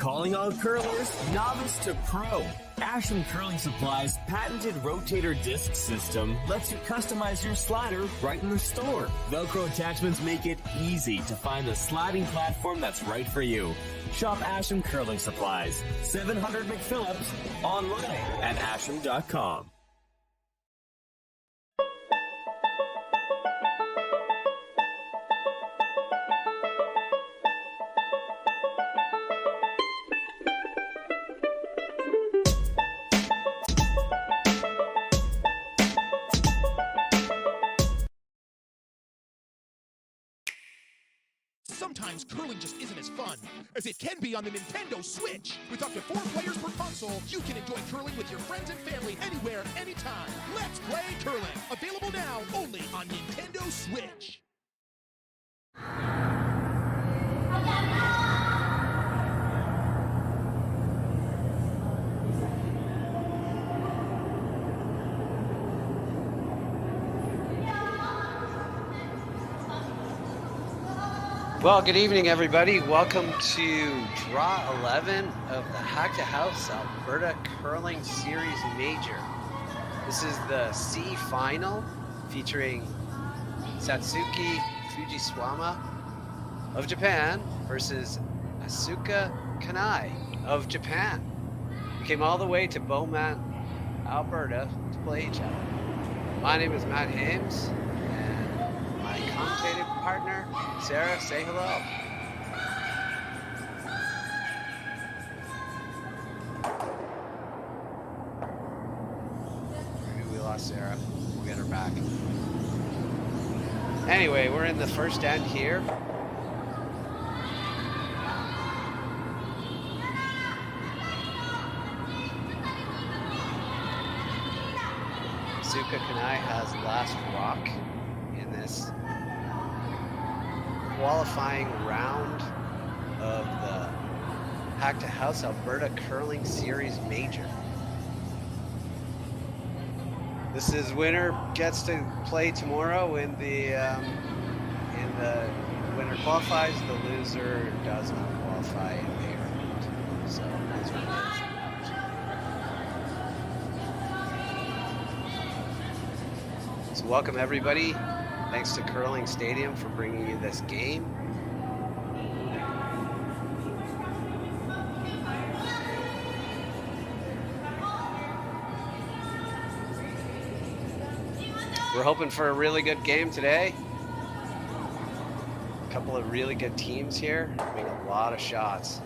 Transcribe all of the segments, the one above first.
Calling all curlers, novice to pro. Asham Curling Supply's patented rotator disc system lets you customize your slider right in the store. Velcro attachments make it easy to find the sliding platform that's right for you. Shop Asham Curling Supplies, 700 McPhillips, online at asham.com. Sometimes curling just isn't as fun as it can be on the Nintendo Switch. With up to 4 players per console, you can enjoy curling with your friends and family anywhere, anytime. Let's play curling. Available now only on Nintendo Switch. Well, good evening, everybody. Welcome to Draw 11 of the Hack2House Alberta Curling Series Major. This is the C final featuring Satsuki Fujisawa of Japan versus Asuka Kanai of Japan. We came all the way to Beaumont, Alberta to play each other. My name is Matt Hames. My commentative partner, Sarah, say hello. Maybe we lost Sarah. We'll get her back. Anyway, we're in the first end here. Asuka Kanai has last rock in this qualifying round of the Hack2House Alberta Curling Series Major. This is winner gets to play tomorrow in the winner qualifies, the loser does not qualify in the round. So that's what it is. So welcome everybody. Thanks to Curling Stadium for bringing you this game. We're hoping for a really good game today. A couple of really good teams here, making a lot of shots.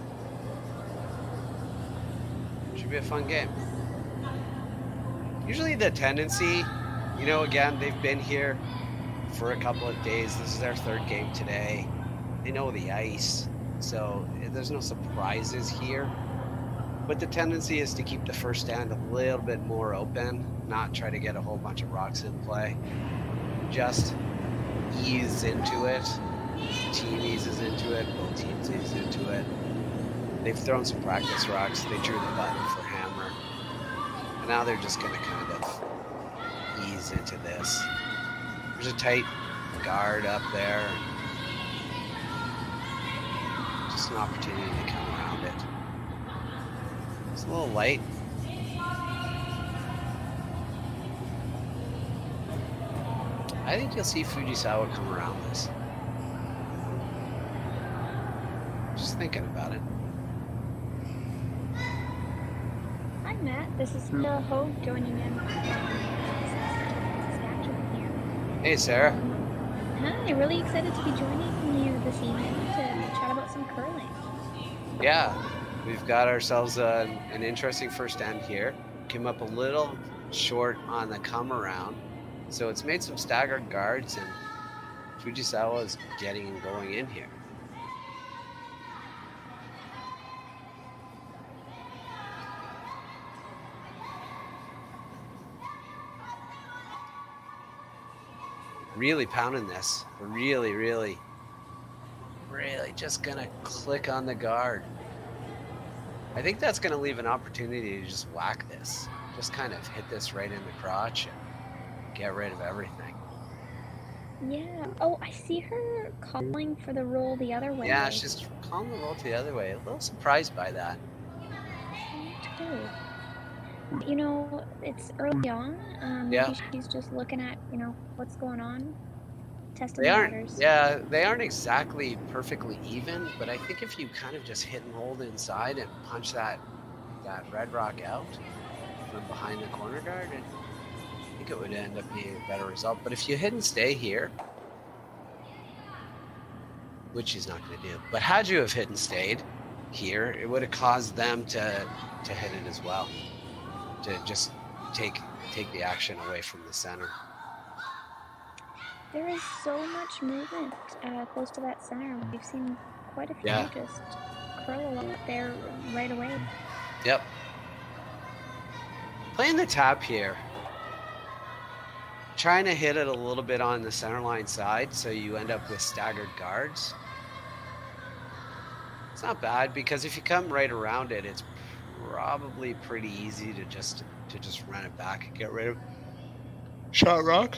Should be a fun game. Usually the tendency, you know, again, they've been here for a couple of days. This is their third game today. They know the ice, so there's no surprises here. But the tendency is to keep the first stand a little bit more open, not try to get a whole bunch of rocks in play. Just ease into it. The team eases into it. Both teams ease into it. They've thrown some practice rocks. They drew the button for hammer. And now they're just going to kind of ease into this. There's a tight guard up there. Just an opportunity to come around it. It's a little light. I think you'll see Fujisawa come around this. Just thinking about it. Hi Matt, this is Sarah Ho joining in. Hey Sarah. Hi, really excited to be joining you this evening to chat about some curling. Yeah, we've got ourselves an interesting first end here. Came up a little short on the come around, so it's made some staggered guards, and Fujisawa is getting and going in here. Really pounding this. Really just gonna click on the guard. I think that's gonna leave an opportunity to just whack this. Just kind of hit this right in the crotch and get rid of everything. Yeah. Oh, I see her calling for the roll the other way. Yeah, she's calling the roll to the other way. A little surprised by that. Too. You know, it's early on. Yeah. Maybe she's just looking at, you know, what's going on, testing They the aren't, waters. yeah, they aren't exactly perfectly even, but I think if you kind of just hit and hold inside and punch that red rock out from behind the corner guard, I think it would end up being a better result. But if you hit and stay here, which he's not going to do, but had you have hit and stayed here, it would have caused them to hit it as well, to just take the action away from the center. There is so much movement close to that center. We've seen quite a few just curl a lot there right away. Yep. Playing the tap here. Trying to hit it a little bit on the center line side so you end up with staggered guards. It's not bad because if you come right around it, it's probably pretty easy to just run it back and get rid of shot rock.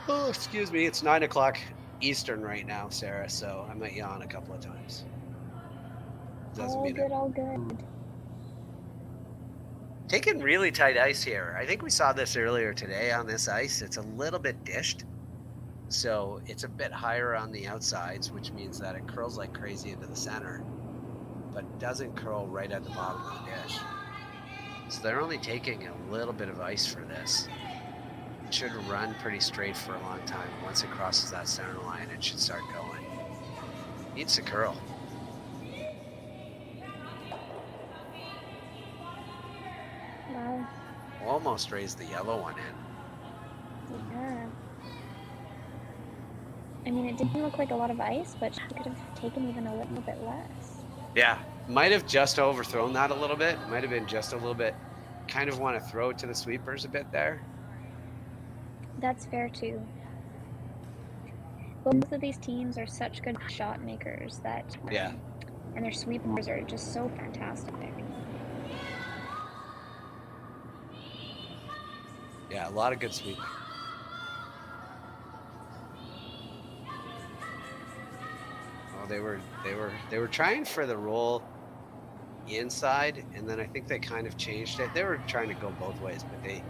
Oh, excuse me. It's 9 o'clock Eastern right now, Sarah, so I might yawn a couple of times. All good. Taking really tight ice here. I think we saw this earlier today on this ice. It's a little bit dished. So it's a bit higher on the outsides, which means that it curls like crazy into the center, but doesn't curl right at the bottom of the dish. So they're only taking a little bit of ice for this. It should run pretty straight for a long time. Once it crosses that center line, it should start going. Needs to curl. Wow. Almost raised the yellow one in. Yeah. I mean, it didn't look like a lot of ice, but she could have taken even a little bit less. Yeah, might have just overthrown that a little bit. Might have been just a little bit. Kind of want to throw it to the sweepers a bit there. That's fair too. Both of these teams are such good shot makers that, and their sweepers are just so fantastic. Yeah, a lot of good sweeping. Oh, they were trying for the roll inside, and then I think they kind of changed it. They were trying to go both ways, but they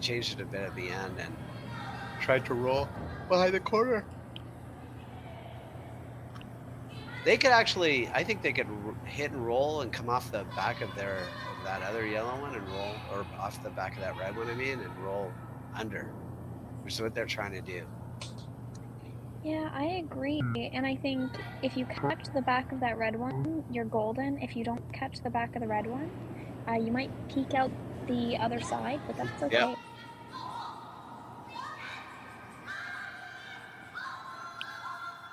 changed it a bit at the end and tried to roll behind the corner. They could actually, I think they could hit and roll and come off the back of that other yellow one and roll, or off the back of that red one, I mean, and roll under, which is what they're trying to do. Yeah, I agree. And I think if you catch the back of that red one, you're golden. If you don't catch the back of the red one, you might peek out the other side, but that's okay. Yep.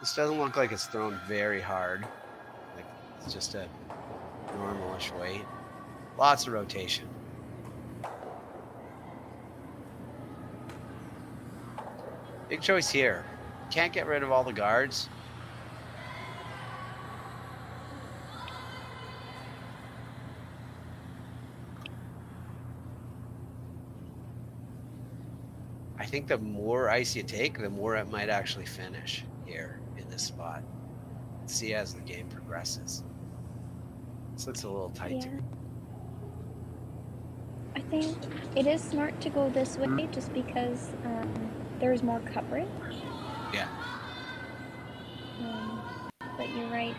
This doesn't look like it's thrown very hard. Like it's just a normalish weight. Lots of rotation. Big choice here. Can't get rid of all the guards. I think the more ice you take, the more it might actually finish here in this spot. See as the game progresses. So it's a little tight to me. I think it is smart to go this way just because there's more coverage. Yeah. But you're right,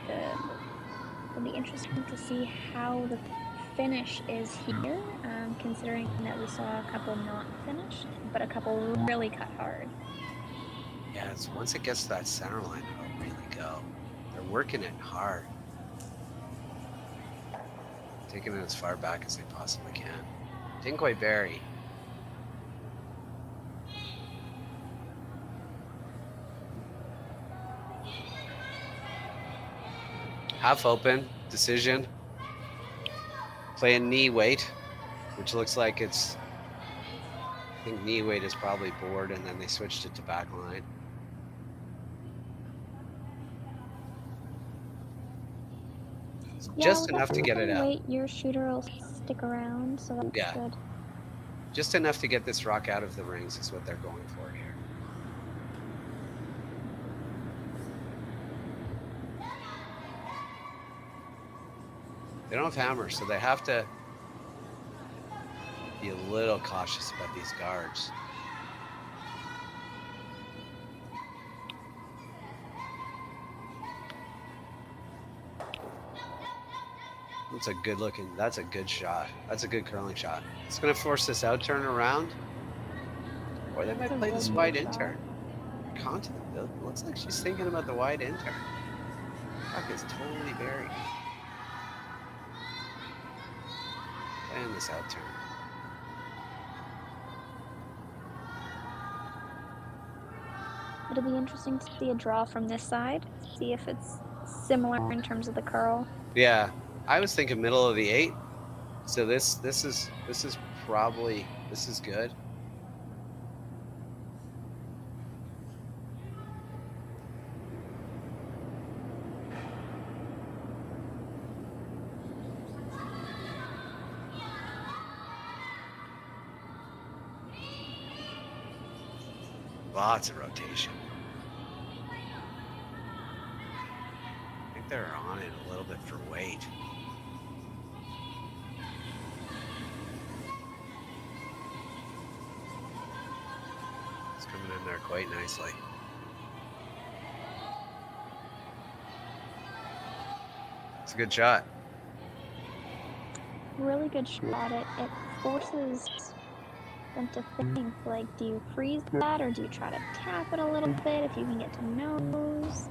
it'll be interesting to see how the finish is here, considering that we saw a couple not finished, but a couple really cut hard. Yeah, it's once it gets to that center line, it'll really go. They're working it hard. Taking it as far back as they possibly can. Didn't quite bury. Half open, decision. Playing knee weight, which looks like it's, I think knee weight is probably board, and then they switched it to back line. Yeah, Just enough to get it out. Wait, your shooter will stick around, so that's good. Just enough to get this rock out of the rings is what they're going for here. They don't have hammers, so they have to be a little cautious about these guards. That's a good looking, that's a good shot. That's a good curling shot. It's going to force this out turn around. Or they might play this wide in turn. Content, looks like she's thinking about the wide in turn. Puck is totally buried. Playing this out turn. It'll be interesting to see a draw from this side. See if it's similar in terms of the curl. Yeah, I was thinking middle of the 8. So this is probably, this is good. Lots of rotation. I think they're on it a little bit for weight. It's coming in there quite nicely. It's a good shot. Really good shot. It forces them to think, like, do you freeze that or do you try to tap it a little bit if you can get to nose?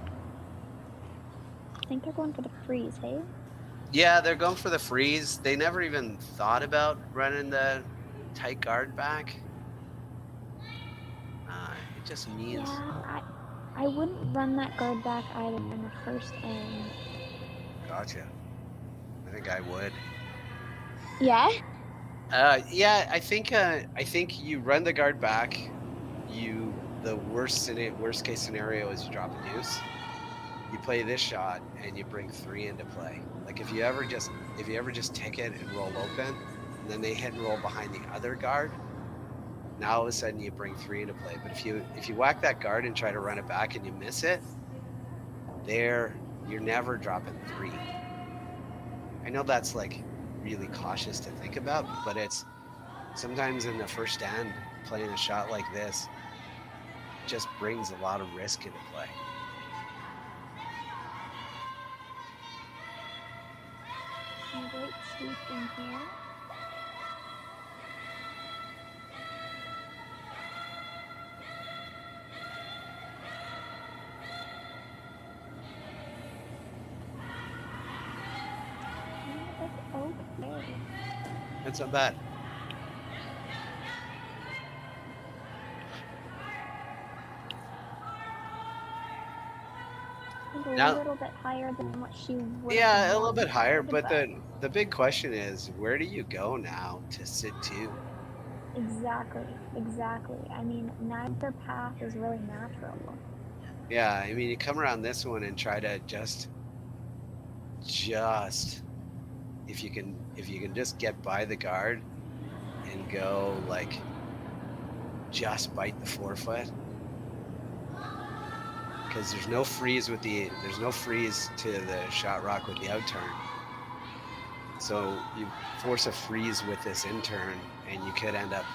I think they're going for the freeze, hey? Yeah, they're going for the freeze. They never even thought about running the tight guard back. It just means... Yeah, I wouldn't run that guard back either in the first end. Gotcha. I think I would. Yeah? Yeah, I think you run the guard back. The worst case scenario is you drop a deuce. You play this shot and you bring 3 into play. Like if you ever just tick it and roll open, and then they hit and roll behind the other guard, now all of a sudden you bring 3 into play. But if you whack that guard and try to run it back and you miss it, you're never dropping 3. I know that's like really cautious to think about, but it's sometimes in the first end playing a shot like this just brings a lot of risk into play. Some great sweep in here. Okay. That's not bad. A little bit higher than what she would. Yeah, a little bit higher, but the big question is, where do you go now to sit 2? Exactly. I mean, neither path is really natural. Yeah, I mean, you come around this one and try to just if you can just get by the guard and go like just bite the forefoot, because there's no freeze to the shot rock with the out turn. So you force a freeze with this in turn, and you could end up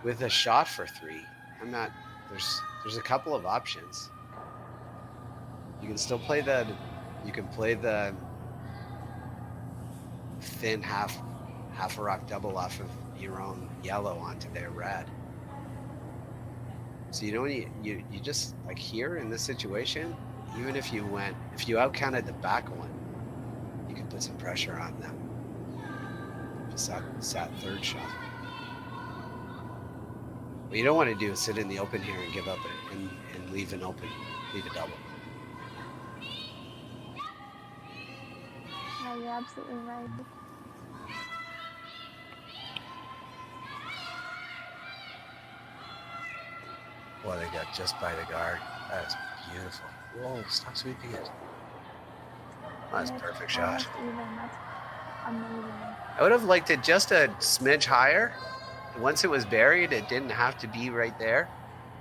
with a shot for 3. There's a couple of options. You can still play the thin half a rock double off of your own yellow onto their red. So you just, like here in this situation, even if you outcounted the back one, you can put some pressure on them. Just sat third shot. What you don't want to do is sit in the open here and give up and leave a double. Yeah, you're absolutely right. Well, they got just by the guard. That's beautiful. Whoa, stop sweeping it. That's a perfect shot. Even. That's amazing. I would have liked it just a smidge higher. Once it was buried, it didn't have to be right there.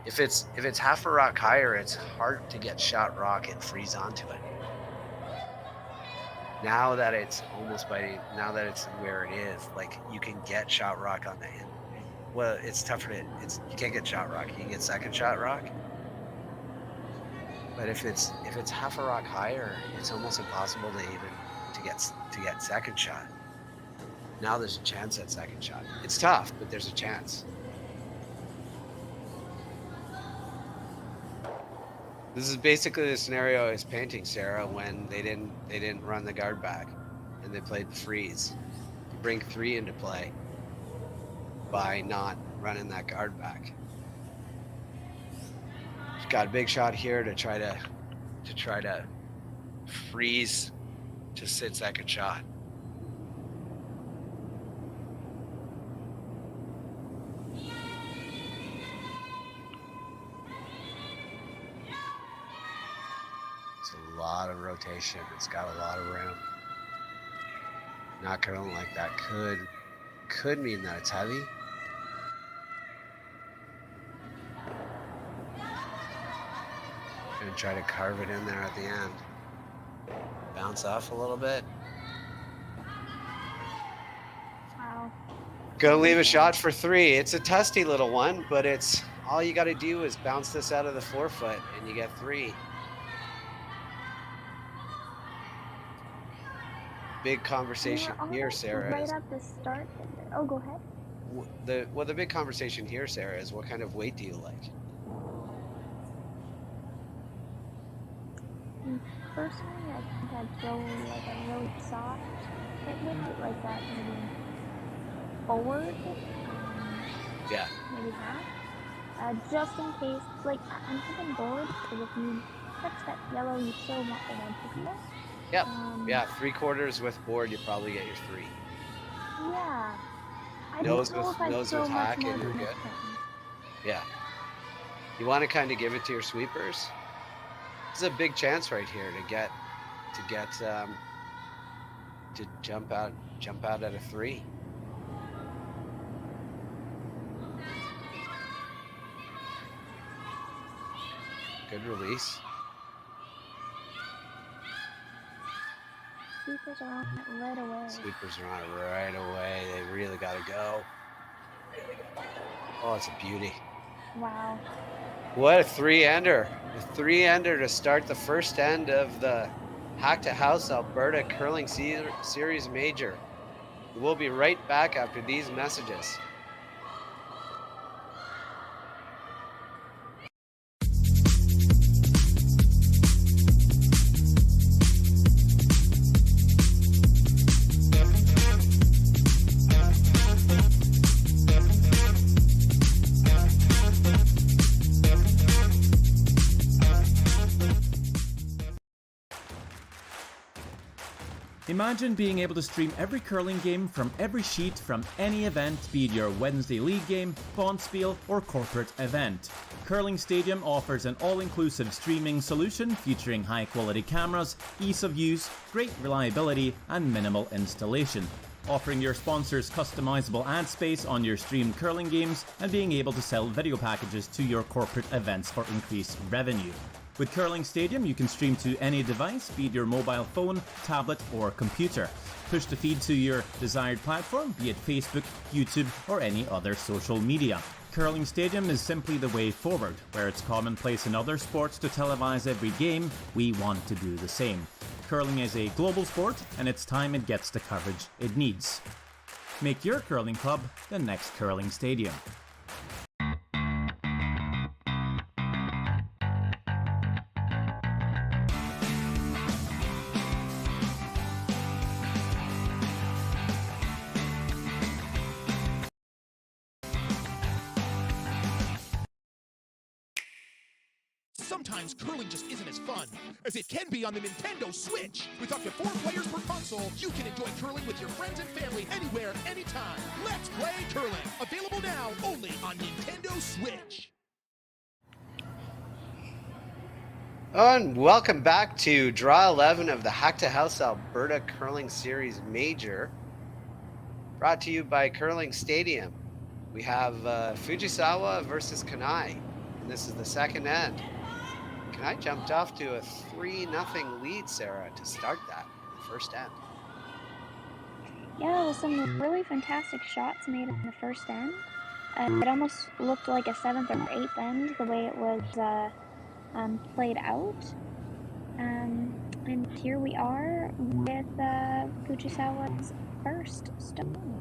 If it's half a rock higher, it's hard to get shot rock and freeze onto it. Now that it's now that it's where it is, like you can get shot rock on the end. Well, it's tougher to, you can't get shot rock. You can get second shot rock. But if it's half a rock higher, it's almost impossible to get second shot. Now there's a chance at second shot. It's tough, but there's a chance. This is basically the scenario I was painting, Sarah, when they didn't run the guard back and they played the freeze. You bring 3 into play by not running that guard back. Got a big shot here to try to freeze to sit second shot. It's a lot of rotation. It's got a lot of room. Not curling like that could mean that it's heavy. And try to carve it in there at the end. Bounce off a little bit. Wow. Gonna leave a shot for 3. It's a testy little one, but it's all you got to do is bounce this out of the 4-foot and you get 3. Big conversation here, Sarah. Right at the start. Oh, go ahead. The big conversation here, Sarah, is what kind of weight do you like? Personally, I think I'd go like a really soft hit with it, like that, maybe forward. Yeah. Maybe that. Just in case, like, I'm thinking board, because if you touch that yellow, you still want the red to come. Yep. Yeah, 3/4 with board, you probably get your 3. Yeah. I Nose don't know with if I'd nose go with much hack, more and you're than good. this one. Yeah. You want to kind of give it to your sweepers. This is a big chance right here to jump out at a 3. Good release. Sweepers are on it right away. Sweepers are on it right away. They really got to go. Oh, it's a beauty. Wow. What a 3-ender. A 3-ender to start the first end of the Hack2House Alberta Curling Series Major. We'll be right back after these messages. Imagine being able to stream every curling game from every sheet from any event, be it your Wednesday league game, bonspiel, or corporate event. Curling Stadium offers an all-inclusive streaming solution featuring high-quality cameras, ease of use, great reliability, and minimal installation. Offering your sponsors customizable ad space on your streamed curling games and being able to sell video packages to your corporate events for increased revenue. With Curling Stadium, you can stream to any device, be it your mobile phone, tablet, or computer. Push the feed to your desired platform, be it Facebook, YouTube, or any other social media. Curling Stadium is simply the way forward. Where it's commonplace in other sports to televise every game, we want to do the same. Curling is a global sport, and it's time it gets the coverage it needs. Make your curling club the next Curling Stadium. Sometimes curling just isn't as fun as it can be on the Nintendo Switch. With up to 4 players per console, you can enjoy curling with your friends and family anywhere, anytime. Let's play curling. Available now only on Nintendo Switch. And welcome back to Draw 11 of the Hack2House Alberta Curling Series Major. Brought to you by Curling Stadium. We have Fujisawa versus Kanai. And this is the second end. Kanai jumped off to a 3-0 lead, Sarah, to start that. first end. Yeah, there was some really fantastic shots made in the first end. It almost looked like a 7th or 8th end, the way it was played out. And here we are with Fujisawa's first stone.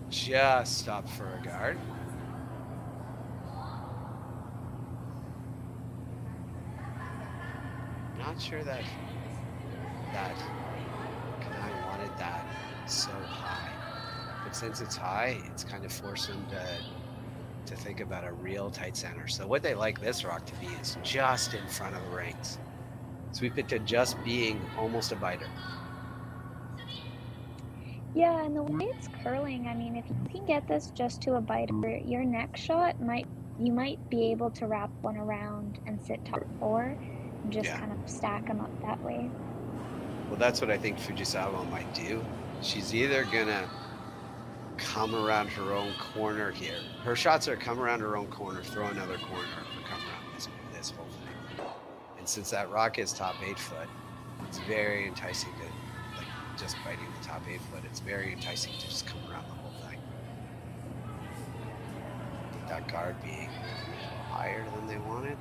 Just stopped for a guard. Not sure that Kanai wanted that so high, but since it's high, it's kind of forced him to think about a real tight center. So what they like this rock to be is just in front of the rings. Sweep it to just being almost a biter. Yeah, and the way it's curling, I mean, if you can get this just to a biter, your next shot you might be able to wrap one around and sit top 4 and just kind of stack them up that way. Well, that's what I think Fujisawa might do. She's either gonna come around her own corner here. Her shots are come around her own corner, throw another corner, or come around this whole thing. And since that rock is top 8 foot, it's very enticing to, like, just biting the top 8 foot. It's very enticing to just come around the whole thing. That guard being higher than they wanted.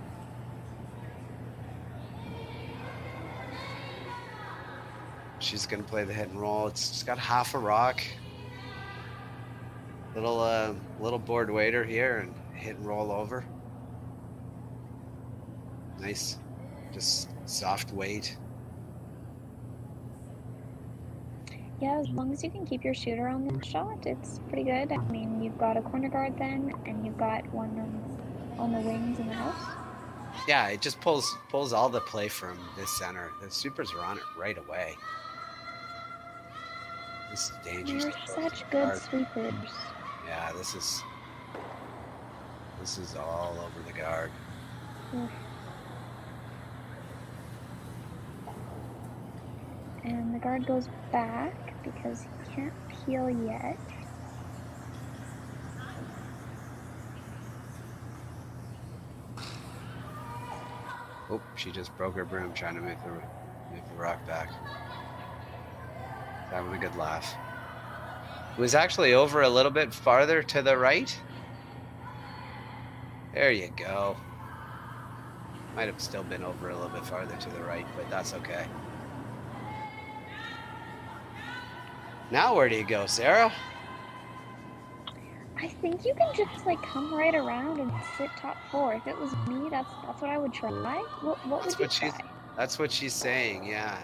She's gonna play the hit and roll. It's got half a rock. Little board waiter here and hit and roll over. Nice, just soft weight. Yeah, as long as you can keep your shooter on the shot, it's pretty good. I mean, you've got a corner guard then, and you've got one on the wings in the house. Yeah, it just pulls all the play from this center. The supers are on it right away. This is dangerous. They're such good sweepers. Yeah, this is all over the guard. And the guard goes back because he can't peel yet. Oh, she just broke her broom trying to make the rock back. Having a good laugh. It was actually over a little bit farther to the right. There you go. Might have still been over a little bit farther to the right, but that's okay. Now where do you go, Sarah? I think you can just like come right around and sit top 4. If it was me, that's what I would try. What would you try? That's what she's saying. Yeah,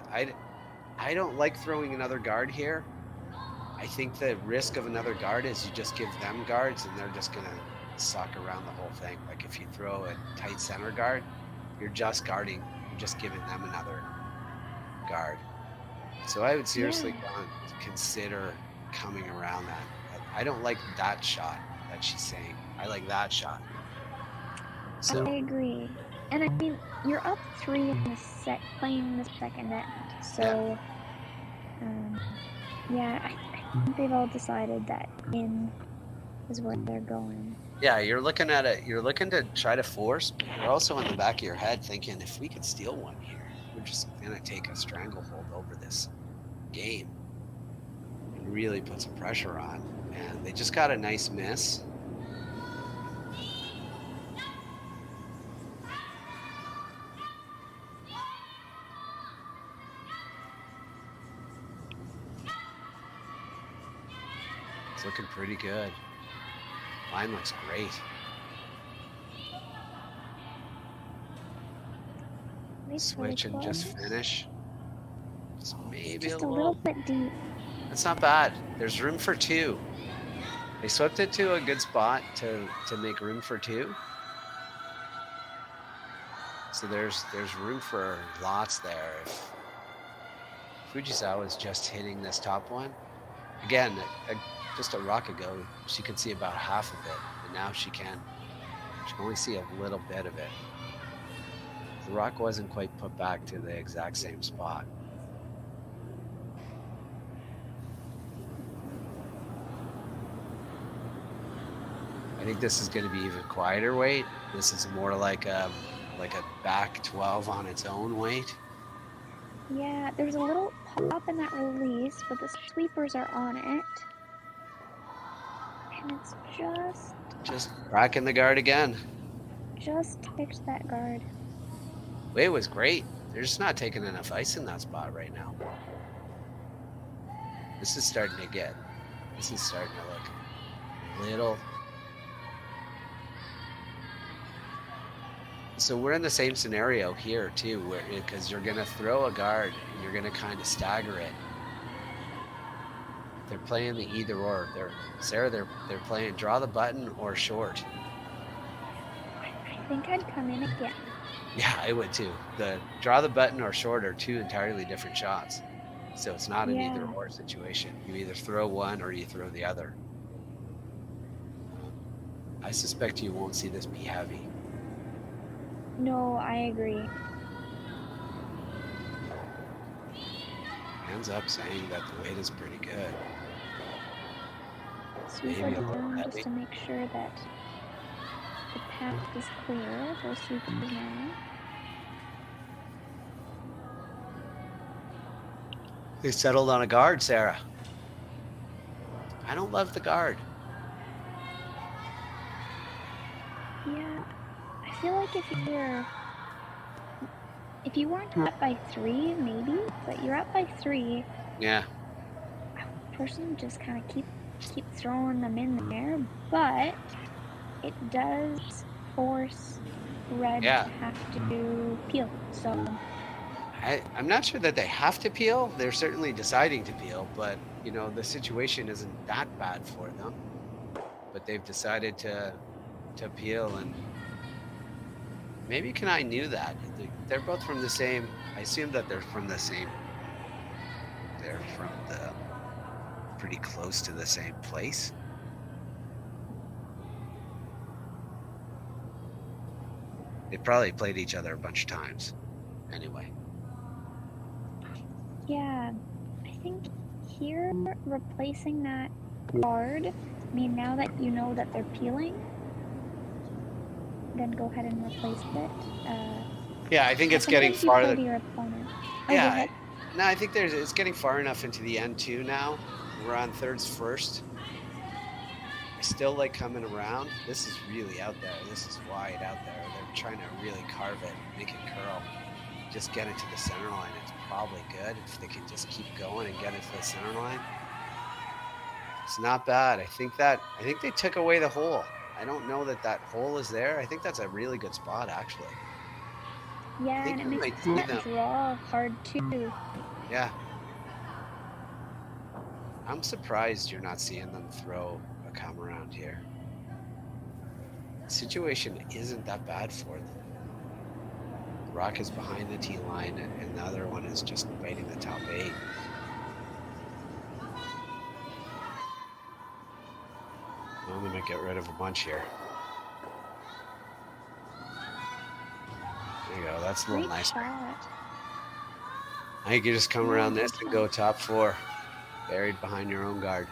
I don't like throwing another guard here. I think the risk of another guard is you just give them guards and they're just gonna suck around the whole thing. Like if you throw a tight center guard, you're just guarding, you're just giving them another guard. So I would seriously consider coming around that. I don't like that shot that she's saying. I like that shot. So I agree. And I mean, you're up 3 in the playing the second end. So, I think they've all decided that in is where they're going. yeah, you're looking at it. You're looking to try to force. But you're also in the back of your head thinking, if we could steal one here, we're just gonna take a stranglehold over this game and really put some pressure on. And they just got a nice miss. It's looking pretty good. Line looks great. Switch and just finish. Just maybe just a little bit deep. That's not bad. There's room for 2. They swept it to a good spot to make room for 2. So there's room for lots there. If Fujisawa is just hitting this top one, again, just a rock ago, she could see about half of it, and now she can only see a little bit of it. The rock wasn't quite put back to the exact same spot. I think this is going to be even quieter weight. This is more like like a back 12 on its own weight. Yeah, there's a little pop in that release, but the sweepers are on it. And it's Just cracking the guard again. just ticked that guard. Weight was great. They're just not taking enough ice in that spot right now. This is starting to look a little. So we're in the same scenario here too, because you're gonna throw a guard and you're gonna kind of stagger it. They're playing the either or. They're playing draw the button or short. I think I'd come in again. Yeah, I would too. The draw the button or short are two entirely different shots. So it's not an either or situation. You either throw one or you throw the other. I suspect you won't see this be heavy. No, I agree. Hands up saying that the weight is pretty good. Sweep Maybe it a little down heavy. just to make sure that the path is clear for sweepers now. They settled on a guard, Sarah. I don't love the guard. Yeah, I feel like if you weren't up by 3, maybe, but you're up by 3. Yeah. I would personally just kind of keep throwing them in there, but it does force red to have to peel. So I'm not sure that they have to peel. They're certainly deciding to peel, but you know the situation isn't that bad for them. But they've decided to peel, and maybe Kanai knew that. They're both from the same. I assume that they're from the same. They're from the pretty close to the same place. They probably played each other a bunch of times. Anyway. yeah, I think here replacing that guard, I mean, now that you know that they're peeling, then go ahead and replace it. Yeah, I think it's getting farther. To your opponent. Yeah, no, I think it's getting far enough into the end too now. We're on thirds first. I still like coming around. This is really out there. This is wide out there. They're trying to really carve it, make it curl. Just get it to the center line. It's probably good if they can just keep going and get it to the center line. It's not bad. I think they took away the hole. I don't know that hole is there. I think that's a really good spot, actually. Yeah, and it makes that draw hard too. Yeah. I'm surprised you're not seeing them throw a come around here. The situation isn't that bad for them. Rock is behind the tee line, and the other one is just fighting the top 8. Well, they might get rid of a bunch here. There you go. That's a little nice. I think you just come around this and go top 4, buried behind your own guard.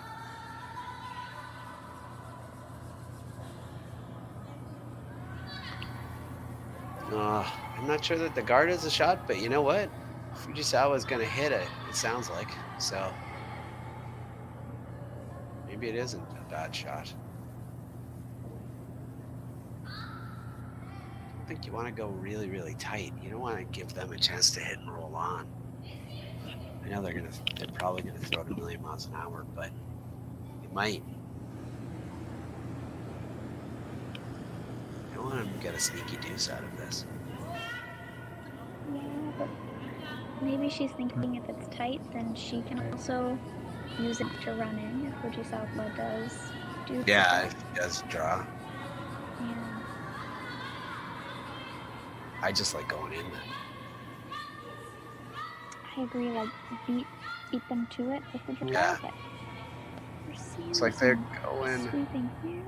I'm not sure that the guard is a shot, but you know what? Fujisawa is going to hit it, it sounds like. So maybe it isn't a bad shot. I think you want to go really, really tight. You don't want to give them a chance to hit and roll on. I know they're probably gonna throw it a million miles an hour, but it might. I don't want them to get a sneaky deuce out of this. Yeah, but maybe she's thinking if it's tight, then she can also use it to run in if Fujisawa does do that. Yeah, if he does draw. Yeah. I just like going in then. I agree, like beat them to it with the draw. Yeah. But we're seeing It's like they're some going. sweeping here.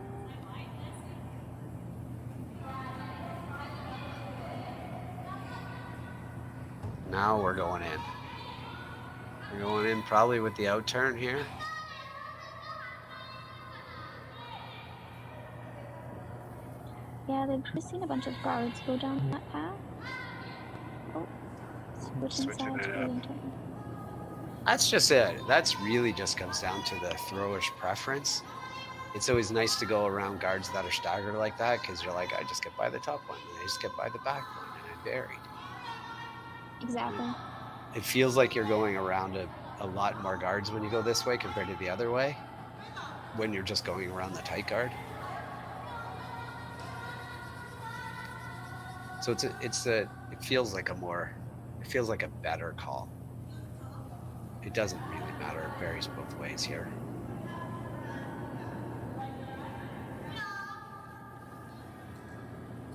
Now we're going in. We're going in probably with the out turn here. Yeah, they've just seen a bunch of guards go down that path. Oh, switching sides it for up. the turn. That's just it. That's really just comes down to the throwish preference. It's always nice to go around guards that are staggered like that because you're like, I just get by the top one, and I just get by the back one, and I'm buried. Exactly. It feels like you're going around a lot more guards when you go this way compared to the other way when you're just going around the tight guard. So it feels like a better call. It doesn't really matter. It varies both ways here.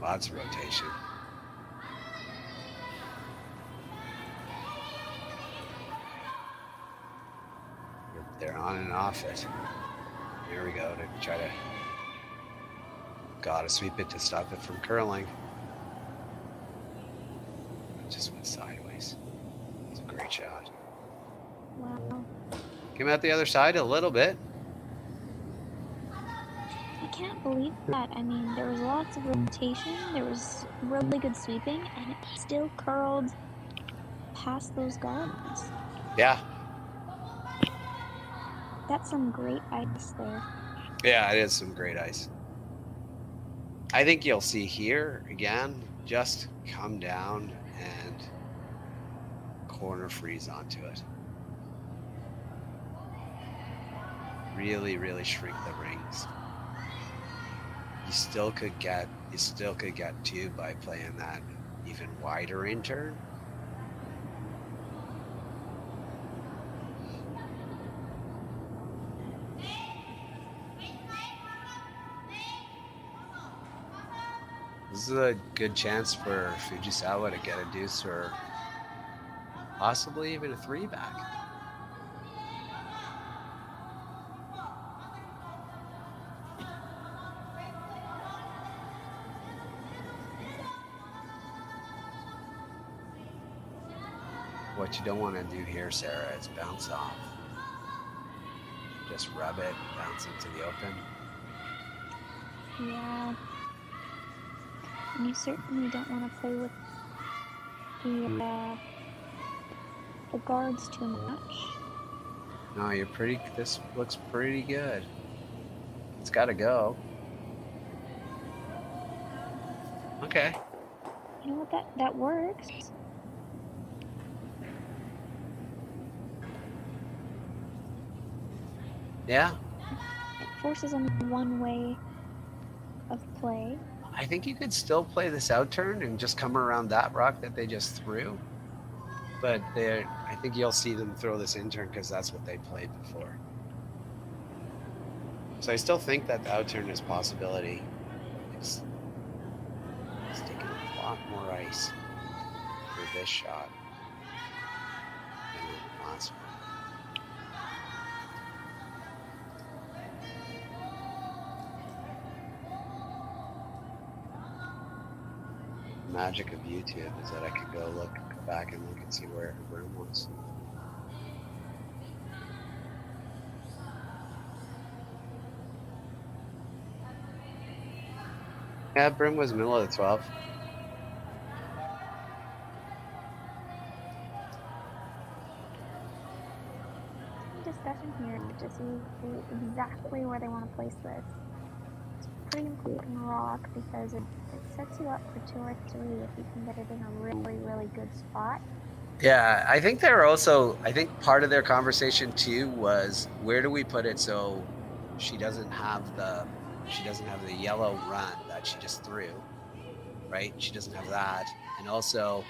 Lots of rotation. They're on and off it. There we go to try to. Gotta sweep it to stop it from curling. It just went sideways. It's a great shot. Wow. Came out the other side a little bit. I can't believe that. I mean, there was lots of rotation, there was really good sweeping, and it still curled past those guards. Yeah. That's some great ice there. Yeah, it is some great ice. I think you'll see here again, just come down and corner freeze onto it. Really, really shrink the rings. You still could get two by playing that even wider in turn. This is a good chance for Fujisawa to get a deuce or possibly even a 3 back. What you don't want to do here, Sarah, is bounce off. Just rub it, bounce into the open. Yeah. And you certainly don't want to play with the guards too much. No, this looks pretty good. It's got to go. Okay. You know what? That works. Yeah. It forces them one way of play. I think you could still play this out turn and just come around that rock that they just threw. But I think you'll see them throw this in turn because that's what they played before. So I still think that the out turn is a possibility. It's taking a lot more ice for this shot than the last one. Magic of YouTube is that I could go back and look and see where her room was. Yeah, Brim was middle of the 12. Discussion here to see exactly where they want to place this. It's pretty important rock because it sets you up for 2 or 3 if you can get it in a really, really good spot. Yeah, I think part of their conversation too was where do we put it so she doesn't have the yellow run that she just threw, right? She doesn't have that. And also,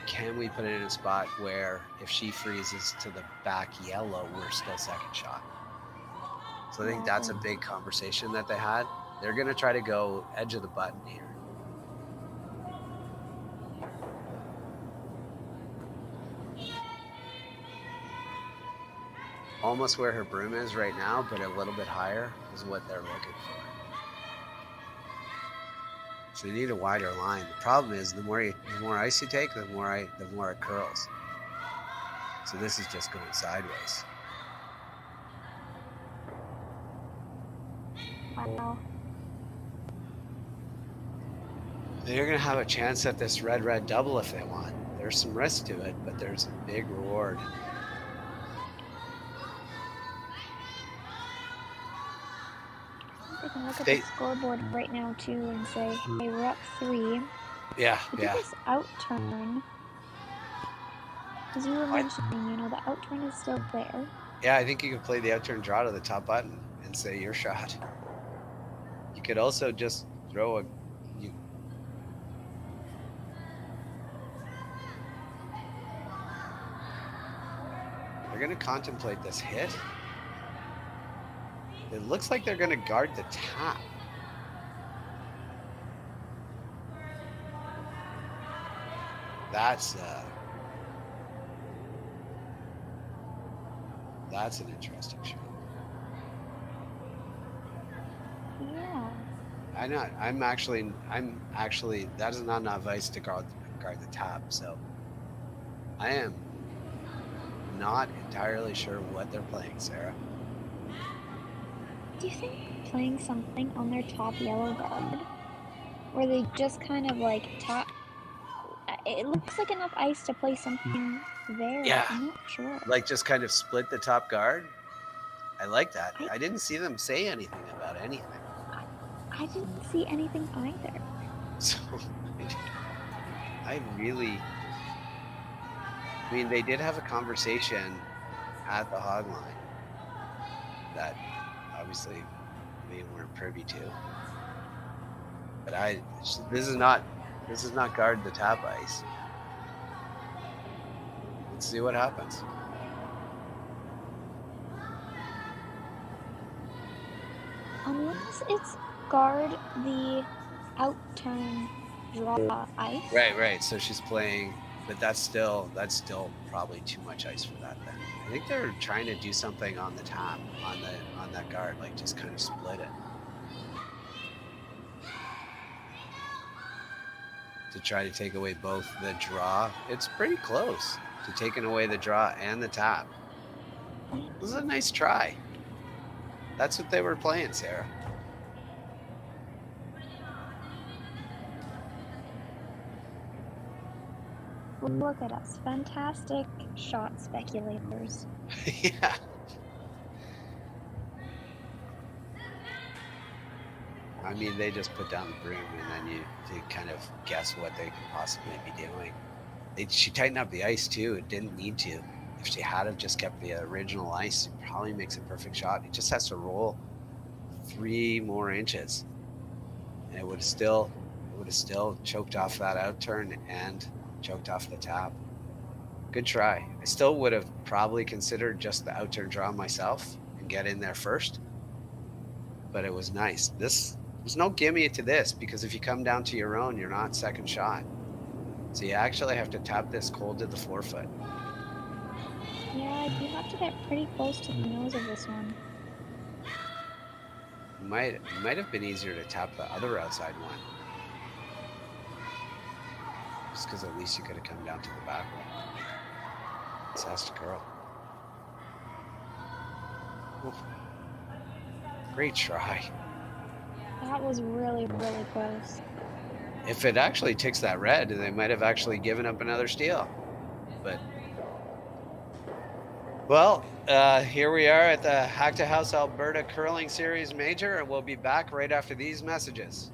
can we put it in a spot where if she freezes to the back yellow, we're still second shot? So I think that's a big conversation that they had. They're going to try to go edge of the button here. Almost where her broom is right now, but a little bit higher is what they're looking for. So you need a wider line. The problem is the more ice you take, the more it curls. So this is just going sideways. Wow. They're going to have a chance at this red double if they want. There's some risk to it, but there's a big reward. They can look at the scoreboard right now too and say, hey, we're up 3. Yeah, We did this outturn. As you were mentioning, you know, the outturn is still there. Yeah, I think you could play the outturn draw to the top button and say your shot. You could also just throw a... They're going to contemplate this hit. It looks like they're going to guard the tap. That's an interesting shot. Yeah. I'm actually that is not an advice to guard the tap, so I am not entirely sure what they're playing, Sarah. Do you think playing something on their top yellow guard, where they just kind of like tap? It looks like enough ice to play something there. Yeah. I'm not sure. Like just kind of split the top guard. I like that. I didn't see them say anything about anything. I didn't see anything either. So I mean, they did have a conversation at the hotline that obviously we weren't privy to. But this is not guard the tap ice. Let's see what happens. Unless it's guard the outturn draw ice. Right. So she's playing, but that's still probably too much ice for that then. I think they're trying to do something on the tap, on that guard, like just kind of split it. To try to take away both the draw. It's pretty close to taking away the draw and the tap. This is a nice try. That's what they were playing, Sarah. Look at us, fantastic shot speculators. Yeah. I mean, they just put down the broom and then you kind of guess what they could possibly be doing. She tightened up the ice too. It didn't need to. If she had have just kept the original ice, it probably makes a perfect shot. It just has to roll 3 more inches, and it would have still choked off that outturn and choked off the tap. Good try. I still would have probably considered just the outturn draw myself and get in there first, but it was nice. There's no gimme to this, because if you come down to your own, you're not second shot. So you actually have to tap this cold to the forefoot. Yeah, you have to get pretty close to the nose of this one. Might have been easier to tap the other outside one. Just because at least you could have come down to the back one. This has to curl. Oof. Great try. That was really, really close. If it actually ticks that red, they might have actually given up another steal. But, well, here we are at the Hack2House Alberta Curling Series Major, and we'll be back right after these messages.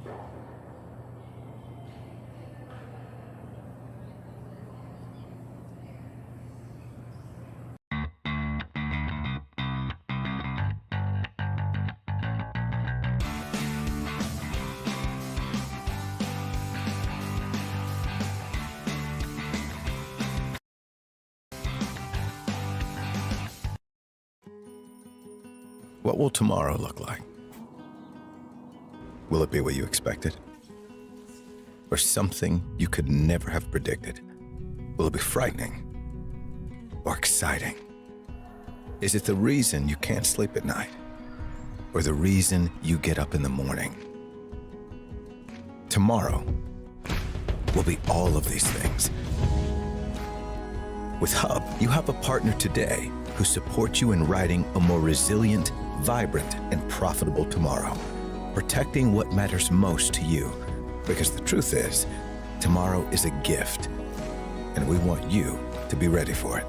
What will tomorrow look like? Will it be what you expected? Or something you could never have predicted? Will it be frightening? Or exciting? Is it the reason you can't sleep at night? Or the reason you get up in the morning? Tomorrow will be all of these things. With Hub, you have a partner today who supports you in writing a more resilient, vibrant, and profitable tomorrow, protecting what matters most to you Because the truth is, tomorrow is a gift, and we want you to be ready for it.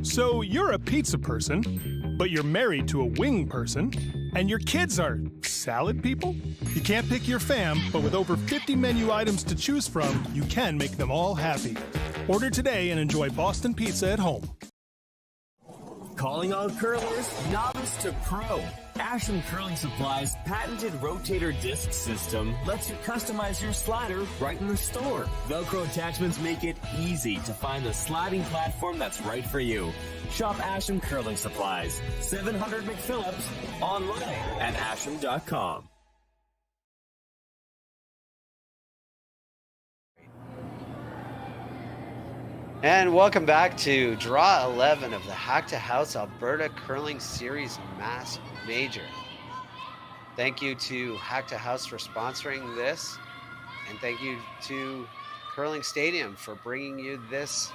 So you're a pizza person, but you're married to a wing person, and your kids are salad people? You can't pick your fam, but with over 50 menu items to choose from, you can make them all happy. Order today and enjoy Boston Pizza at home. Calling all curlers, novice to pro. Ashland Curling Supply's patented rotator disc system lets you customize your slider right in the store. Velcro attachments make it easy to find the sliding platform that's right for you. Shop Ashland Curling Supplies, 700 McPhillips, online at ashland.com. And welcome back to Draw 11 of the Hack2House Alberta Curling Series Mass Major. Thank you to Hack2House for sponsoring this, and thank you to Curling Stadium for bringing you this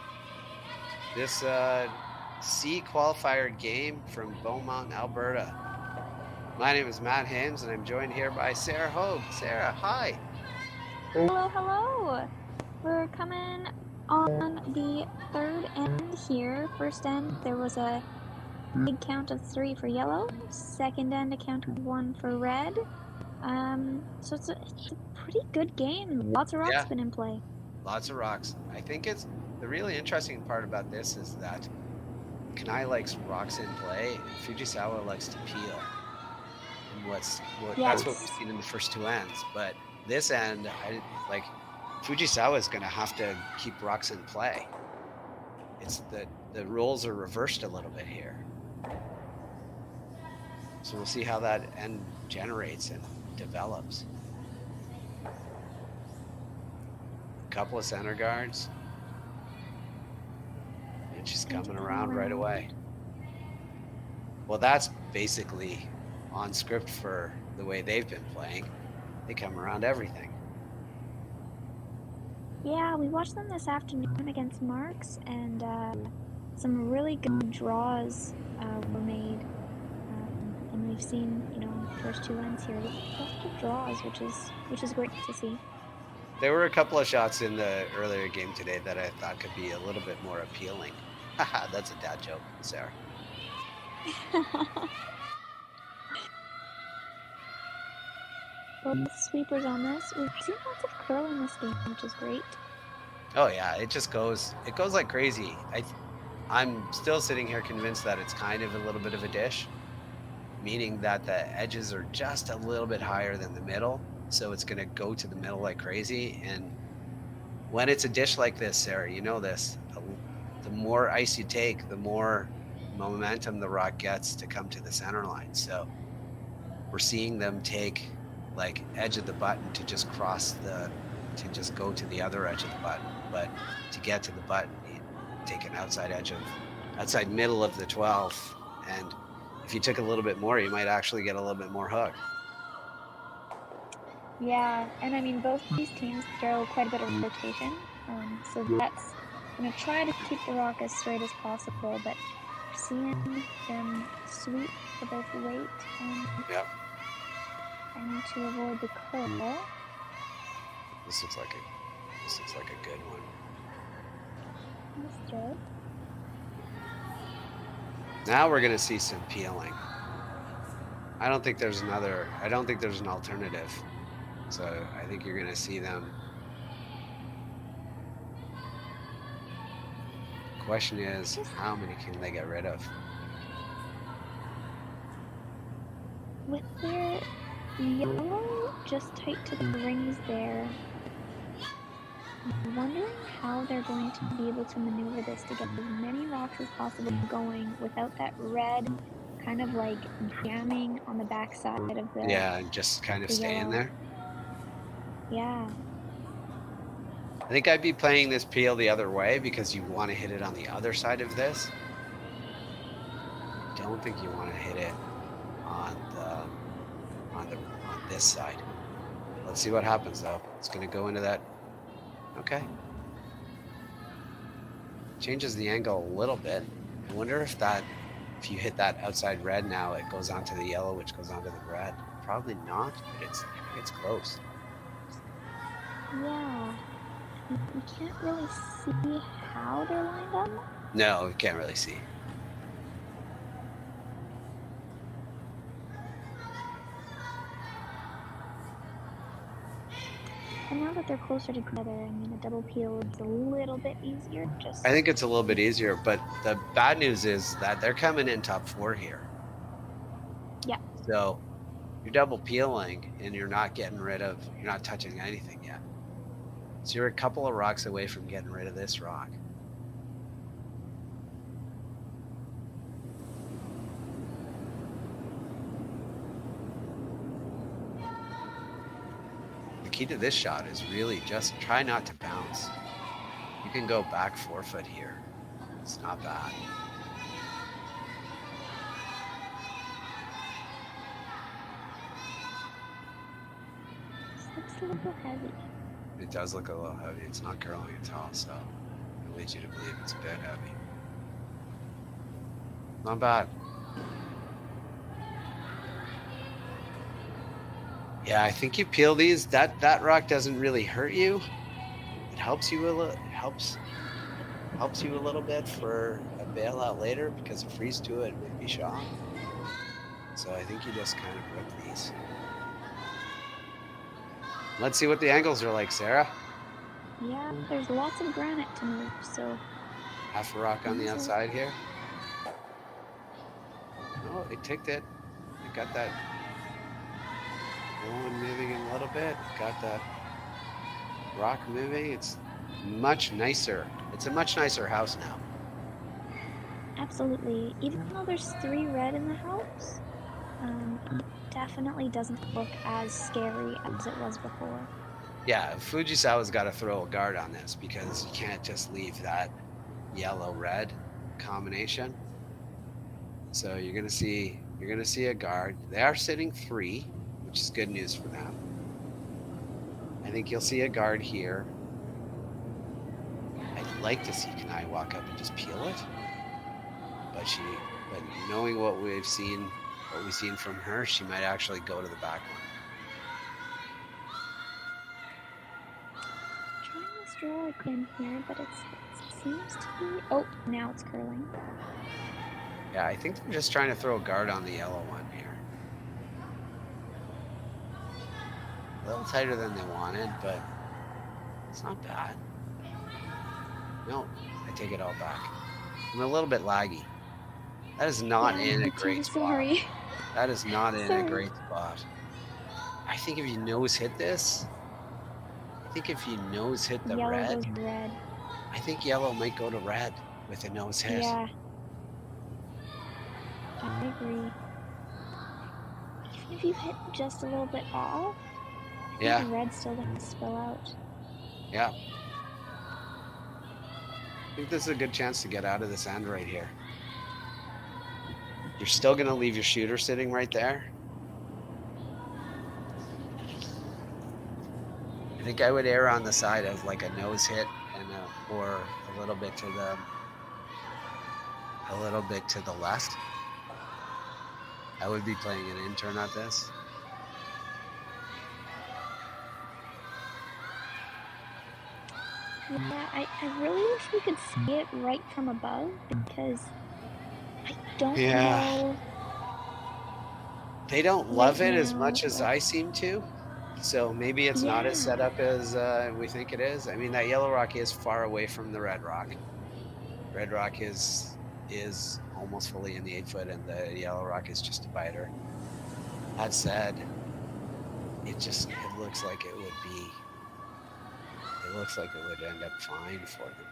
C qualifier game from Beaumont, Alberta. My name is Matt Hames, and I'm joined here by Sarah Hogue. Sarah, hi. Hello, hello. We're coming on the third end here. First end, there was a big count of 3 for yellow. Second end, a count of 1 for red. So it's a pretty good game. Lots of rocks been in play. Lots of rocks. I think it's the really interesting part about this is that Kanai likes rocks in play, and Fujisawa likes to peel. And that's what we've seen in the first 2 ends. But this end, Fujisawa is going to have to keep rocks in play. It's the roles are reversed a little bit here. So we'll see how that end generates and develops. A couple of center guards. And she's coming around right away. Well, that's basically on script for the way they've been playing. They come around everything. Yeah, we watched them this afternoon against Marks, and some really good draws were made. And we've seen, the first 2 ends here, lots of draws, which is great to see. There were a couple of shots in the earlier game today that I thought could be a little bit more appealing. Haha, that's a dad joke, Sarah. Well, the sweepers on this. We've seen lots of curling this game, which is great. Oh yeah, it goes like crazy. I'm still sitting here convinced that it's kind of a little bit of a dish, meaning that the edges are just a little bit higher than the middle, so it's going to go to the middle like crazy. And when it's a dish like this, Sarah, you know this, the more ice you take, the more momentum the rock gets to come to the center line. So we're seeing them take like edge of the button to just to just go to the other edge of the button. But to get to the button, you take an outside middle of the 12th. And if you took a little bit more, you might actually get a little bit more hook. Yeah, and I mean, both these teams throw quite a bit of rotation. So that's going to try to keep the rock as straight as possible, but we're seeing them sweep for both weight and to avoid the curl. This looks like a good one. That's good. Now we're gonna see some peeling. I don't think there's an alternative. So I think you're gonna see them. Question is, how many can they get rid of? With their yellow just tight to the rings there, I'm wondering how they're going to be able to maneuver this to get as many rocks as possible going without that red kind of like jamming on the back side of the... Yeah, and just kind of staying there. Yeah. I think I'd be playing this peel the other way because you want to hit it on the other side of this. I don't think you want to hit it on this side. Let's see what happens though. It's going to go into that. Okay. Changes the angle a little bit. I wonder if if you hit that outside red now, it goes onto the yellow, which goes onto the red. Probably not, but it's close. Yeah. You can't really see how they're lined up. No, you can't really see. And now that they're closer together, I mean, a double peel is a little bit easier. I think it's a little bit easier, but the bad news is that they're coming in top 4 here. Yeah. So you're double peeling and you're not touching anything yet. So you're a couple of rocks away from getting rid of this rock. The key to this shot is really just try not to bounce. You can go back 4 foot here. It's not bad. This looks a little heavy. It does look a little heavy. It's not curling at all, so it leads you to believe it's a bit heavy. Not bad. Yeah, I think you peel these. That rock doesn't really hurt you. It helps you a little. Helps you a little bit for a bailout later because a freeze to it would be shot. So I think you just kind of rip these. Let's see what the angles are like, Sarah. Yeah, there's lots of granite to move, so... Half a rock on the outside here. Oh, it ticked it. It got that one moving in a little bit. Got that rock moving. It's much nicer. It's a much nicer house now. Absolutely. Even though there's 3 red in the house, it definitely doesn't look as scary as it was before. Yeah, Fujisawa's got to throw a guard on this because you can't just leave that yellow-red combination. So you're gonna see a guard. They are sitting 3, which is good news for them. I think you'll see a guard here. I'd like to see Kanai walk up and just peel it, but knowing what we've seen from her, she might actually go to the back one. Trying this draw again here, but it seems to be... Oh, now it's curling. Yeah, I think they're just trying to throw a guard on the yellow one here. A little tighter than they wanted, but it's not bad. No, I take it all back. I'm a little bit laggy. That is not in a great spot. Sorry. That is not in a great spot. I think if you nose hit this, the Yellow red, goes red. I think yellow might go to red with a nose hit. Yeah. I agree. Even if you hit just a little bit off, Yeah. the red still doesn't spill out. Yeah. I think this is a good chance to get out of this end right here. You're still going to leave your shooter sitting right there. I think I would err on the side of like a nose hit and or a little bit to the left. I would be playing an intern at this. Yeah, I really wish we could see it right from above because I don't know. They don't love it as much as I seem to. So maybe it's not as set up as we think it is. I mean, that yellow rock is far away from the red rock. Red rock is almost fully in the 8 foot, and the yellow rock is just a biter. That said, it looks like it would be. It looks like it would end up fine for them.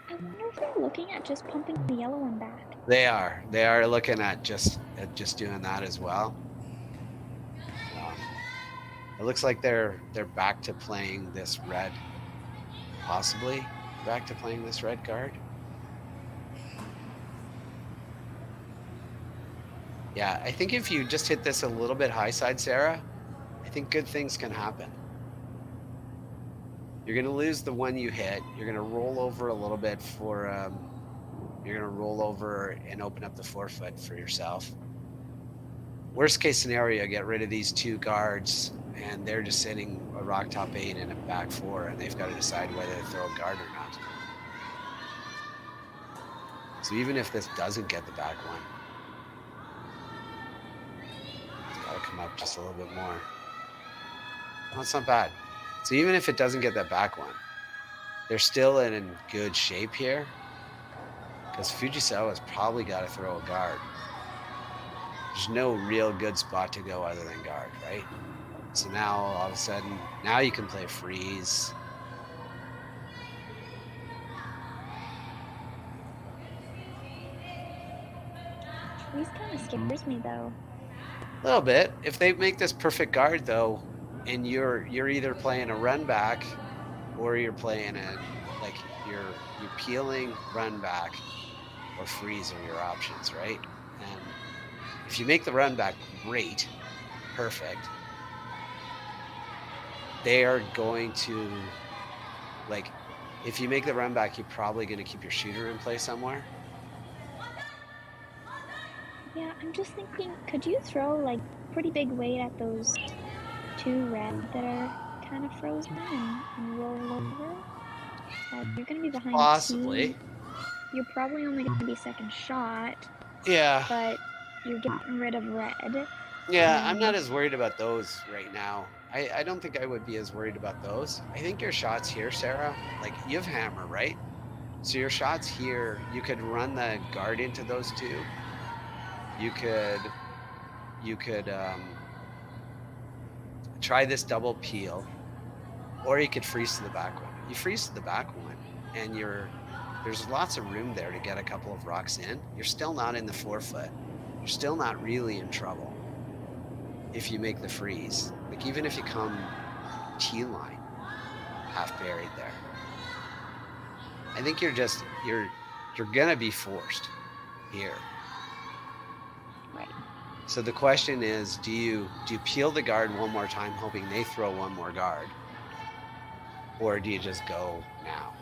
I wonder if they're looking at just pumping the yellow one back. They are. They are looking at just doing that as well. It looks like they're back to playing this red. Possibly back to playing this red card. Yeah, I think if you just hit this a little bit high side, Sarah, I think good things can happen. You're going to lose the one you hit. You're going to roll over a little bit for You're going to roll over and open up the forefoot for yourself. Worst case scenario, get rid of these 2 guards, and they're just sitting a rock top 8 and a back 4, and they've got to decide whether to throw a guard or not. So even if this doesn't get the back one, it's got to come up just a little bit more. Well, it's not bad. So even if it doesn't get that back one, they're still in good shape here, because Fujisawa's probably got to throw a guard. There's no real good spot to go other than guard, right? So now all of a sudden, now you can play freeze. Freeze kind of scares me though. A little bit. If they make this perfect guard though, and you're either playing a run back, or you're playing like you're peeling run back, or freeze are your options, right? And if you make the run back great, perfect, they are going to, like, if you make the run back, you're probably going to keep your shooter in play somewhere. Yeah, I'm just thinking, could you throw like pretty big weight at those 2 red that are kind of frozen and roll over? You're going to be behind Possibly. T. You're probably only going to be second shot. Yeah. But you're getting rid of red. Yeah, I'm not as worried about those right now. I don't think I would be as worried about those. I think your shots here, Sarah, like you have hammer, right? So your shots here, you could run the guard into those 2. You could try this double peel, or you could freeze to the back one. You freeze to the back one, and there's lots of room there to get a couple of rocks in. You're still not in the forefoot. You're still not really in trouble if you make the freeze. Like even if you come T-line, half buried there, I think you're gonna be forced here. Right. So the question is, do you peel the guard one more time, hoping they throw one more guard, or do you just go now?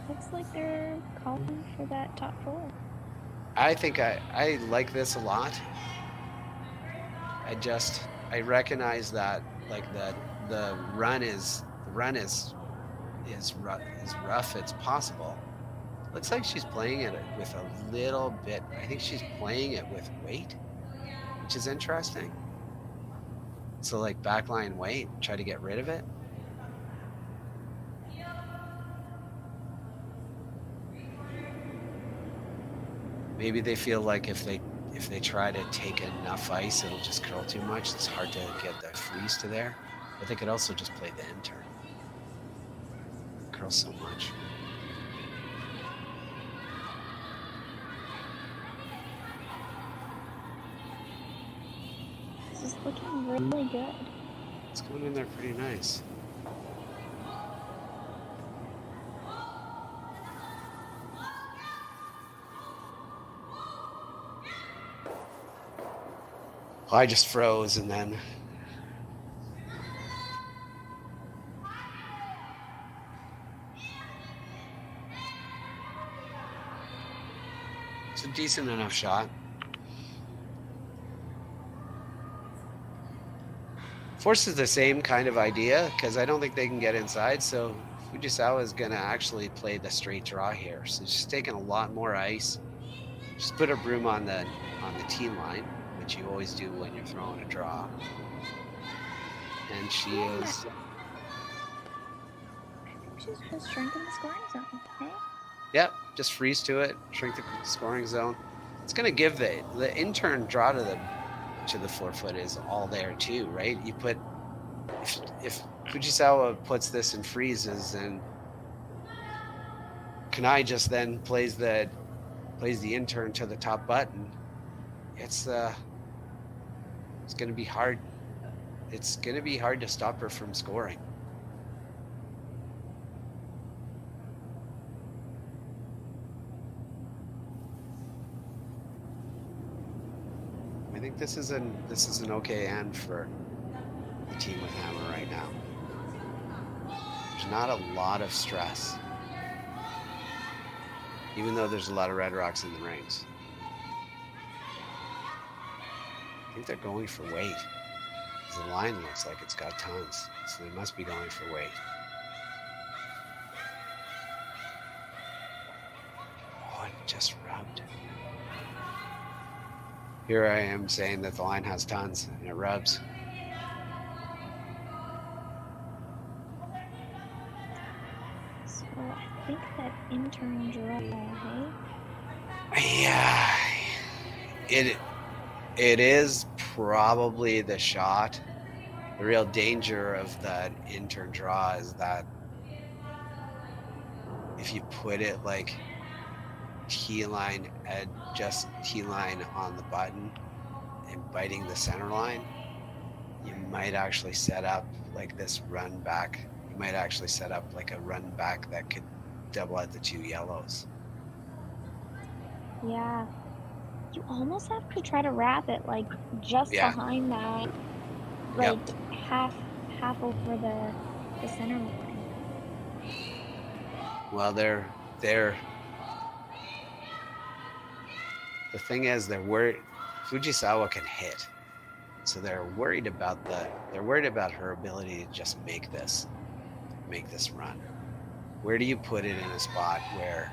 Looks like they're calling for that top 4. I think I like this a lot. I recognize that like the run is rough. It's possible. Looks like she's playing it with a little bit. I think she's playing it with weight, which is interesting. So like backline weight, try to get rid of it. Maybe they feel like if they try to take enough ice, it'll just curl too much. It's hard to get the freeze to there. But they could also just play the intern. Curl so much. This is looking really good. It's going in there pretty nice. I just froze and then it's a decent enough shot. Force is the same kind of idea because I don't think they can get inside, so Fujisawa is going to actually play the straight draw here. So she's taking a lot more ice. Just put her broom on the tee line, which you always do when you're throwing a draw. And she is... I think she's just shrinking the scoring zone, okay? Yep, just freeze to it, shrink the scoring zone. It's going to give the intern draw to the forefoot is all there too, right? You put... If Fujisawa puts this in freezes and Kanai just then plays the intern to the top button, it's going to be hard. It's going to be hard to stop her from scoring. I think this is an okay end for the team with hammer right now. There's not a lot of stress, even though there's a lot of red rocks in the rings. I think they're going for weight. The line looks like it's got tons, so they must be going for weight. Oh, it just rubbed. Here I am saying that the line has tons, and it rubs. So I think that intern draw, hey? Yeah, it is probably the shot. The real danger of that intern draw is that if you put it like T-line, just T-line on the button and biting the center line, you might actually set up like this run back. You might actually set up like a run back that could double out the 2 yellows. Yeah. You almost have to try to wrap it like just behind that, like half over the center line. Well, they're the thing is they're worried. Fujisawa can hit, so they're worried about her ability to just make this run. Where do you put it in a spot where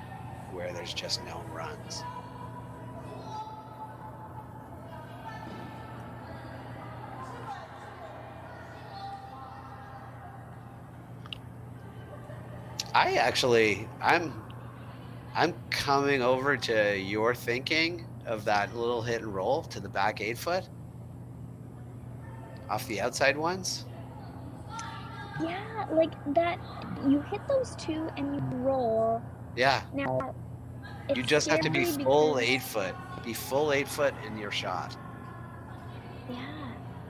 there's just no runs? I'm coming over to your thinking of that little hit and roll to the back 8-foot off the outside ones. Yeah, like that. You hit those 2 and you roll. Yeah. Now, You just have to be full 8-foot. Be full 8-foot in your shot. Yeah.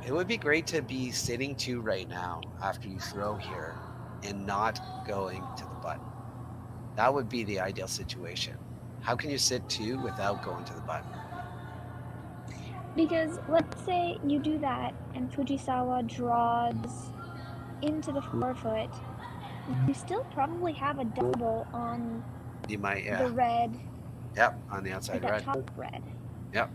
It would be great to be sitting 2 right now after you throw here and not going to the button. That would be the ideal situation. How can you sit 2 without going to the button? Because let's say you do that and Fujisawa draws into the 4-foot, you still probably have a double on You might, the red. Yep, on the outside like red. that top red. Yep.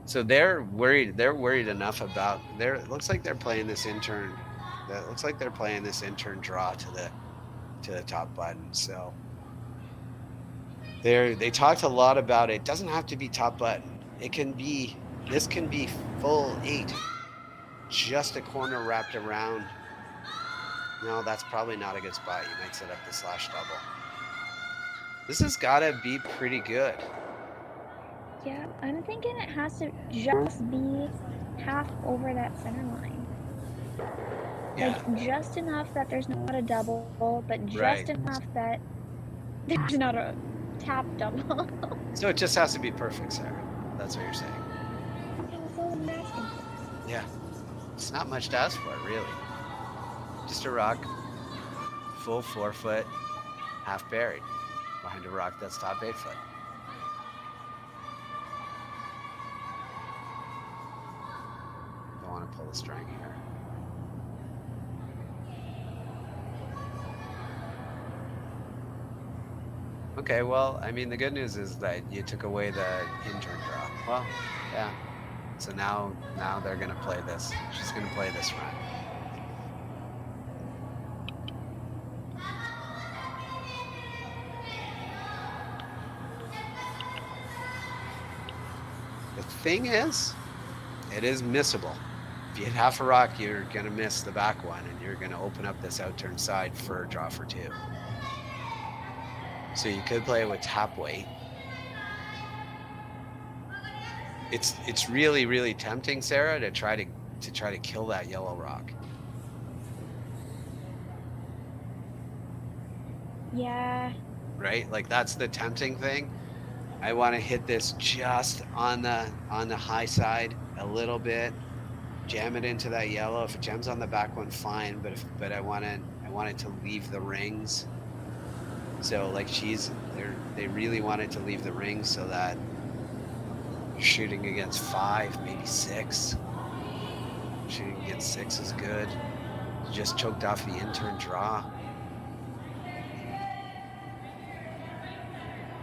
So they're worried. They're worried enough about. It looks like they're playing this intern. That looks like they're playing this intern draw to the top button. So they talked a lot about it. Doesn't have to be top button. It can be. This can be full 8. Just a corner wrapped around. No, that's probably not a good spot. You might set up the slash double. This has got to be pretty good. Yeah, I'm thinking it has to just be half over that center line. Yeah. Like just enough that there's not a double, but just enough that there's not a tap double. So it just has to be perfect, Sarah. That's what you're saying. Yeah, that's all I'm asking for. Yeah. It's not much to ask for, really. Just a rock, full 4-foot, half buried behind a rock that's top 8-foot. Don't want to pull the string here. Okay, well, I mean, the good news is that you took away the intern draw. Well, yeah. So now they're gonna play this. She's gonna play this run. The thing is, it is missable. If you hit half a rock, you're gonna miss the back one, and you're gonna open up this outturn side for a draw for 2. So you could play it with tap weight. It's really, really tempting, Sarah, to try to kill that yellow rock. Yeah. Right? Like that's the tempting thing. I want to hit this just on the high side a little bit, jam it into that yellow. If it jams on the back one, fine. But I want it to leave the rings. So like they really wanted to leave the rings so that you're shooting against 5, maybe 6. Shooting again 6 is good. Just choked off the intern draw.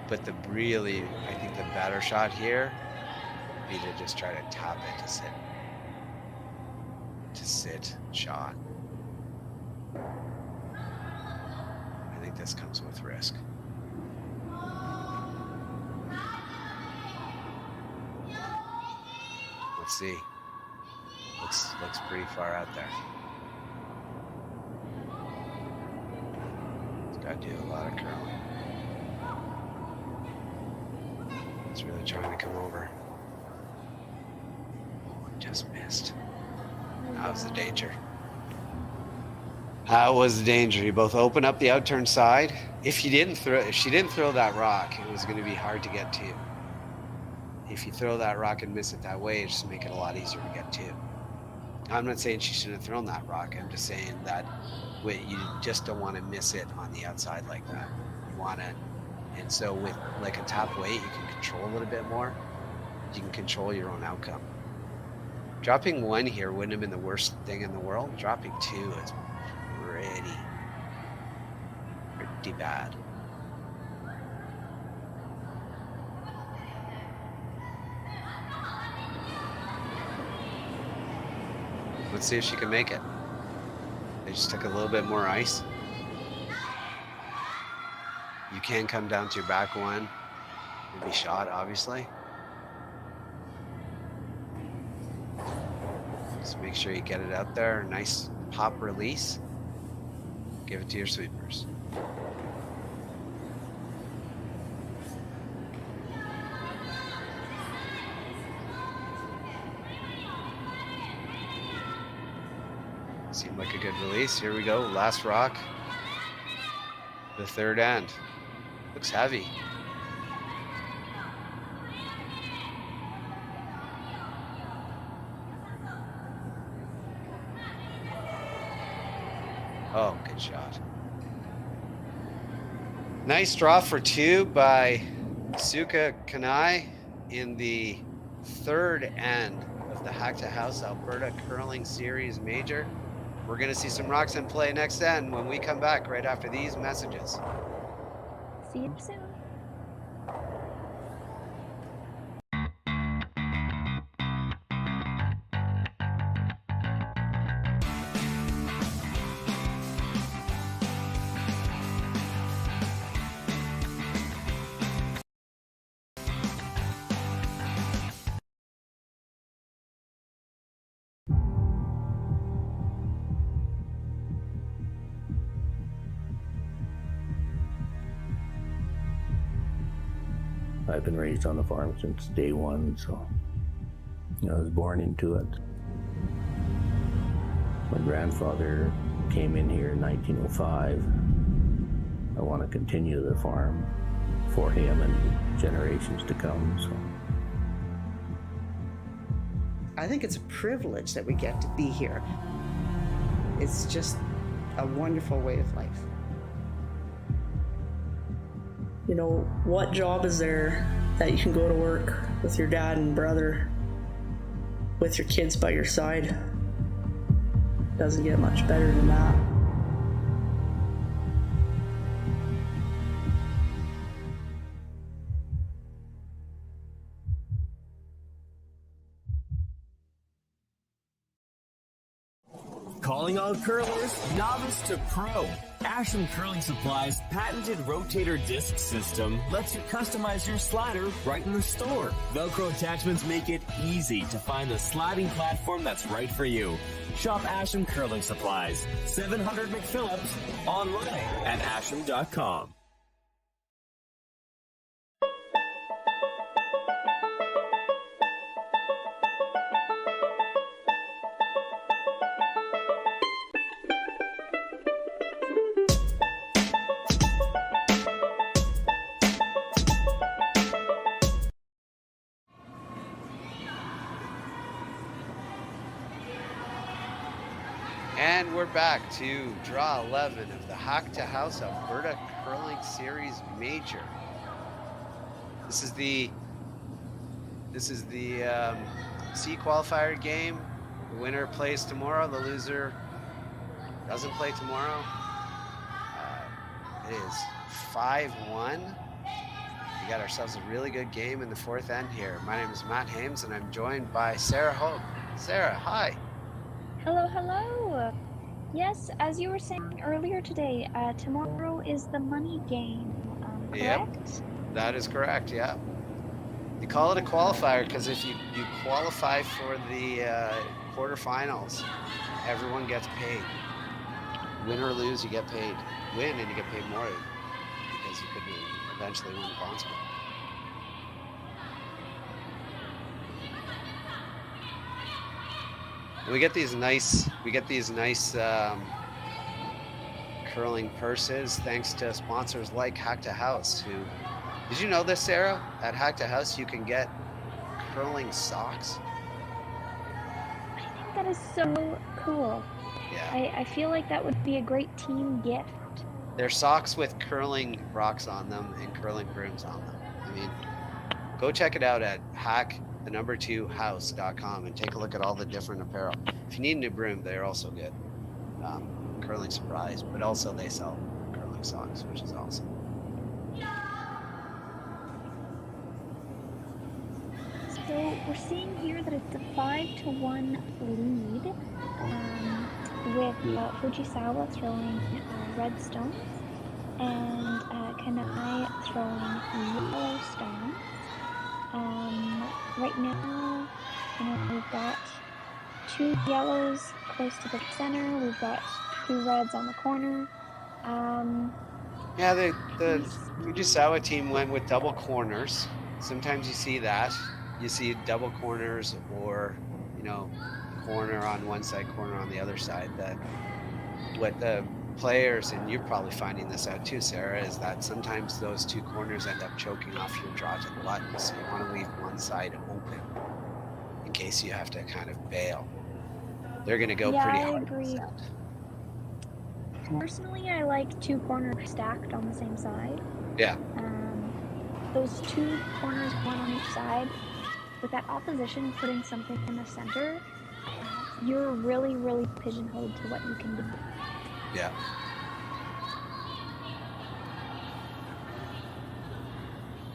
But the really, I think the better shot here would be to just try to tap it to sit. To sit shot. I think this comes with risk. Let's see. Looks pretty far out there. It's got to do a lot of curling. It's really trying to come over. Oh, it just missed. That was the danger. That was the danger. You both open up the outturn side. If she didn't throw that rock, it was going to be hard to get to. If you throw that rock and miss it that way, it just make it a lot easier to get to. I'm not saying she shouldn't have thrown that rock. I'm just saying that you just don't want to miss it on the outside like that. You want to, and so with like a top weight, you can control a little bit more. You can control your own outcome. Dropping 1 here wouldn't have been the worst thing in the world. Dropping 2 is pretty bad. Let's see if she can make it. They just took a little bit more ice. You can come down to your back one and be shot, obviously. Just make sure you get it out there. Nice pop release. Give it to your sweepers. Seemed like a good release. Here we go. Last rock. The third end. Looks heavy. Oh, good shot. Nice draw for 2 by Asuka Kanai in the third end of the Hack2House Alberta Curling Series Major. We're going to see some rocks in play next end when we come back right after these messages. See you soon. I've been raised on the farm since day one, so I was born into it. My grandfather came in here in 1905. I want to continue the farm for him and generations to come. So I think it's a privilege that we get to be here. It's just a wonderful way of life. You know, what job is there that you can go to work with your dad and brother, with your kids by your side? Doesn't get much better than that. Calling all curlers, novice to pro. Ashland Curling Supply's patented rotator disc system lets you customize your slider right in the store. Velcro attachments make it easy to find the sliding platform that's right for you. Shop Ashland Curling Supplies, 700 McPhillips, online at ashland.com. And we're back to draw 11 of the Hack2House Alberta Curling Series Major. This is the C qualifier game The winner plays tomorrow. The loser doesn't play tomorrow. It is 5-1. We got ourselves a really good game in the fourth end here. My name is Matt Hames, and I'm joined by Sarah Hope. Sarah, hi. Hello, hello. Yes, as you were saying earlier today, tomorrow is the money game, correct? Yep, that is correct, yeah. You call it a qualifier because if you qualify for the quarterfinals, everyone gets paid. Win or lose, you get paid. Win and you get paid more because you could eventually win the bonds. We get these nice curling purses thanks to sponsors like Hack2House. Who, did you know this, Sarah? At Hack2House, you can get curling socks. I think that is so cool. Yeah. I feel like that would be a great team gift. They're socks with curling rocks on them and curling brooms on them. I mean, go check it out at Hack2House.com and take a look at all the different apparel. If you need a new broom, they're also good. Curling surprise, but also they sell curling socks, which is awesome. So we're seeing here that it's a 5-1 lead, with Fujisawa throwing red stones and Kanai throwing yellow stones. Right now, we've got 2 yellows close to the center. We've got 2 reds on the corner. Yeah, the Fujisawa team went with double corners. Sometimes you see that. You see double corners or, corner on one side, corner on the other side. That what the players, and you're probably finding this out too, Sarah, is that sometimes those 2 corners end up choking off your draw to the button. So you want to leave one side open in case you have to kind of bail. They're going to go pretty hard. Yeah, I agree. Personally, I like 2 corners stacked on the same side. Yeah. Those 2 corners, one on each side, with that opposition putting something in the center, you're really, really pigeonholed to what you can do. Yeah.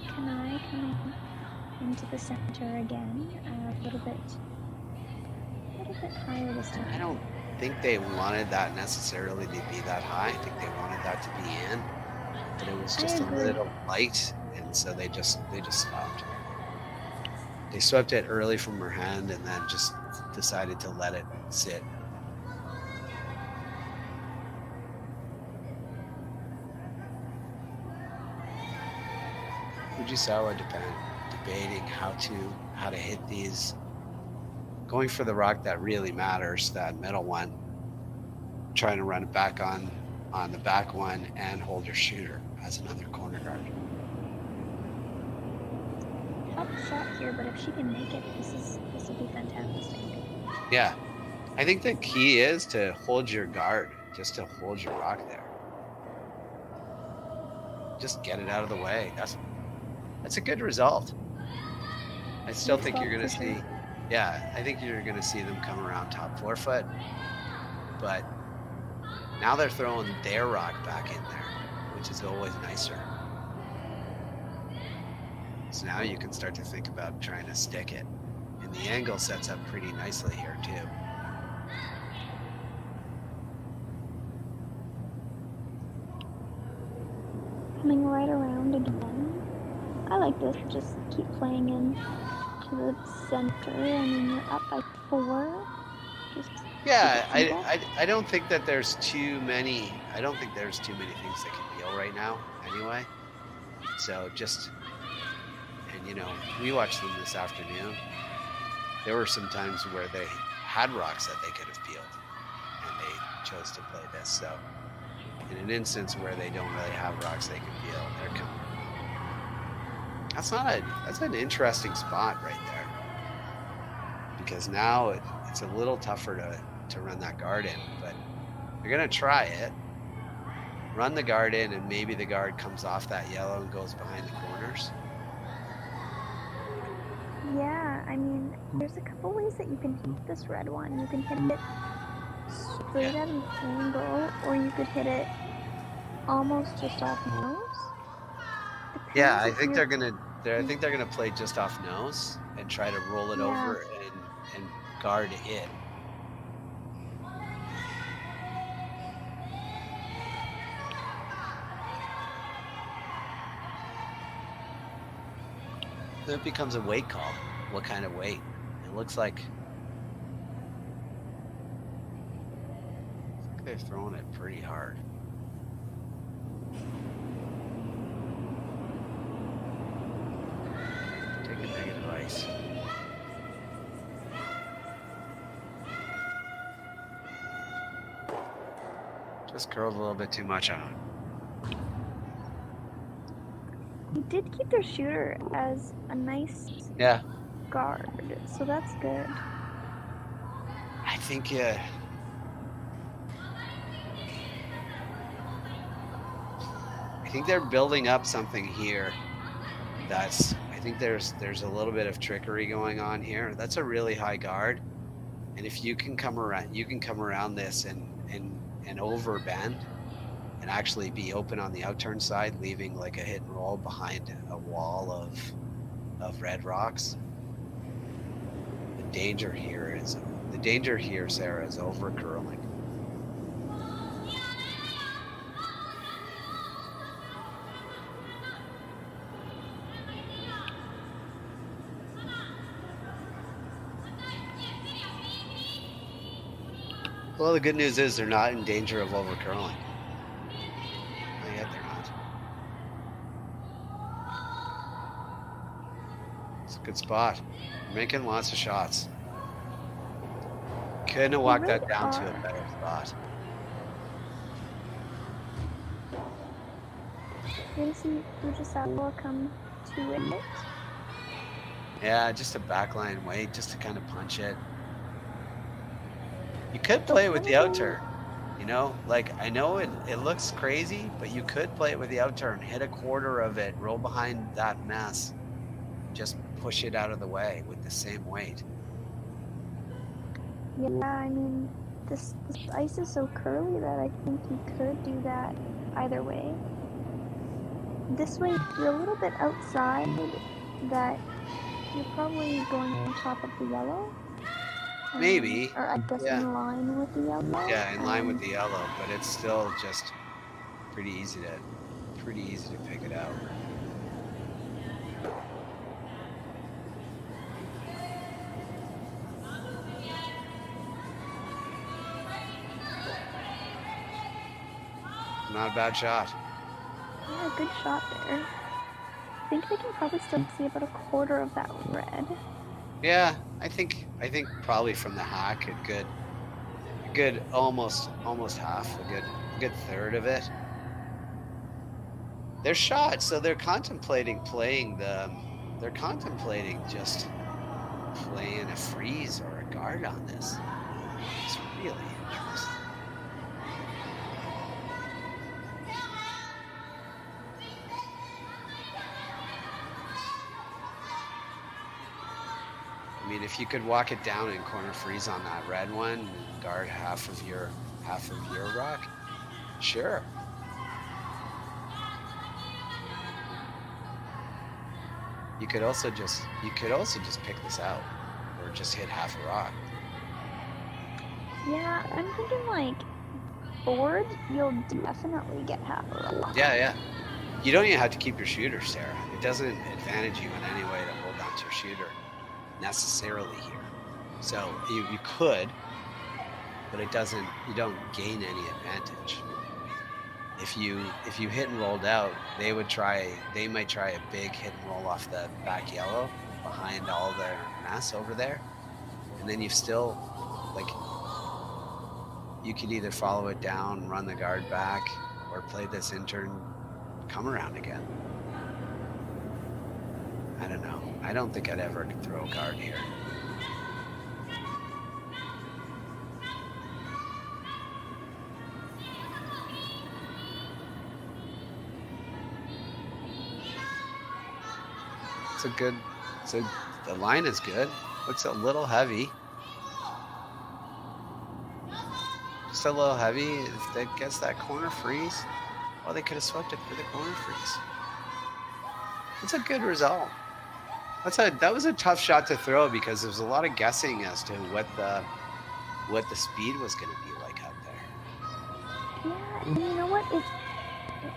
Kanai coming into the center again, a little bit higher this time. I don't think they wanted that necessarily to be that high. I think they wanted that to be in, but it was just a little light, and so they just stopped. They swept it early from her hand and then just decided to let it sit. Fujisawa debating how to hit these, going for the rock that really matters, that middle one, trying to run it back on the back one and hold your shooter as another corner guard. Up shot here, but if she can make it, this will be fantastic. Yeah, I think the key is to hold your guard, just to hold your rock there. Just get it out of the way. That's a good result. I still think you're gonna see, I think you're gonna see them come around top 4 foot, but now they're throwing their rock back in there, which is always nicer. So now you can start to think about trying to stick it. And the angle sets up pretty nicely here too. Coming right around again. I like this. Just keep playing in to the center, and then you're up by 4. I don't think that there's too many. I don't think there's too many things that can peel right now anyway. So just, and we watched them this afternoon. There were some times where they had rocks that they could have peeled, and they chose to play this. So in an instance where they don't really have rocks they can peel, they're coming. That's an interesting spot right there, because now it's a little tougher to run that guard in, but you're gonna try it, run the guard in, and maybe the guard comes off that yellow and goes behind the corners. Yeah, I I mean, there's a couple ways that you can hit this red one. You can hit it straight at an angle, or you could hit it almost just off nose. Yeah, I Depends if think you're- they're gonna play just off nose and try to roll it Yeah. over and guard it. Then it becomes a weight call. What kind of weight? It looks like they're throwing it pretty hard. Take a negative ice. Just curled a little bit too much on it. You did keep their shooter as a nice Yeah, guard, so that's good. I think they're building up something here. I think there's a little bit of trickery going on here. That's a really high guard, and if you can come around this and over bend and actually be open on the outturn side, leaving like a hit and roll behind a wall of red rocks. The danger here, Sarah, is over curling. Well, the good news is they're not in danger of over curling. Not yet, they're not. It's a good spot. We're making lots of shots. Couldn't have walked that down to a better spot. You're gonna see Fujisawa come to it. Yeah, just a backline weight, just to kind of punch it. You could play it with the outturn, you know? Like, I know it looks crazy, but you could play it with the outturn, hit a quarter of it, roll behind that mess, just push it out of the way with the same weight. Yeah, I mean, this ice is so curly that I think you could do that either way. This way, you're a little bit outside that you're probably going on top of the yellow. Maybe. Or I guess in line with the yellow. Yeah, in line with the yellow, but it's still just pretty easy to pick it out. Not a bad shot. Yeah, good shot there. I think they can probably still see about a quarter of that red. Yeah, I think probably from the hack a good almost half, a good third of it. They're shot, so they're contemplating just playing a freeze or a guard on this. It's really interesting. I mean, if you could walk it down and corner freeze on that red one and guard half of your rock, sure. You could also just pick this out, or just hit half a rock. Yeah, I'm thinking like board, you'll definitely get half a rock. Yeah. You don't even have to keep your shooter, Sarah. It doesn't advantage you in any way to hold on to your shooter necessarily here. So you could, but you don't gain any advantage. If you hit and rolled out, they might try a big hit and roll off the back yellow behind all their mess over there. And then you've still, like, you could either follow it down, run the guard back, or play this intern come around again. I don't know. I don't think I'd ever throw a guard here. It's a The line is good. Looks a little heavy. Just a little heavy. If they gets that corner freeze, well, they could have swept it for the corner freeze. It's a good result. That was a tough shot to throw because there was a lot of guessing as to what the speed was going to be like out there. Yeah, and you know what? It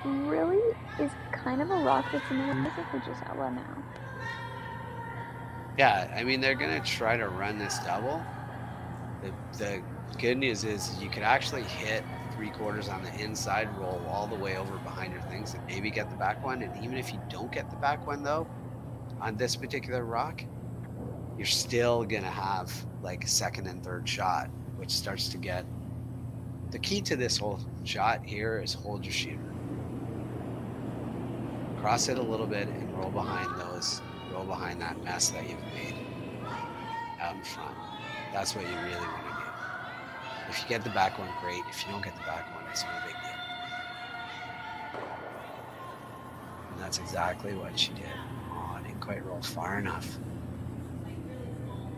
really is kind of a rock that's in the way of Fujisawa now. Yeah, I mean, they're going to try to run this double. The good news is you could actually hit 3/4 on the inside, roll all the way over behind your things, and maybe get the back one. And even if you don't get the back one, though, on this particular rock, you're still going to have like a second and third shot, which starts to get... The key to this whole shot here is hold your shooter. Cross it a little bit and roll behind that mess that you've made out in front. That's what you really want to do. If you get the back one, great. If you don't get the back one, it's no big deal. And that's exactly what she did. Oh, I didn't quite roll far enough.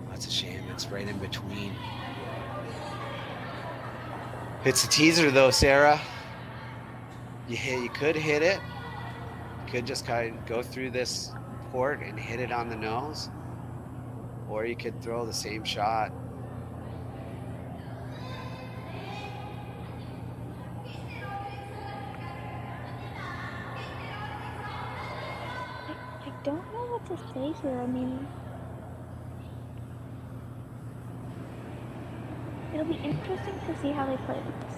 That's a shame. It's right in between. It's a teaser though, Sarah. You could hit it. You could just kind of go through this port and hit it on the nose. Or you could throw the same shot. I don't know what to say here. I mean, it'll be interesting to see how they play this.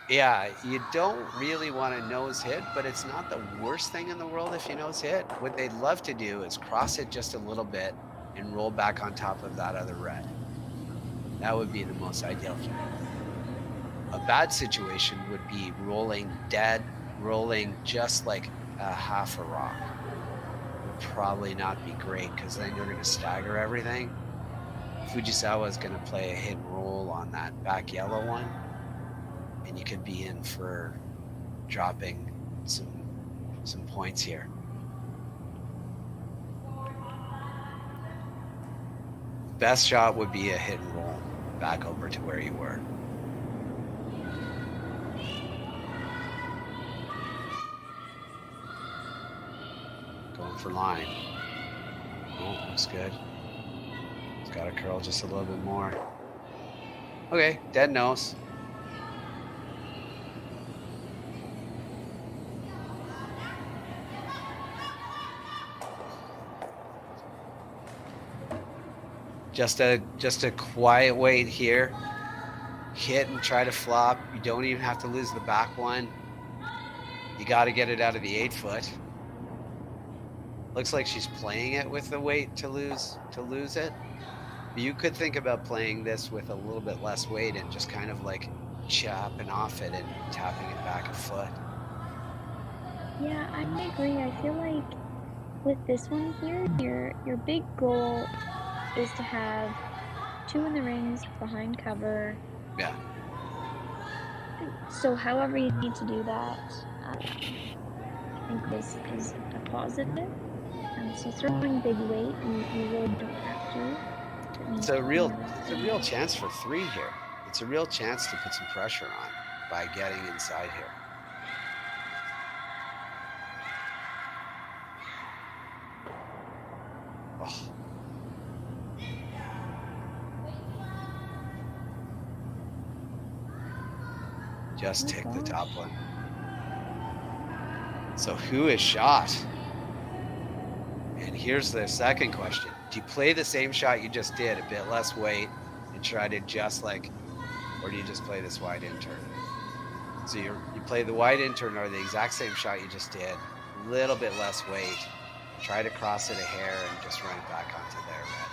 Yeah, you don't really want to nose hit, but it's not the worst thing in the world if you nose hit. What they'd love to do is cross it just a little bit and roll back on top of that other red. That would be the most ideal thing. A bad situation would be rolling dead, rolling just like a half a rock. Would probably not be great because then you're going to stagger everything. Fujisawa is going to play a hit and roll on that back yellow one. And you could be in for dropping some points here. Best shot would be a hit and roll back over to where you were. Going for line. Oh, looks good. It's got to curl just a little bit more. Okay, dead nose. Just a quiet wait here. Hit and try to flop. You don't even have to lose the back one. You got to get it out of the 8-foot. Looks like she's playing it with the weight to lose it. But you could think about playing this with a little bit less weight and just kind of like chopping off it and tapping it back a foot. Yeah, I agree. I feel like with this one here, your big goal is to have 2 in the rings behind cover. Yeah. So however you need to do that, I think this is a positive. So throwing big weight, you really don't have to. It's a real chance for 3 here. It's a real chance to put some pressure on by getting inside here. Oh. Just tick the top one. So who is shot? And here's the second question. Do you play the same shot you just did, a bit less weight, and try to just like, or do you just play this wide intern? So you play the wide intern or the exact same shot you just did, a little bit less weight, try to cross it a hair and just run it back onto their red.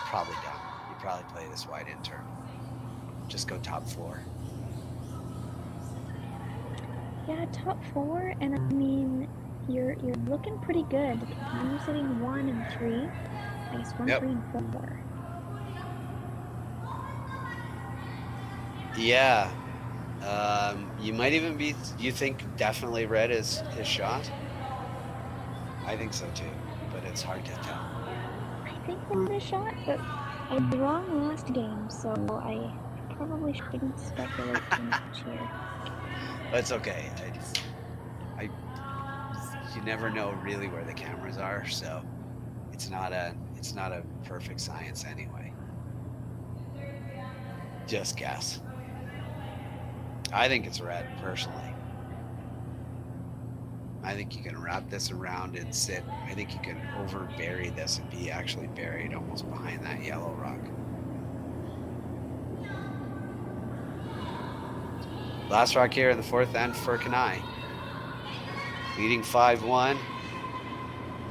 Probably dumb. You probably play this wide intern. Just go top 4. Yeah, top 4, and I mean, you're looking pretty good. You're sitting 1 and 3. I guess 1, Yep. 3, and 4. Yeah. You might even be, you think definitely red is his shot? I think so too, but it's hard to tell. I think we had a shot, but I was wrong last game, so I probably shouldn't speculate too much here. That's okay. You never know really where the cameras are, so it's not a perfect science anyway. Just guess. I think it's red, personally. I think you can wrap this around and sit. I think you can over-bury this and be actually buried almost behind that yellow rock. Last rock here in the fourth end for Kanai. Leading 5-1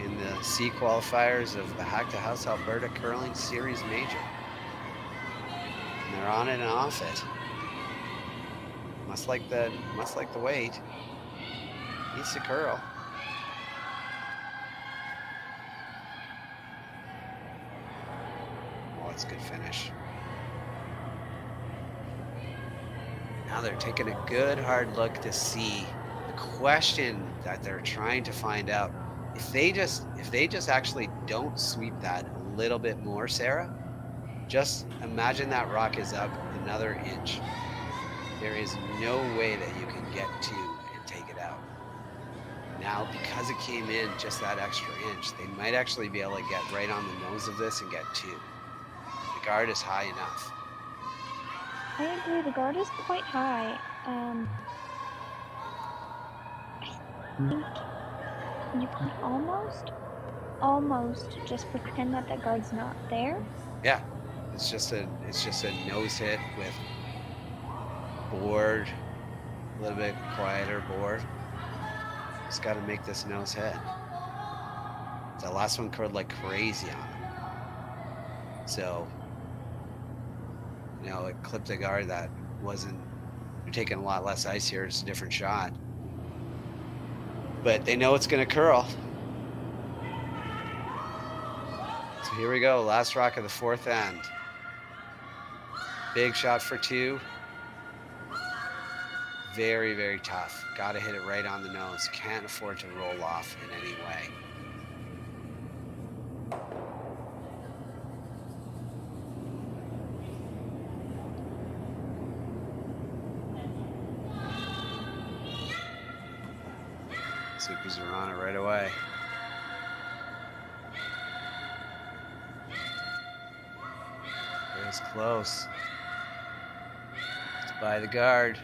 in the C qualifiers of the Hack2House Alberta Curling Series Major. And they're on it and off it. Must like the weight. Needs to curl. Oh, that's a good finish. Now they're taking a good hard look to see the question that they're trying to find out. If they just actually don't sweep that a little bit more, Sarah, just imagine that rock is up another inch. There is no way that you can get to and take it out. Now, because it came in just that extra inch, they might actually be able to get right on the nose of this and get 2. The guard is high enough. I agree, the guard is quite high. I think you can almost just pretend that the guard's not there. Yeah, it's just a nose hit with board, a little bit quieter board. Just got to make this nose hit. The last one curled like crazy on him. So, you know, it clipped a guard that wasn't. You're taking a lot less ice here. It's a different shot. But they know it's going to curl. So here we go. Last rock of the fourth end. Big shot for 2. Very, very tough. Got to hit it right on the nose. Can't afford to roll off in any way. Supers are on it right away. It was close. It's by the guard.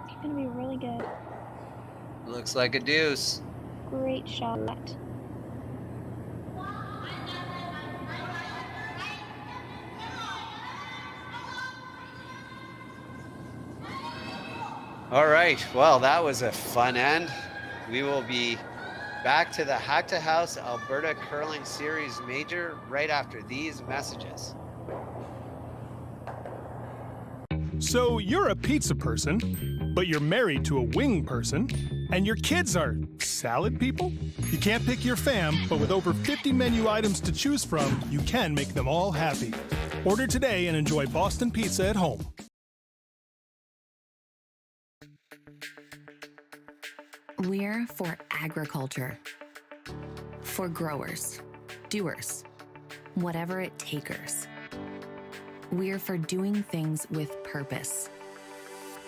It's gonna be really good. Looks like a deuce. Great shot. All right, well, that was a fun end. We will be back to the Hack2House Alberta Curling Series Major right after these messages. So you're a pizza person, but you're married to a wing person, and your kids are salad people? You can't pick your fam, but with over 50 menu items to choose from, you can make them all happy. Order today and enjoy Boston Pizza at home. We're for agriculture. For growers, doers, whatever it takers. We're for doing things with purpose.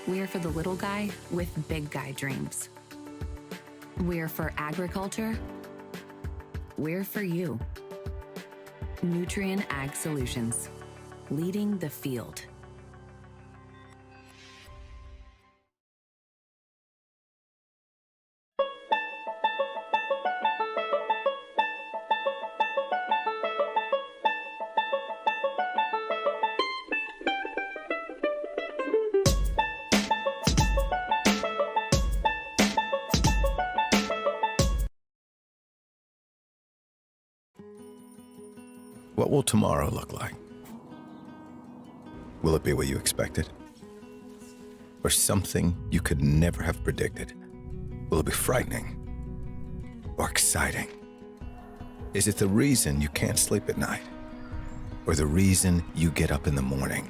We're for the little guy with big guy dreams. We're for agriculture. We're for you. Nutrien Ag Solutions, leading the field. What will tomorrow look like? Will it be what you expected? Or something you could never have predicted? Will it be frightening? Or exciting? Is it the reason you can't sleep at night? Or the reason you get up in the morning?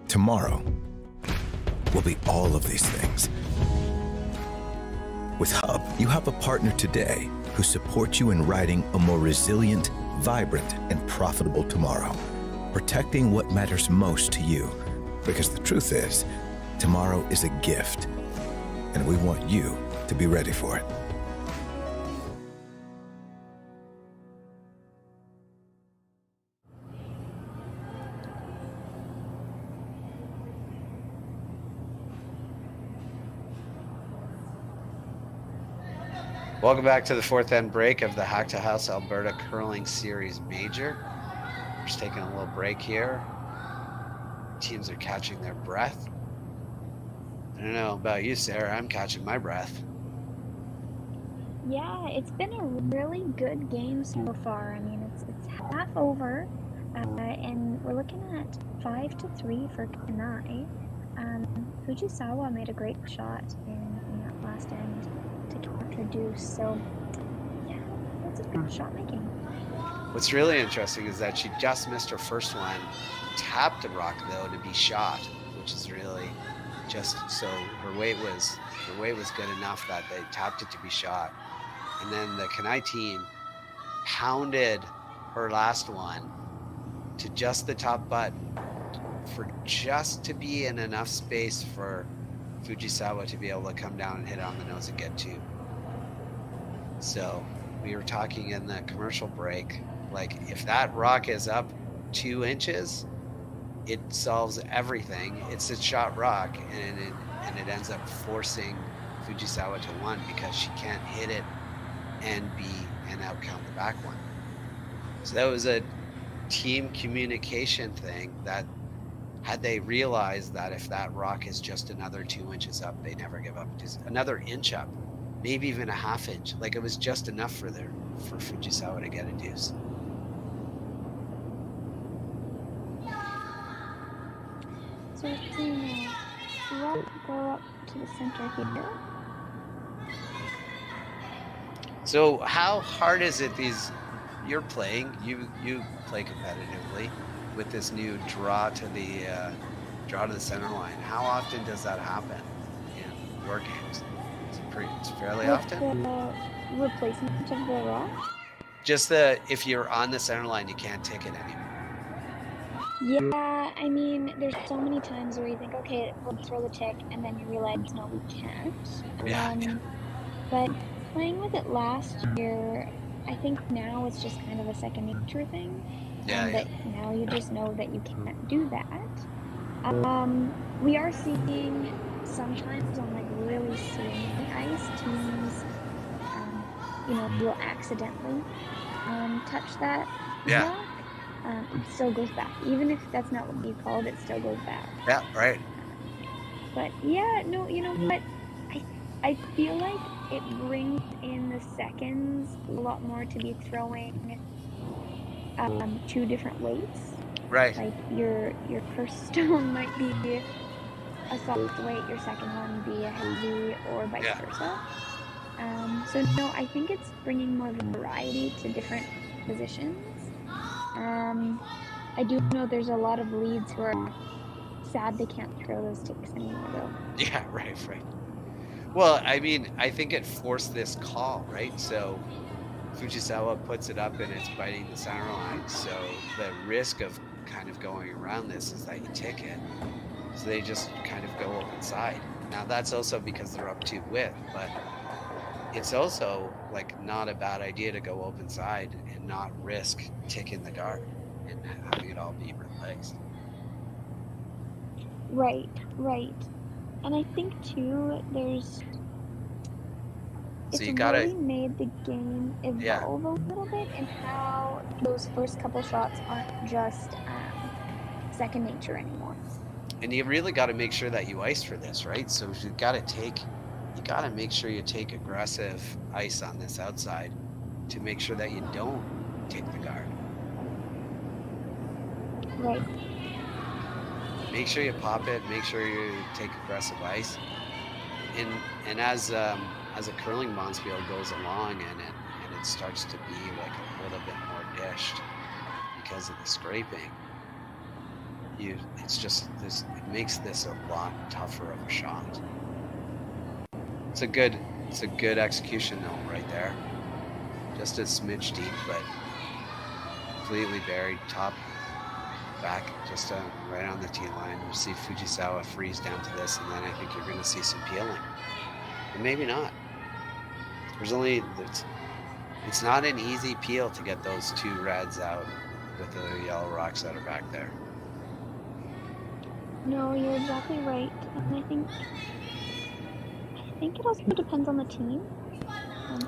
Tomorrow will be all of these things. With Hub, you have a partner today who supports you in writing a more resilient, vibrant, and profitable tomorrow, protecting what matters most to you. Because the truth is, tomorrow is a gift, and we want you to be ready for it. Welcome back to the fourth end break of the Hack2House Alberta Curling Series Major. We're just taking a little break here. Teams are catching their breath. I don't know about you, Sarah. I'm catching my breath. Yeah, it's been a really good game so far. I mean, it's half over, and we're looking at 5-3 for Kanai. Fujisawa made a great shot in that last end to introduce. So, yeah, that's a good shot making. What's really interesting is that she just missed her first one, tapped the rock though to be shot, which is really just so her weight was good enough that they tapped it to be shot. And then the Kanai team pounded her last one to just the top button for just to be in enough space for Fujisawa to be able to come down and hit it on the nose and get two. So we were talking in the commercial break, like if that rock is up 2 inches, it solves everything. It's a shot rock, and it ends up forcing Fujisawa to one because she can't hit it and outcount the back one. So that was a team communication thing that had they realized that if that rock is just another 2 inches up, they never give up. Just another inch up, maybe even a half inch. Like it was just enough for Fujisawa to get a deuce. So we're seeing a rock go up to the center here. So how hard is it you're playing, you play competitively with this new draw to the center line. How often does that happen in your games? It's fairly often. The replacement of the rock? Just if you're on the center line, you can't tick it anymore. Yeah, I mean, there's so many times where you think, okay, we'll throw the tick, and then you realize, no, we can't. Yeah. But playing with it last year, I think now it's just kind of a second nature thing. That now you just know that you can't do that. We are seeing sometimes on like really swinging ice, teams, will accidentally touch that rock. It still goes back. Even if that's not what you called it, still goes back. Yeah, right. But yeah, no, you know what? I feel like it brings in the seconds a lot more to be throwing 2 different weights. Right. Like your first stone might be a soft weight, your second one be a heavy, or vice versa. So no, I think it's bringing more variety to different positions. I do know there's a lot of leads who are sad they can't throw those ticks anymore, though. Yeah, right. Well, I mean, I think it forced this call, right? So Fujisawa puts it up and it's biting the center line. So the risk of kind of going around this is that you tick it. So they just kind of go open side. Now that's also because they're up 2 width, but it's also like not a bad idea to go open side and not risk ticking the guard and having it all be replaced. Right. And I think too, it's really made the game evolve a little bit in how those first couple shots aren't just second nature anymore. And you really got to make sure that you ice for this, right? So you got to make sure you take aggressive ice on this outside to make sure that you don't take the guard. Right. Make sure you pop it. Make sure you take aggressive ice. And as a curling bonspiel goes along and it starts to be like a little bit more dished because of the scraping, it makes this a lot tougher of a shot. It's a good It's a good execution though, right there. Just a smidge deep, but completely buried, top, back, just right on the tee line. You see Fujisawa freeze down to this, and then I think you're going to see some peeling. But maybe not. It's not an easy peel to get those two reds out with the yellow rocks that are back there. No, you're exactly right. And I think it also depends on the team.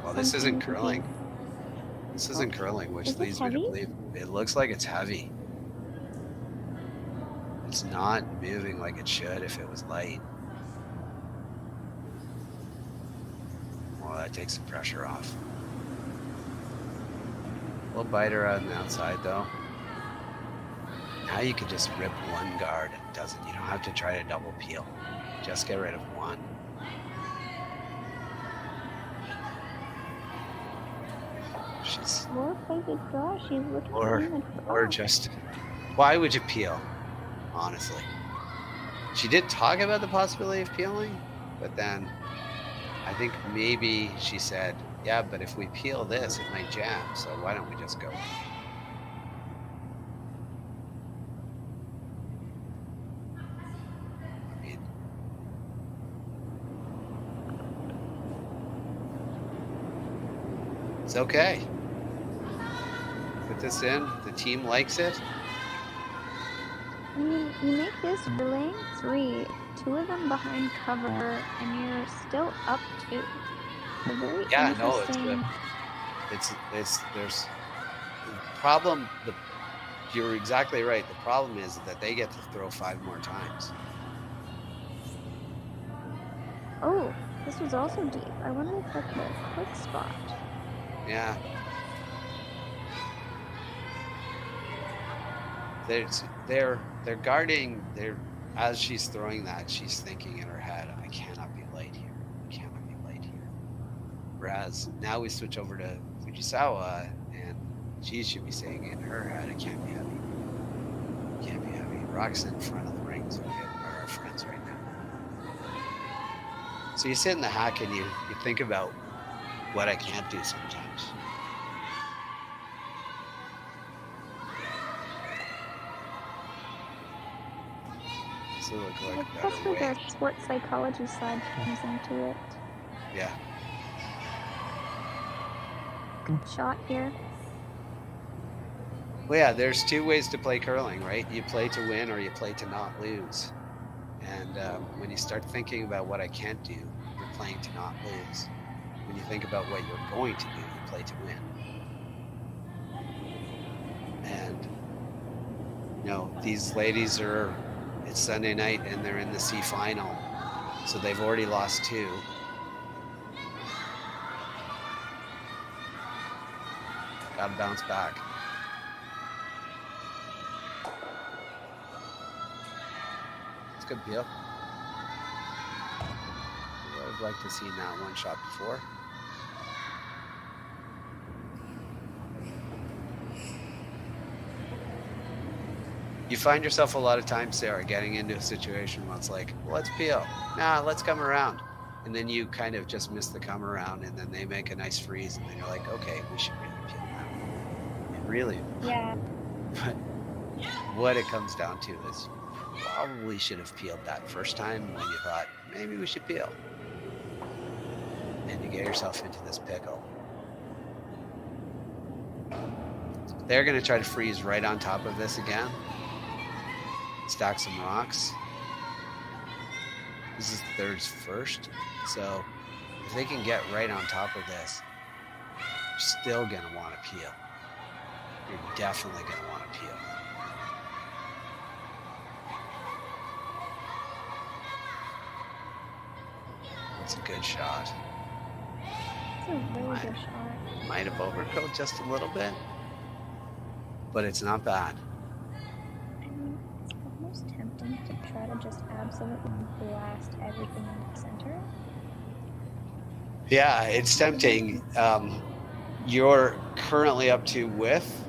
Well, this isn't curling. This isn't curling, which leads me to believe it looks like it's heavy. It's not moving like it should if it was light. Well, that takes the pressure off. A little biter out on the outside though. Now you can just rip one guard. You don't have to try to double peel. Just get rid of one. She's or just, why would you peel? Honestly, she did talk about the possibility of peeling, but then I think maybe she said, yeah, but if we peel this, it might jam, so why don't we just go? I mean, it's okay. Put this in, the team likes it. I mean, you make this lane 3, 2 of them behind cover, and you're still up 2. Very yeah, no, it's there's the problem. You're exactly right. The problem is that they get to throw 5 more times. Oh, this was also deep. I wonder if that's a quick spot. Yeah. They're guarding. As she's throwing that, she's thinking in her head, I cannot be light here. I cannot be light here. Whereas now we switch over to Fujisawa, and she should be saying in her head, it can't be heavy. It can't be heavy. Rock's in front of the rings are our friends right now. So you sit in the hack and you think about what I can't do sometimes. Look like that's where their sports psychology side comes into it. Yeah. Good shot here. Well, yeah, there's 2 ways to play curling, right? You play to win or you play to not lose. And when you start thinking about what I can't do, you're playing to not lose. When you think about what you're going to do, you play to win. And, you know, these ladies it's Sunday night and they're in the C final. So they've already lost 2. Gotta bounce back. It's a good peel. I'd like to see that one shot before. You find yourself a lot of times, Sarah, getting into a situation where it's like, well, let's peel. Nah, let's come around. And then you kind of just miss the come around, and then they make a nice freeze, and then you're like, okay, we should really peel now. And really, yeah. But what it comes down to is you probably should have peeled that first time when you thought, maybe we should peel. And you get yourself into this pickle. They're going to try to freeze right on top of this again. Stack some rocks. This is thirds first. So if they can get right on top of this, you're still going to want to peel. You're definitely going to want to peel. It's a good shot. It's a really good shot. Might have overcooked just a little bit, but it's not bad. Tempting to try to just absolutely blast everything into the center. Yeah, it's tempting. You're currently up to width,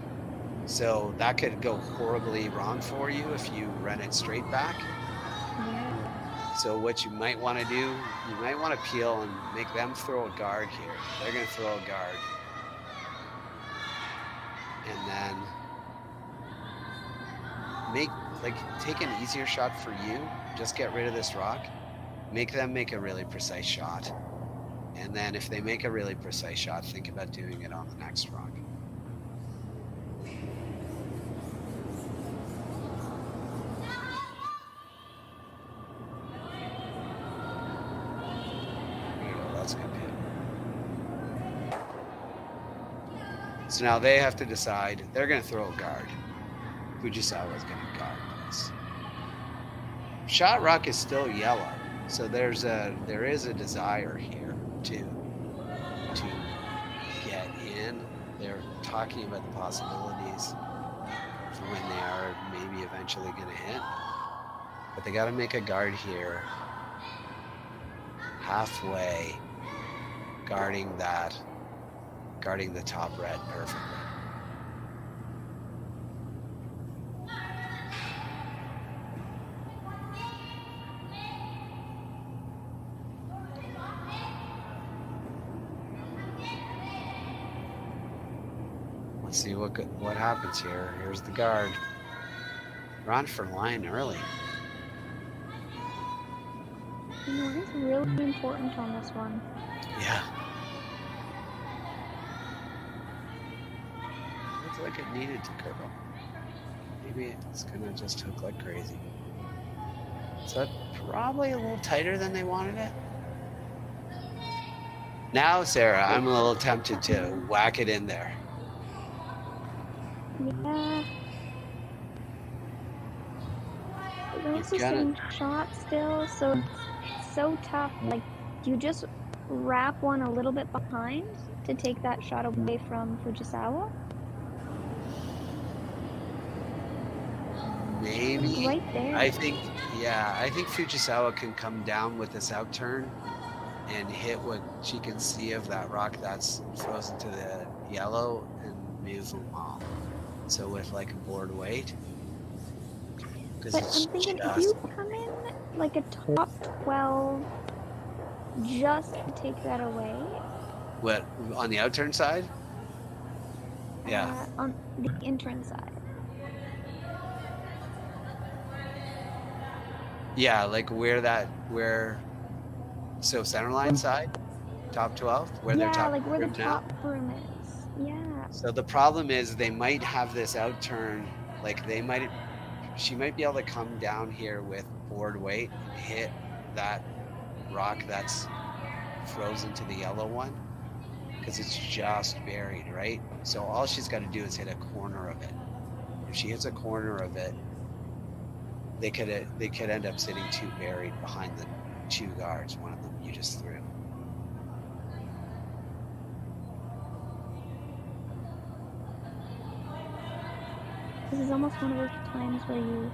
so that could go horribly wrong for you if you run it straight back. Yeah. So what you might want to do, you might want to peel and make them throw a guard here. They're going to throw a guard. And then take an easier shot for you. Just get rid of this rock. Make them make a really precise shot. And then if they make a really precise shot, think about doing it on the next rock. That's a good hit. So now they have to decide. They're going to throw a guard. Fujisawa is going to guard this. Shot rock is still yellow, so there is a desire here to get in. They're talking about the possibilities for when they are maybe eventually going to hit, but they got to make a guard here, halfway, guarding the top red perfectly. Let's see what happens here. Here's the guard. We're on for line early. You know, it's really important on this one. Yeah. Looks like it needed to curl. Maybe it's gonna just hook like crazy. So that's probably a little tighter than they wanted it. Now, Sarah, I'm a little tempted to whack it in there. Yeah. You're also seeing shots still, so it's so tough. Like, do you just wrap one a little bit behind to take that shot away from Fujisawa? Maybe. Right there. I think Fujisawa can come down with this out turn and hit what she can see of that rock that's frozen to the yellow and move them all. So with like a board weight. But I'm thinking if you come in like a top 12 just to take that away. What, on the outturn side? Yeah. On the intern side. Yeah, like so center line side, top 12, where yeah, they're top like where the top now? room is. Yeah. So the problem is they might have this outturn, like she might be able to come down here with board weight and hit that rock that's frozen to the yellow one, because it's just buried, right? So all she's got to do is hit a corner of it. If she hits a corner of it, they could end up sitting too buried behind the two guards, one of them you just threw. This is almost one of those times where you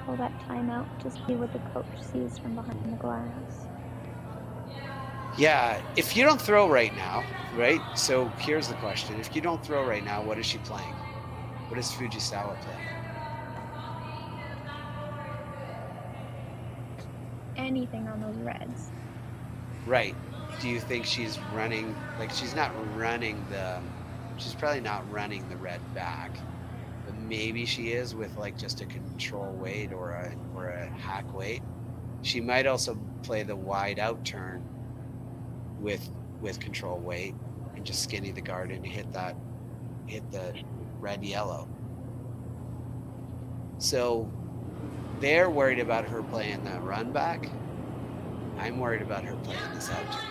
call that timeout to see what the coach sees from behind the glass. Yeah, if you don't throw right now, right? So here's the question. If you don't throw right now, what is she playing? What is Fujisawa playing? Anything on those reds. Right. Do you think she's running, like she's probably not running the red back, but maybe she is with like just a control weight or a hack weight. She might also play the wide out turn with control weight and just skinny the guard and hit the red yellow. So they're worried about her playing that run back. I'm worried about her playing this out turn.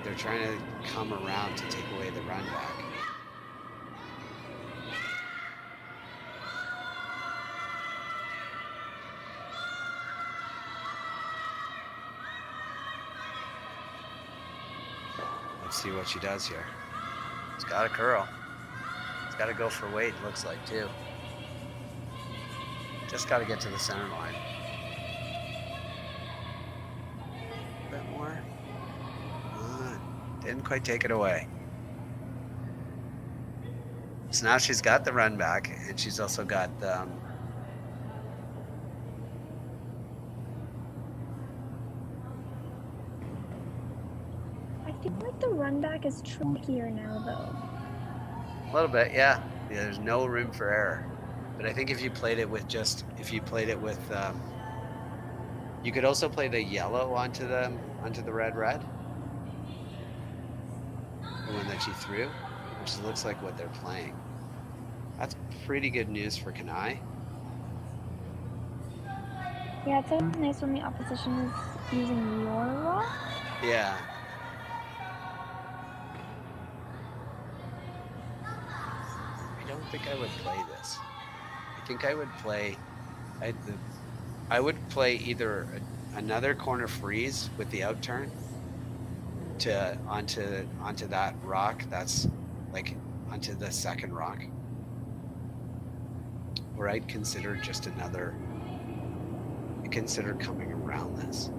They're trying to come around to take away the run back. Let's see what she does here. It's got a curl. It's got to go for weight, it looks like, too. Just got to get to the center line. A bit more. Didn't quite take it away. So now she's got the run back, and she's also got is trickier now, though. A little bit, yeah. There's no room for error. But I think if you played it with you could also play the yellow onto the red, the one that you threw, which looks like what they're playing. That's pretty good news for Kanai. Yeah, it's always nice when the opposition is using your rock. Yeah. I don't think I would play this. I think I would play. I would play either another corner freeze with the outturn onto that rock. That's like onto the second rock. Or I'd consider just another. I consider coming around this.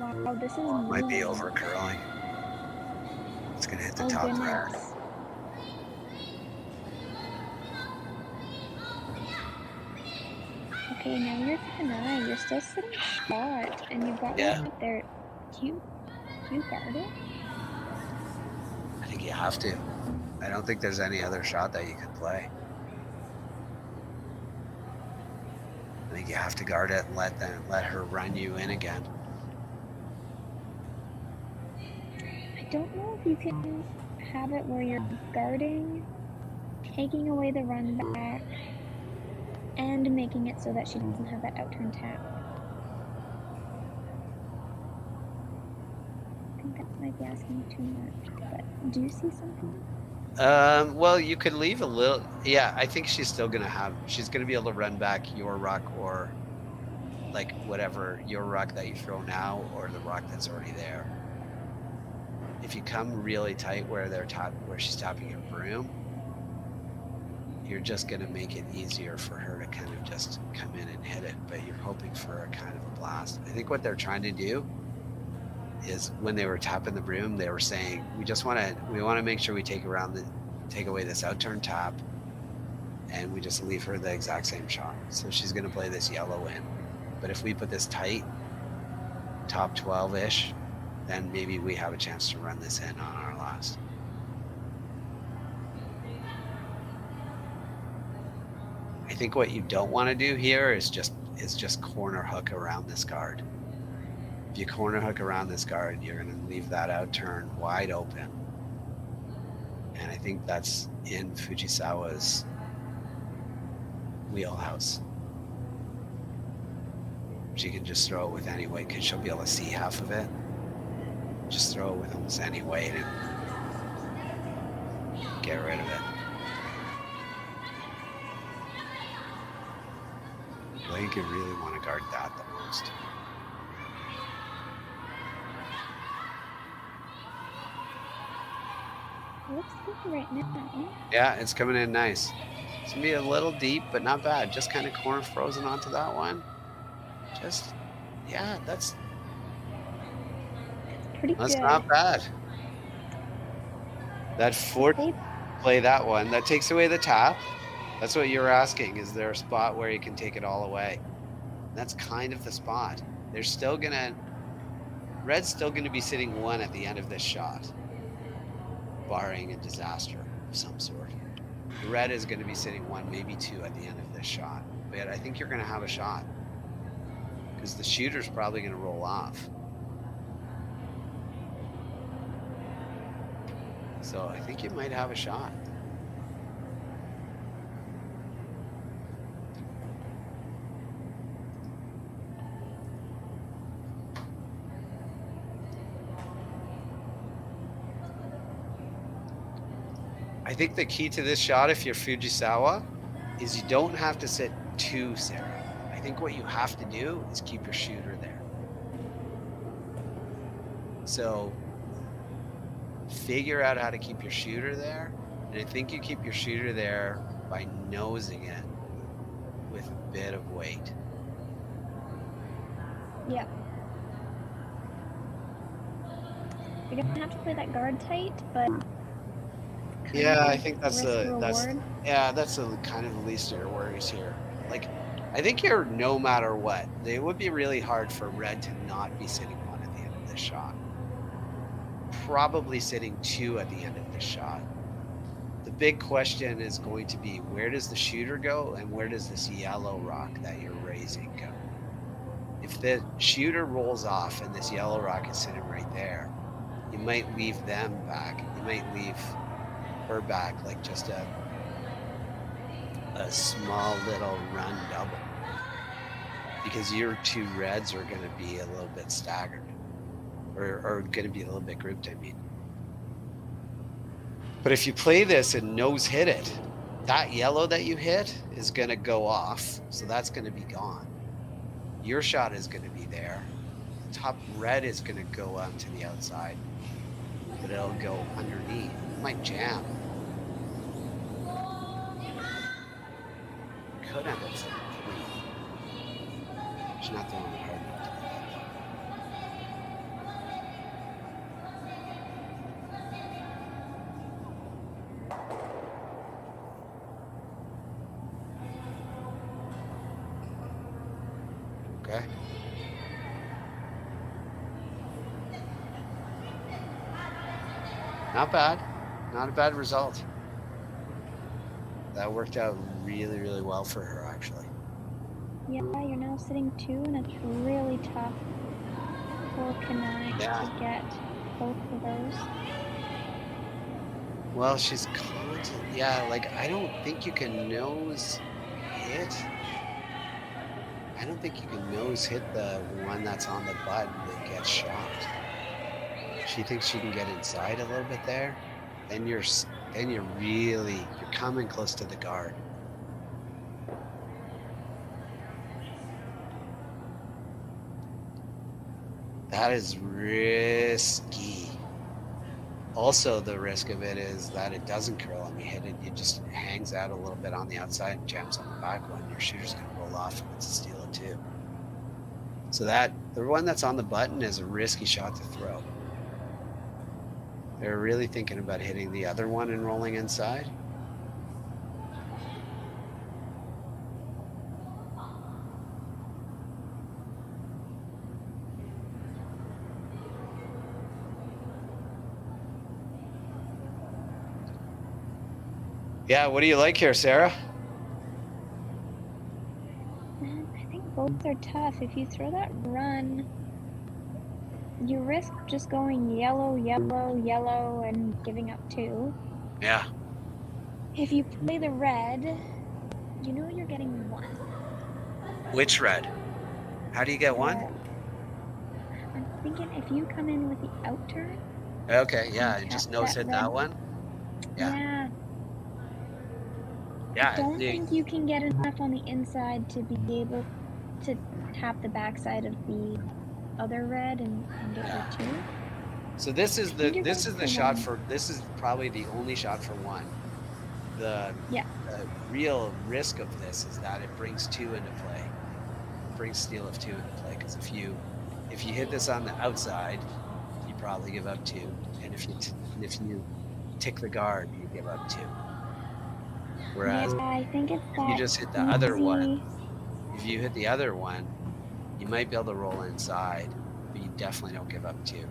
Wow, this is Might be over curling. It's gonna hit the top there. Okay, now you're Kanai. You're still sitting shot, and you've got one up there. Do you guard it? I think you have to. I don't think there's any other shot that you can play. I think you have to guard it and let her run you in again. I don't know if you can have it where you're guarding, taking away the run back, and making it so that she doesn't have that outturn tap. I think that might be asking too much, but do you see something? Well, you could leave a little. Yeah, I think she's gonna be able to run back your rock or like whatever your rock that you throw now or the rock that's already there. If you come really tight where she's tapping your broom, you're just gonna make it easier for her to kind of just come in and hit it, but you're hoping for a kind of a blast. I think what they're trying to do is when they were tapping the broom, they were saying, we want to make sure we take away this outturn tap, and we just leave her the exact same shot. So she's going to play this yellow in, but if we put this tight, top 12-ish, then maybe we have a chance to run this in on our last. I think what you don't want to do here is just corner hook around this guard. If you corner hook around this guard, you're going to leave that out turn wide open. And I think that's in Fujisawa's wheelhouse. She can just throw it with any weight because she'll be able to see half of it. Just throw it with almost any weight and get rid of it. I think you really want to guard that the most. Looks good right now. Yeah, it's coming in nice. It's gonna be a little deep, but not bad. Just kind of corner frozen onto that one. That's pretty good. That's not bad. That play that one. That takes away the tap. That's what you're asking. Is there a spot where you can take it all away? That's kind of the spot. Red's still gonna be sitting one at the end of this shot, barring a disaster of some sort. Red is going to be sitting one, maybe two at the end of this shot. But I think you're going to have a shot because the shooter's probably going to roll off. So I think you might have a shot. I think the key to this shot, if you're Fujisawa, is you don't have to sit too Sarah. I think what you have to do is keep your shooter there. So figure out how to keep your shooter there. And I think you keep your shooter there by nosing it with a bit of weight. Yeah. You're gonna have to play that guard tight, but yeah, I think that's the reward. kind of the least of your worries here. Like, I think you're no matter what. It would be really hard for red to not be sitting 1 at the end of this shot. Probably sitting 2 at the end of this shot. The big question is going to be, where does the shooter go and where does this yellow rock that you're raising go? If the shooter rolls off and this yellow rock is sitting right there, you might leave them back. You might leave her back like just a small little run double, because your 2 reds are going to be a little bit staggered, or going to be a little bit grouped, I mean. But if you play this and nose hit it, that yellow that you hit is going to go off, so that's going to be gone. Your shot is going to be there. The top red is going to go out to the outside, but it'll go underneath. It might jam. Could end up 7-3. She's not throwing it hard enough to do that. Okay. Not bad. Not a bad result. That worked out really, really well for her, actually. Yeah, you're now sitting 2, and it's really tough for Kanai to get both of those. Well, she's constantly, like, I don't think you can nose hit. I don't think you can nose hit the one that's on the button that gets shot. She thinks she can get inside a little bit there. Then you're coming close to the guard. That is risky. Also, the risk of it is that it doesn't curl and you hit it. It just hangs out a little bit on the outside and jams on the back one. Your shooter's going to roll off and it's a steal of 2. So the one that's on the button is a risky shot to throw. They're really thinking about hitting the other one and rolling inside. Yeah, what do you like here, Sarah? I think both are tough. If you throw that run, you risk just going yellow, yellow, yellow, and giving up 2. Yeah. If you play the red, you know you're getting 1. Which red? How do you get 1? I'm thinking if you come in with the out turn. Okay, yeah, and just nose hit that one. Yeah. Yeah. I don't think you can get enough on the inside to be able to tap the backside of the other red and get your 2. So this is the shot for, this is probably the only shot for 1. The real risk of this is that it brings 2 into play. It brings steal of 2 into play, because if you hit this on the outside, you probably give up 2, and if you tick the guard, you give up 2. Whereas I think it's if you just hit the other one, if you hit the other one, you might be able to roll inside, but you definitely don't give up 2.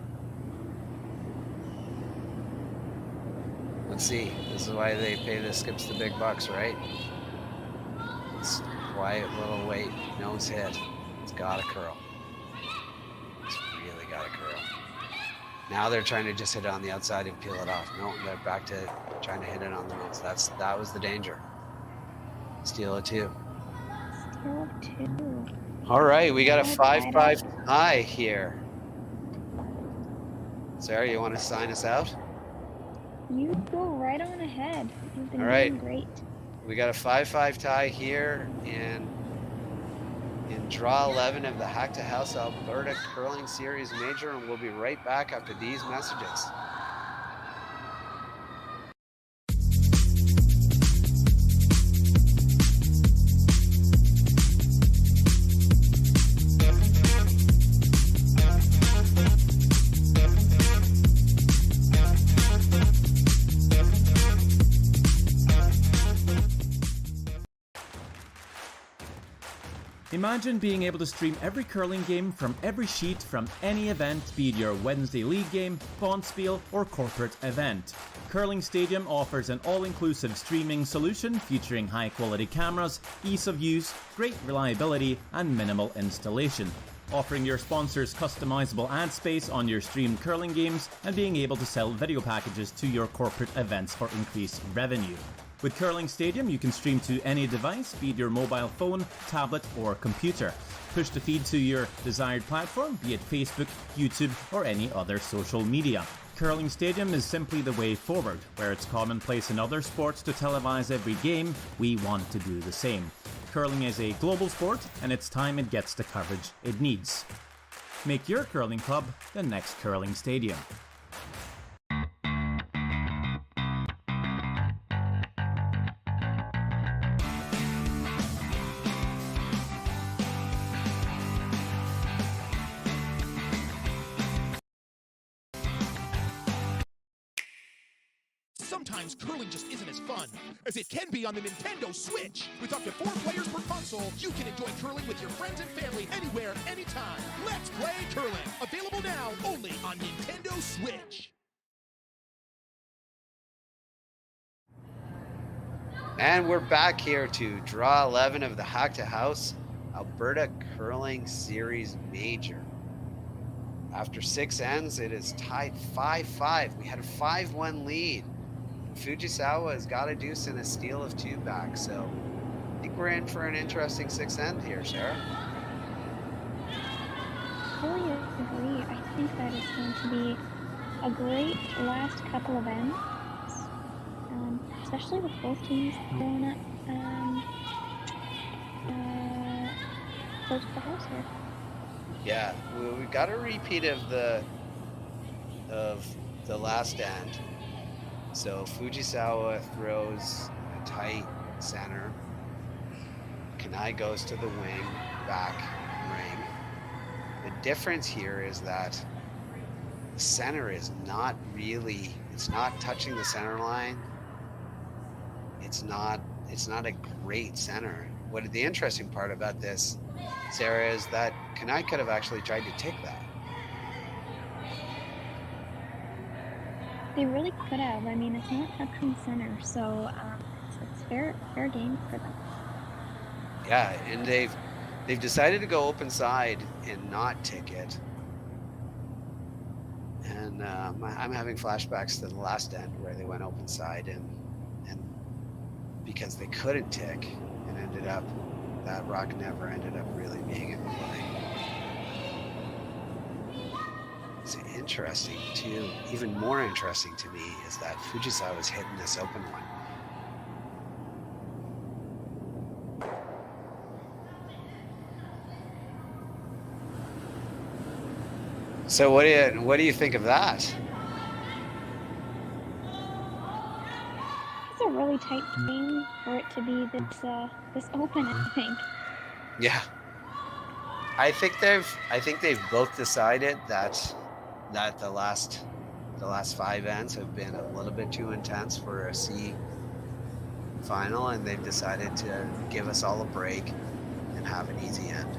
Let's see. This is why they pay the skips the big bucks, right? It's quiet little weight, nose hit. It's gotta curl. It's really gotta curl. Now they're trying to just hit it on the outside and peel it off. No, they're back to trying to hit it on the nose. That was the danger. Steal of 2. Steal of 2. All right, we got a 5-5 tie here. Sarah, you want to sign us out? You go right on ahead. You've been All right. doing great. We got a 5-5 tie here in draw 11 of the Hack2House Alberta Curling Series Major, and we'll be right back after these messages. Imagine being able to stream every curling game from every sheet from any event, be it your Wednesday league game, bonspiel, or corporate event. Curling Stadium offers an all-inclusive streaming solution featuring high-quality cameras, ease of use, great reliability, and minimal installation. Offering your sponsors customizable ad space on your streamed curling games and being able to sell video packages to your corporate events for increased revenue. With Curling Stadium, you can stream to any device, be it your mobile phone, tablet, or computer. Push the feed to your desired platform, be it Facebook, YouTube, or any other social media. Curling Stadium is simply the way forward. Where it's commonplace in other sports to televise every game, we want to do the same. Curling is a global sport, and it's time it gets the coverage it needs. Make your curling club the next Curling Stadium. Sometimes curling just isn't as fun as it can be on the Nintendo Switch. With up to 4 players per console, you can enjoy curling with your friends and family anywhere, anytime. Let's play curling. Available now only on Nintendo Switch. And we're back here to draw 11 of the Hack2House Alberta Curling Series Major. After 6 ends, it is tied 5-5. We had a 5-1 lead. Fujisawa has got a deuce and a steal of 2 back, so I think we're in for an interesting 6th end here, Sarah. I really agree. I think that it's going to be a great last couple of ends, especially with both teams going up close to the house here. Yeah, we got a repeat of the last end. So Fujisawa throws a tight center. Kanai goes to the wing, back ring. The difference here is that the center is not really, it's not touching the center line. It's not a great center. What the interesting part about this, Sarah, is that Kanai could have actually tried to take that. They really could have. I mean, it's not touching center, so it's fair game for them. Yeah, and they've decided to go open side and not tick it. And I'm having flashbacks to the last end where they went open side and because they couldn't tick, and ended up that rock never ended up really being in the play. It's interesting too. Even more interesting to me is that Fujisawa was hitting this open one. So what do you think of that? It's a really tight game for it to be this open, I think. Yeah. I think they've both decided that the last 5 ends have been a little bit too intense for a C final, and they've decided to give us all a break and have an easy end.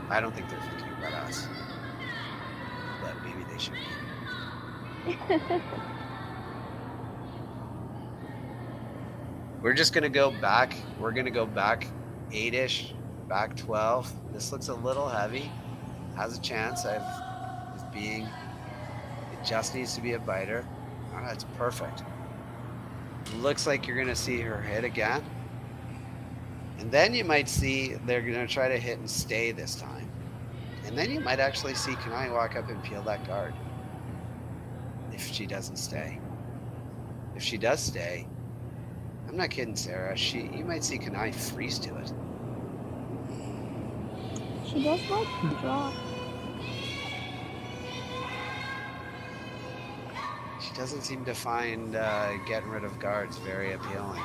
I don't think they're thinking about us, but maybe they should be. We're just gonna go back. We're gonna go back 8-ish, back 12. This looks a little heavy. Has a chance of being. It just needs to be a biter. Oh, that's perfect. Looks like you're gonna see her hit again. And then you might see they're gonna try to hit and stay this time. And then you might actually see Kanai walk up and peel that guard. If she doesn't stay. If she does stay, I'm not kidding, Sarah. You might see Kanai freeze to it. She does like to draw. She doesn't seem to find getting rid of guards very appealing.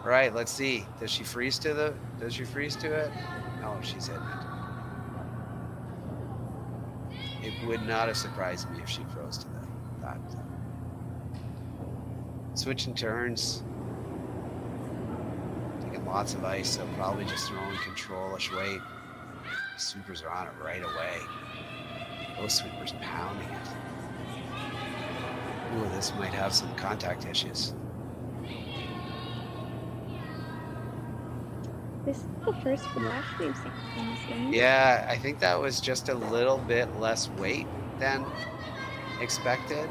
Right, let's see. Does she freeze to it? No, she's hitting it. It would not have surprised me if she froze to that. switching turns. Taking lots of ice, so probably just throwing control-ish weight. Sweepers are on it right away. Those sweepers pounding it. Ooh, this might have some contact issues. This is the first flash we've seen in this game. Yeah, I think that was just a little bit less weight than expected,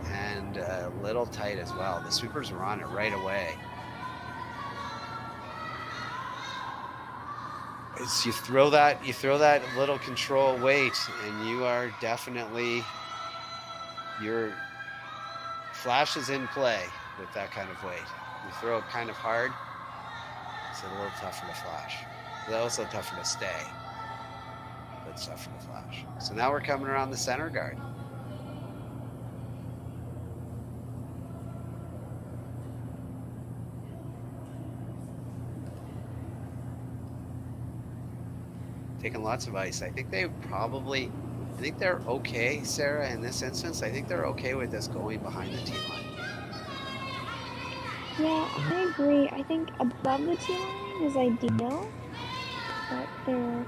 and a little tight as well. The sweepers were on it right away. As you throw that little control weight, and you are definitely, your flash is in play with that kind of weight. You throw it kind of hard, it's a little tougher to flash. It's also tougher to stay, but it's tougher to flash. So now we're coming around the center guard. Taking lots of ice. I think they're okay, Sarah, in this instance. I think they're okay with this going behind the tee line. Yeah, I agree. I think above the tee line is ideal, but they're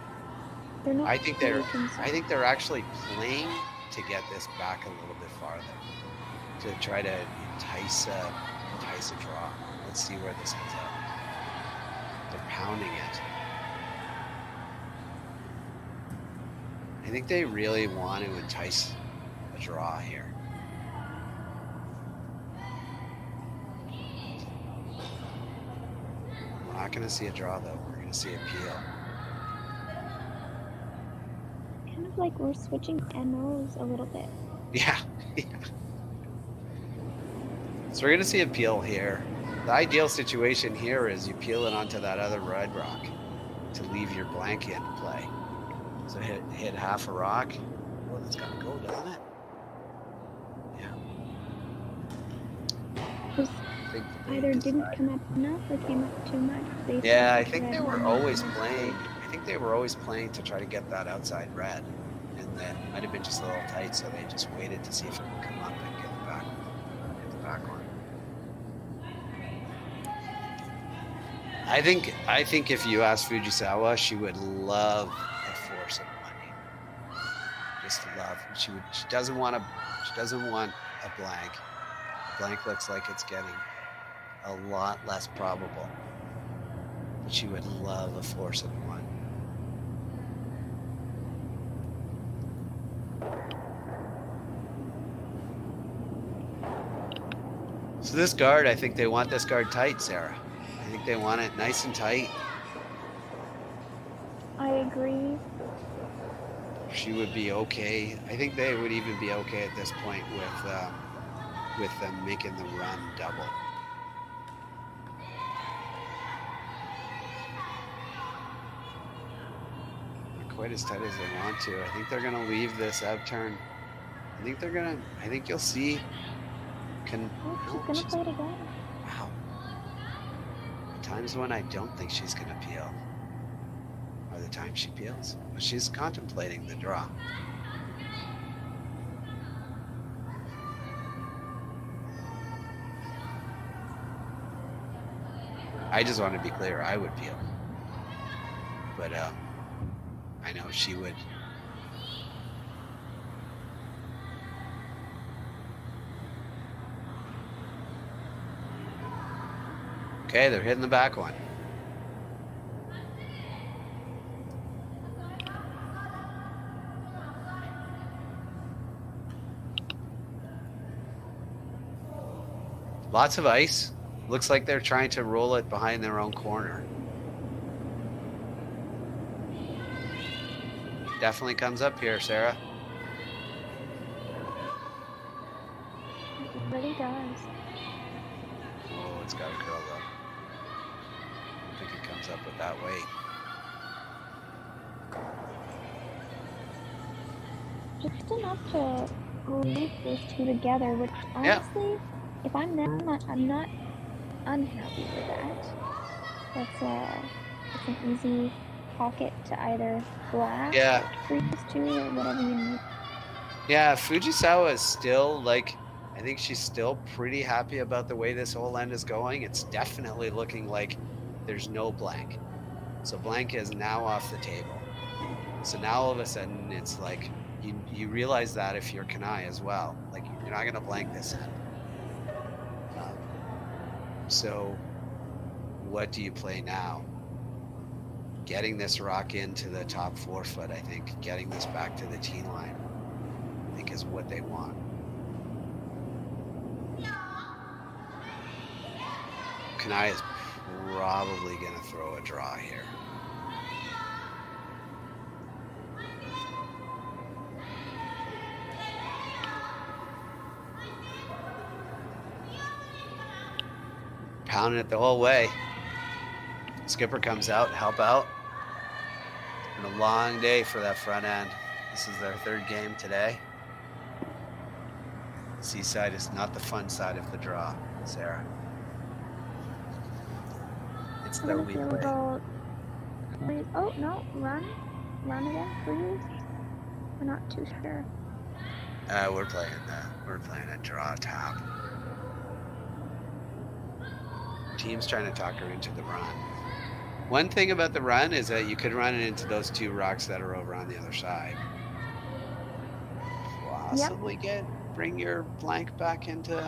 not. I think they're actually playing to get this back a little bit farther, to try to entice a draw. Let's see where this ends up. They're pounding it. I think they really want to entice a draw here. We're not going to see a draw, though. We're going to see a peel. Kind of like we're switching MOs a little bit. Yeah. So we're going to see a peel here. The ideal situation here is you peel it onto that other red rock to leave your blank in play. So hit half a rock. Well, that's got to go, doesn't it? Yeah. Either didn't come up enough or came up too much. Yeah, I think they were always playing. To try to get that outside red, and then it might have been just a little tight, so they just waited to see if it would come up and get the back one. I think if you asked Fujisawa, she would love a force of money. Just love. She doesn't want a blank. A blank looks like it's getting a lot less probable. But she would love a force of one. So this guard, I think they want this guard tight, Sarah. I think they want it nice and tight. I agree. She would be okay. I think they would even be okay at this point with them making the run double. Not quite as tight as they want to. I think they're going to leave this outturn. I think you'll see. She's gonna play it again. Wow. Times when I don't think she's gonna peel are the times she peels. But she's contemplating the draw. I just want to be clear, I would peel. But I know she would. Okay, they're hitting the back one. Lots of ice. Looks like they're trying to roll it behind their own corner. Definitely comes up here, Sarah. It really does. Oh, it's got a curl though. I think it comes up with that weight. Just enough to link those two together, which honestly, if I'm them, I'm not unhappy with that. That's an easy pocket to either blast or freeze to or whatever you need. Yeah, Fujisawa is still like, I think she's still pretty happy about the way this whole end is going. It's definitely looking like there's no blank. So blank is now off the table. So now all of a sudden it's like you realize that if you're Kanai as well, like you're not gonna blank this end. So what do you play now? Getting this rock into the top 4 foot, I think, getting this back to the tee line, I think is what they want. Kanai is probably going to throw a draw here. Pounding it the whole way. Skipper comes out, help out. It's been a long day for that front end. This is their 3rd game today. Seaside is not the fun side of the draw, Sarah. It's the weak way. Oh, no, run again, please. We're not too sure. We're playing a draw tap. Team's trying to talk her into the run. One thing about the run is that you could run it into those 2 rocks that are over on the other side. Possibly bring your blank back into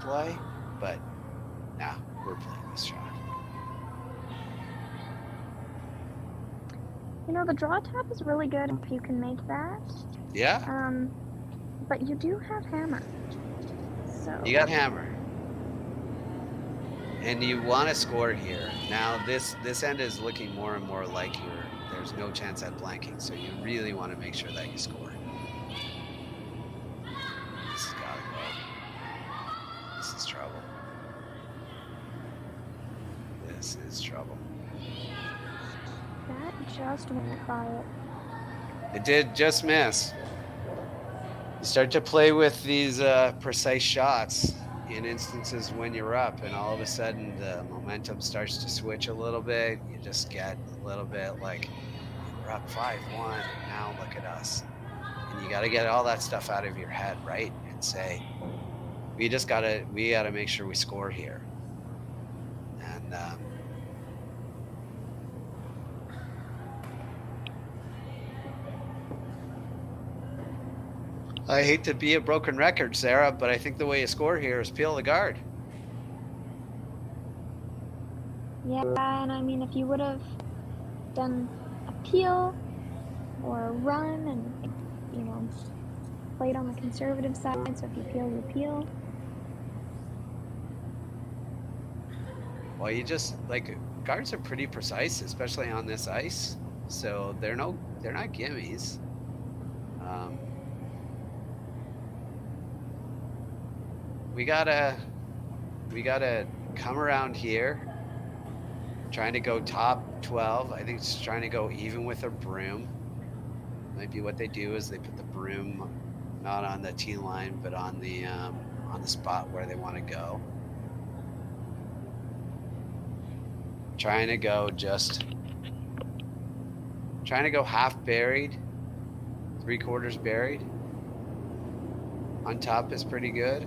play, but nah, we're playing this shot. You know, the draw tap is really good if you can make that. Yeah. But you do have hammer. So You got hammer. And you want to score here. Now this end is looking more and more like there's no chance at blanking, so you really want to make sure that you score. This has got to go. This is trouble. This is trouble. That just went by it. It did just miss. You start to play with these precise shots in instances when you're up, and all of a sudden the momentum starts to switch a little bit. You just get a little bit like, we're up 5-1, and now look at us. And you got to get all that stuff out of your head, right? And say, we got to make sure we score here. And I hate to be a broken record, Sarah, but I think the way you score here is peel the guard. Yeah, and I mean, if you would have done a peel or a run and, you know, played on the conservative side, so if you peel, you peel. Well, you just, like, guards are pretty precise, especially on this ice, so they're not gimmies. We gotta come around here, trying to go top 12. I think it's trying to go even with a broom. Might be what they do is they put the broom not on the tee line, but on the spot where they want to go. Trying to go half buried, 3/4 buried. On top is pretty good.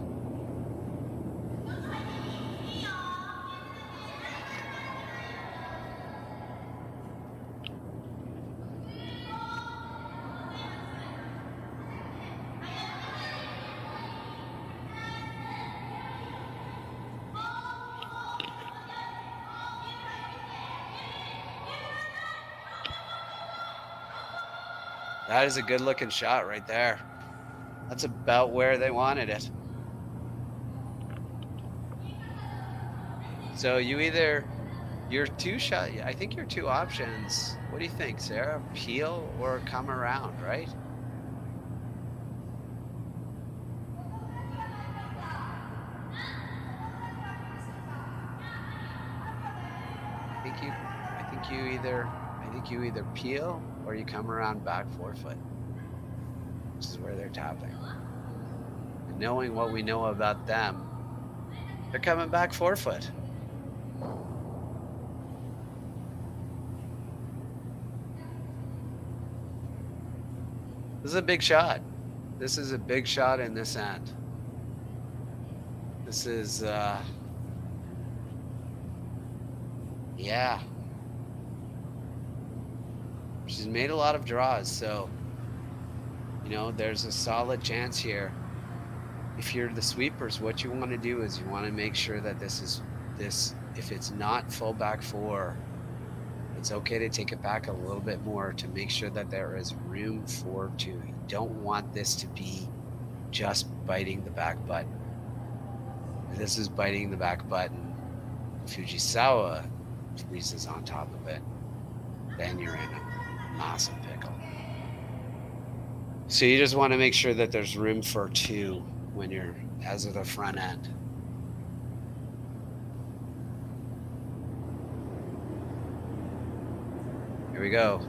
That is a good looking shot right there. That's about where they wanted it. So your 2 shot, I think your 2 options, what do you think, Sarah? Peel or come around, right? I think you either peel or you come around back 4 foot. This is where they're tapping. And knowing what we know about them, they're coming back 4 foot. This is a big shot. This is a big shot in this end. This is, yeah. She's made a lot of draws, so, you know, there's a solid chance here. If you're the sweepers, what you want to do is you want to make sure that this, if it's not full back four, it's okay to take it back a little bit more to make sure that there is room for two. You don't want this to be just biting the back button. If this is biting the back button, Fujisawa squeezes on top of it, then you're in a massive pickle. So you just want to make sure that there's room for two when you're as of the front end. Here we go.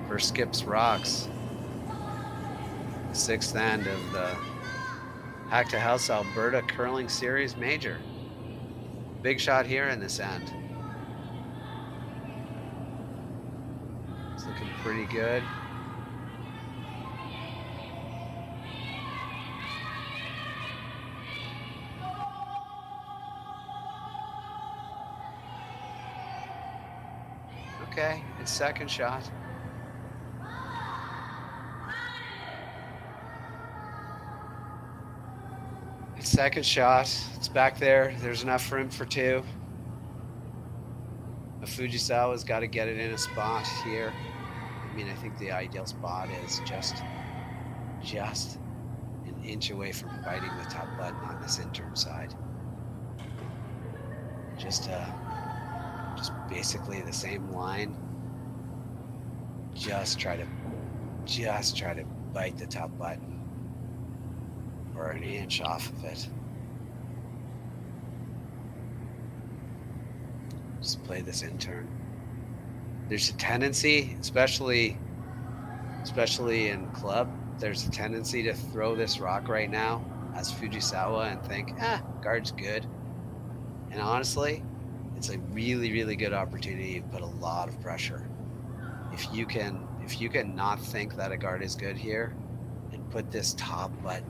First skips rocks. The sixth end of the Hack2House Alberta Curling Series Major. Big shot here in this end. It's looking pretty good. Okay, it's second shot. It's second shot. It's back there. There's enough room for two. Fujisawa's got to get it in a spot here. I mean, I think the ideal spot is just an inch away from biting the top button on this intern side. Just basically the same line. Just try to bite the top button, or an inch off of it. Just play this intern. There's a tendency, especially in club, there's a tendency to throw this rock right now as Fujisawa and think, guard's good. And honestly, it's a really, really good opportunity to put a lot of pressure. If you can not think that a guard is good here, and put this top button,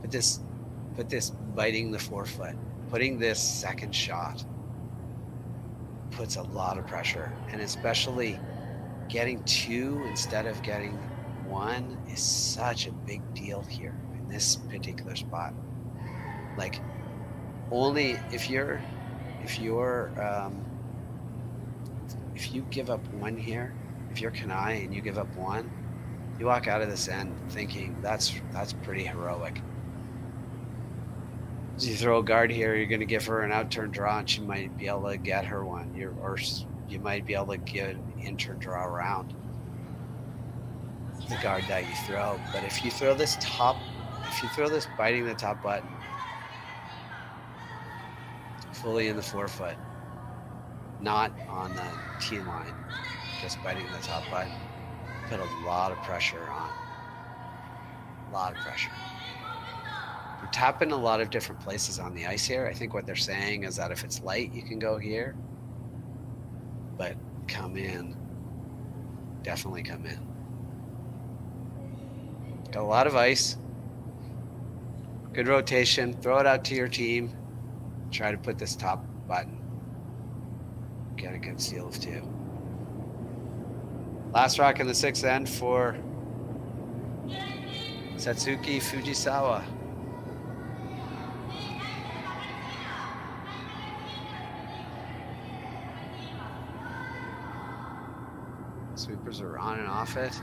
put this biting the forefoot, putting this second shot puts a lot of pressure, and especially getting two instead of getting one is such a big deal here in this particular spot. Like, only if you give up one here, if you're Kanai and you give up one, you walk out of this end thinking that's pretty heroic. As you throw a guard here, you're going to give her an out-turn draw, and she might be able to get her one. Or you might be able to get an in-turn draw around the guard that you throw. But if you throw this biting the top button fully in the forefoot, not on the tee line, just biting the top button, put a lot of pressure on. A lot of pressure. We're tapping a lot of different places on the ice here. I think what they're saying is that if it's light, you can go here. But come in. Definitely come in. Got a lot of ice. Good rotation. Throw it out to your team. Try to put this top button. Get a good seal of two. Last rock in the sixth end for Satsuki Fujisawa. Sweepers are on and off it.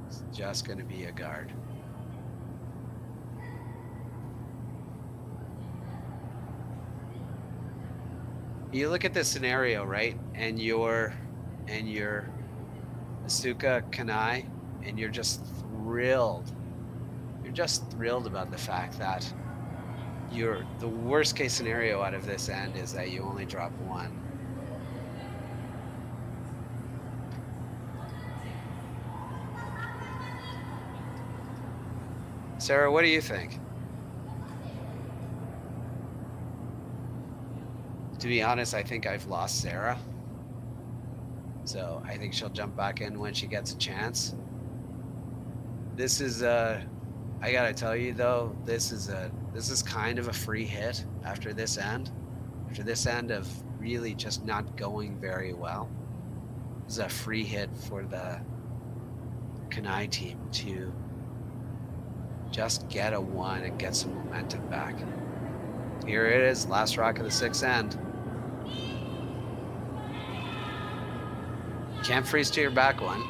It's just going to be a guard. You look at this scenario, right? And you're Asuka Kanai, and you're just thrilled. You're just thrilled about the fact that the worst case scenario out of this end is that you only drop one. Sarah, what do you think? To be honest, I think I've lost Sarah. So I think she'll jump back in when she gets a chance. This is I gotta tell you though, this is kind of a free hit after this end. After this end of really just not going very well. This is a free hit for the Kanai team to just get a 1 and get some momentum back. Here it is, last rock of the 6th end. Can't freeze to your back one.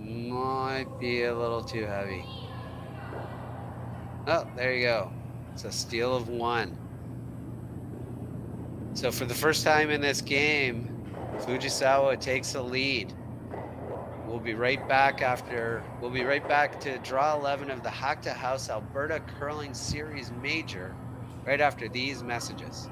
Might be a little too heavy. Oh, there you go. It's a steal of 1. So for the first time in this game, Fujisawa takes the lead. We'll be right back to draw 11 of the Hack2House Alberta Curling Series Major right after these messages.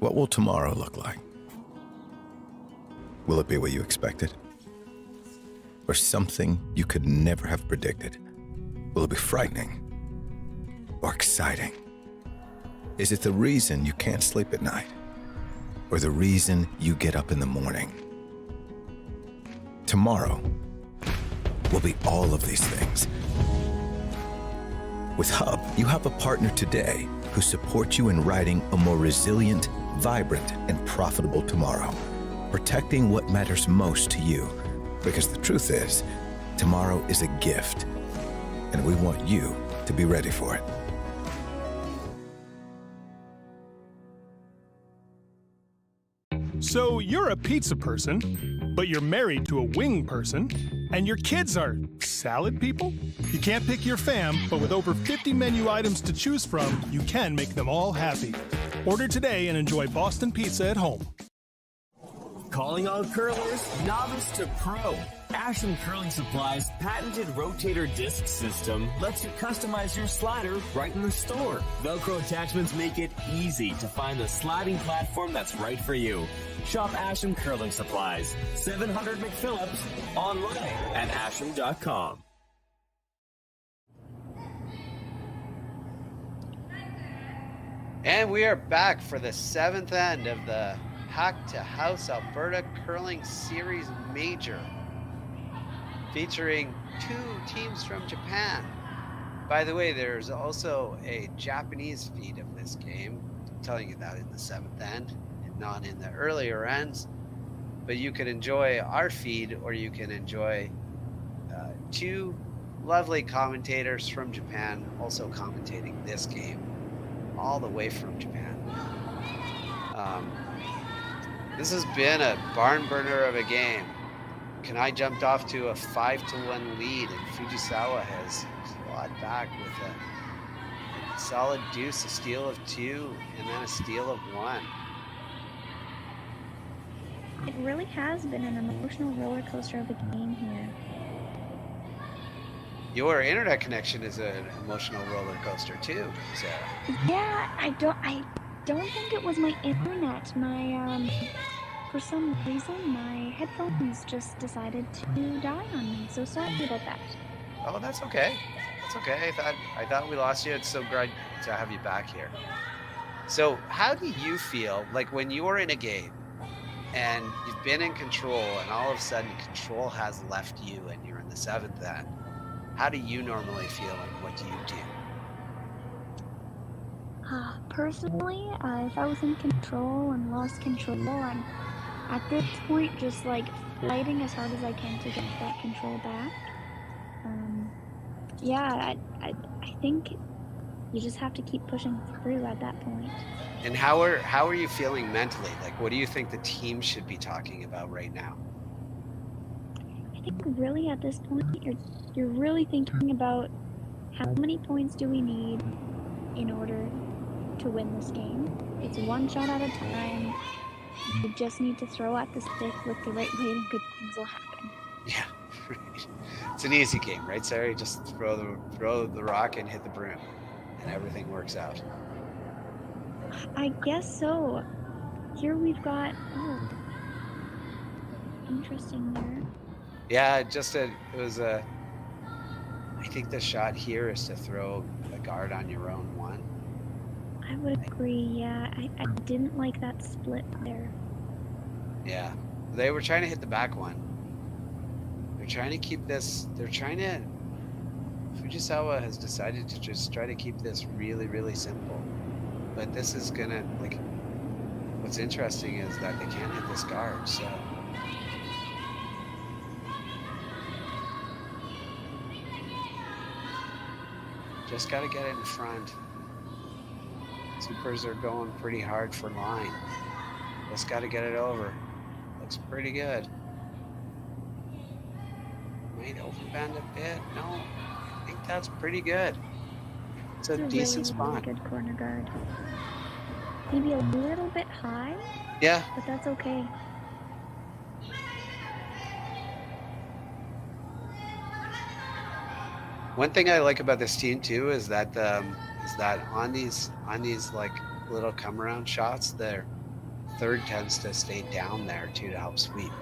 What will tomorrow look like? Will it be what you expected? Or something you could never have predicted? Will it be frightening? Or exciting? Is it the reason you can't sleep at night? Or the reason you get up in the morning? Tomorrow will be all of these things. With Hub, you have a partner today who supports you in writing a more resilient, vibrant, and profitable tomorrow, protecting what matters most to you. Because the truth is, tomorrow is a gift, and we want you to be ready for it. So you're a pizza person, but you're married to a wing person, and your kids are salad people? You can't pick your fam, but with over 50 menu items to choose from, you can make them all happy. Order today and enjoy Boston Pizza at home. Calling all curlers, novice to pro. Ashland Curling Supply's patented rotator disc system lets you customize your slider right in the store. Velcro attachments make it easy to find the sliding platform that's right for you. Shop Ashland Curling Supplies, 700 McPhillips, online at ashland.com. And we are back for the 7th end of the Hack2House Alberta Curling Series Major, featuring 2 teams from Japan. By the way, there's also a Japanese feed of this game. I'm telling you that in the 7th end and not in the earlier ends. But you can enjoy our feed, or you can enjoy 2 lovely commentators from Japan also commentating this game, all the way from Japan. This has been a barn burner of a game. Kanai jumped off to a 5-1 lead, and Fujisawa has clawed back with a solid deuce, a steal of 2, and then a steal of 1. It really has been an emotional roller coaster of a game here. Your internet connection is an emotional roller coaster too, Sarah. Yeah, I don't think it was my internet. For some reason, my headphones just decided to die on me. So sorry about that. Oh, that's okay. That's okay. I thought we lost you. It's so great to have you back here. So, how do you feel like when you're in a game and you've been in control, and all of a sudden control has left you, and you're in the 7th end? How do you normally feel, and what do you do? Personally, if I was in control and lost control, I'm at this point just like fighting as hard as I can to get that control back. Yeah, I think you just have to keep pushing through at that point. And how are you feeling mentally? Like, what do you think the team should be talking about right now? I think really at this point, you're really thinking about how many points do we need in order to win this game. It's one shot at a time. You just need to throw at the stick with the right weight and good things will happen. Yeah, right. It's an easy game, right, Sarah? You just throw the rock and hit the broom, and everything works out. I guess so. Here we've got, interesting there. Yeah, I think the shot here is to throw a guard on your own one. I would agree, yeah. I didn't like that split there. Yeah, they were trying to hit the back one. They're trying to keep this, Fujisawa has decided to just try to keep this really, really simple. But this is gonna, like, what's interesting is that they can't hit this guard, so. Just gotta get it in front. Supers are going pretty hard for line. Just gotta get it over. Looks pretty good. Might overbend a bit. No, I think that's pretty good. It's a decent spot. Really good corner guard. Maybe a little bit high. Yeah. But that's okay. One thing I like about this team too is that on these like little come around shots, their third tends to stay down there too to help sweep.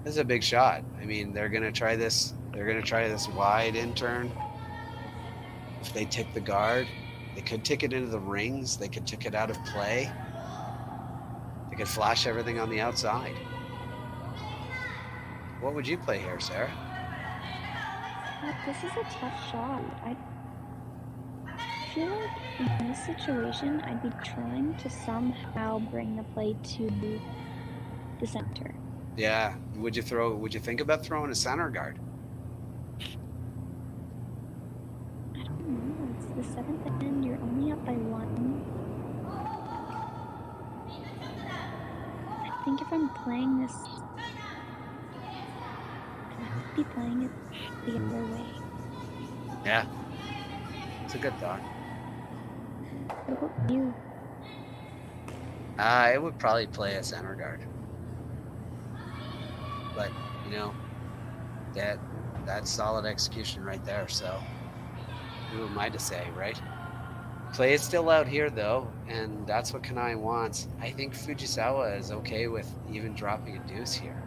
This is a big shot. I mean, they're gonna try this wide in turn. If they tick the guard, they could tick it into the rings. They could tick it out of play. They could flash everything on the outside. What would you play here, Sarah? This is a tough shot. I feel like in this situation, I'd be trying to somehow bring the play to the center. Yeah. Would you think about throwing a center guard? I don't know. It's the seventh end. You're only up by one. I think if I'm playing this, I'd be playing it the other way. Yeah. It's a good thought. What about you? I would probably play a center guard. But, you know, that's solid execution right there, so who am I to say, right? Play is still out here, though, and that's what Kanai wants. I think Fujisawa is okay with even dropping a deuce here.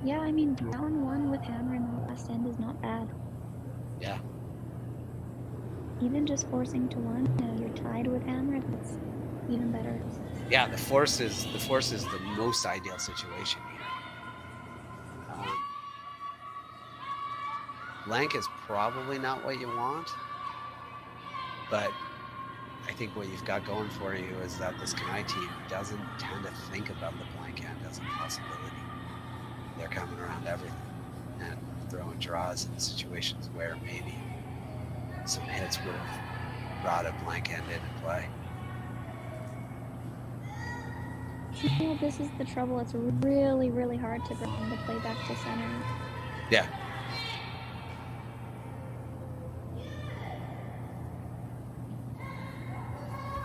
Yeah, I mean, down one with hammer in the last end is not bad. Yeah. Even just forcing to one, you're tied with hammer, that's even better. Yeah, the force is the most ideal situation here. Blank is probably not what you want, but I think what you've got going for you is that this Kanai team doesn't tend to think about the blank end as a possibility. They're coming around everything and throwing draws in situations where maybe some hits would have brought a blank end into play. You know, this is the trouble. It's really, really hard to bring the play back to center. Yeah.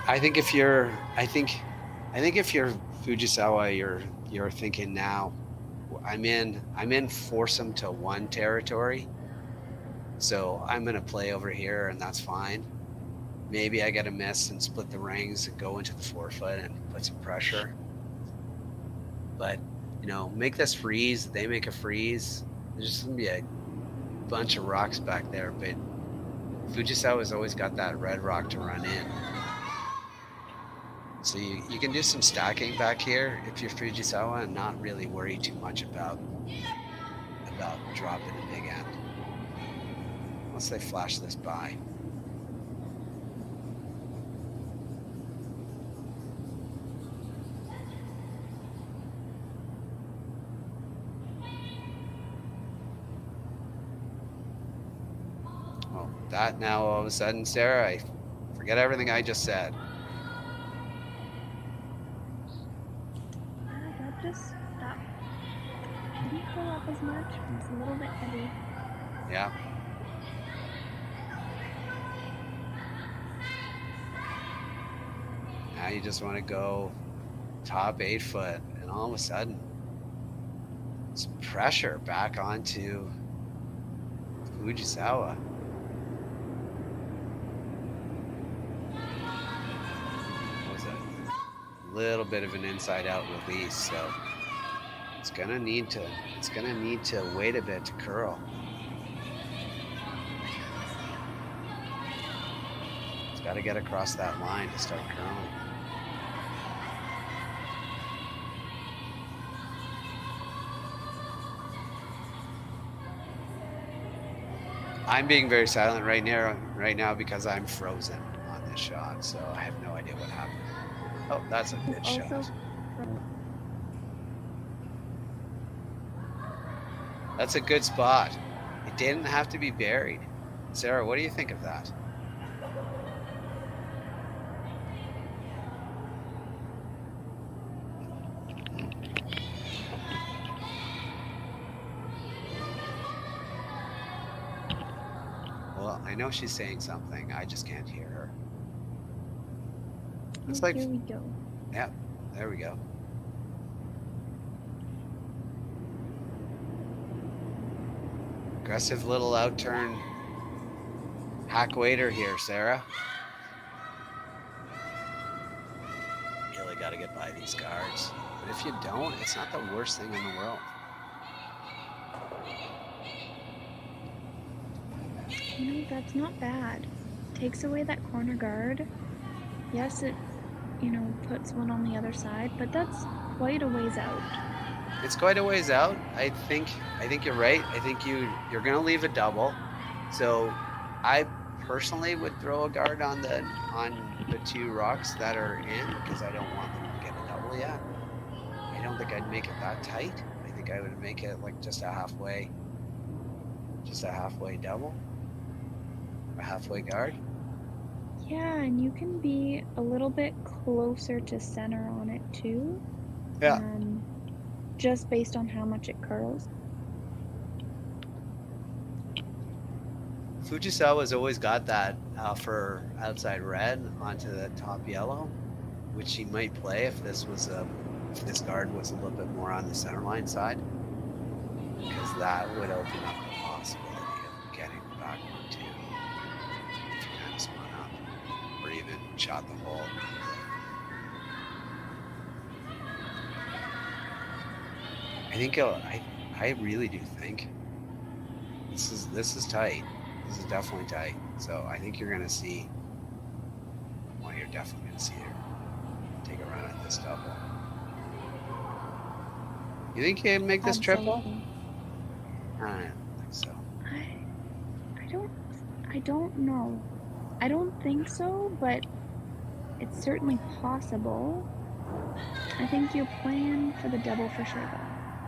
I think if you're Fujisawa, you're thinking now, I'm in foursome to one territory, so I'm gonna play over here and that's fine. Maybe I get a miss and split the rings and go into the 4-foot and put some pressure. But, you know, make this freeze, they make a freeze. There's just gonna be a bunch of rocks back there, but Fujisawa's always got that red rock to run in. So you can do some stacking back here if you're Fujisawa and not really worry too much about dropping a big end. Once they flash this by. Well, that now all of a sudden, Sarah, I forget everything I just said. That didn't pull up as much. It's a little bit heavy. Yeah. Now you just want to go top 8 foot, and all of a sudden, it's pressure back onto Fujisawa. Was a little bit of an inside-out release, so it's gonna need to wait a bit to curl. It's got to get across that line to start curling. I'm being very silent right now because I'm frozen on this shot, so I have no idea what happened. Oh, that's a good shot. That's a good spot. It didn't have to be buried. Sarah, what do you think of that? Well, I know she's saying something. I just can't hear her. It's like, here we go. Yeah, there we go. Aggressive little outturn hack waiter here, Sarah. Really got to get by these guards. But if you don't, it's not the worst thing in the world. You know, that's not bad. Takes away that corner guard. Yes, it, you know, puts one on the other side, but that's quite a ways out. It's quite a ways out. I think you're right. I think you're gonna leave a double. So I personally would throw a guard on the 2 rocks that are in, because I don't want them to get a double yet. I don't think I'd make it that tight. I think I would make it like just a halfway double, a halfway guard. Yeah, and you can be a little bit closer to center on it too. Yeah. Just based on how much it curls. Fujisawa's always got that for outside red onto the top yellow, which he might play if this guard was a little bit more on the center line side, because that would open up the possibility of getting the back one too. If you kind of spun up, or even shot the hole. I really do think this is tight. This is definitely tight. So I think you're gonna see. Well, you're definitely gonna see her take a run at this double. You think you can make this triple? I don't think so. I don't know. I don't think so, but it's certainly possible. I think you're playing for the double for sure, though.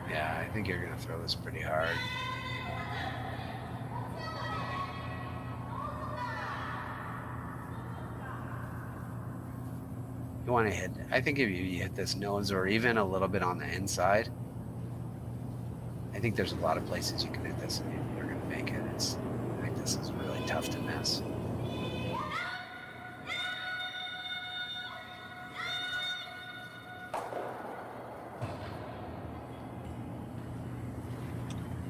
Yeah, I think you're gonna throw this pretty hard. You want to hit. I think if you hit this nose or even a little bit on the inside, I think there's a lot of places you can hit this and you're gonna make it. I think this is really tough to miss.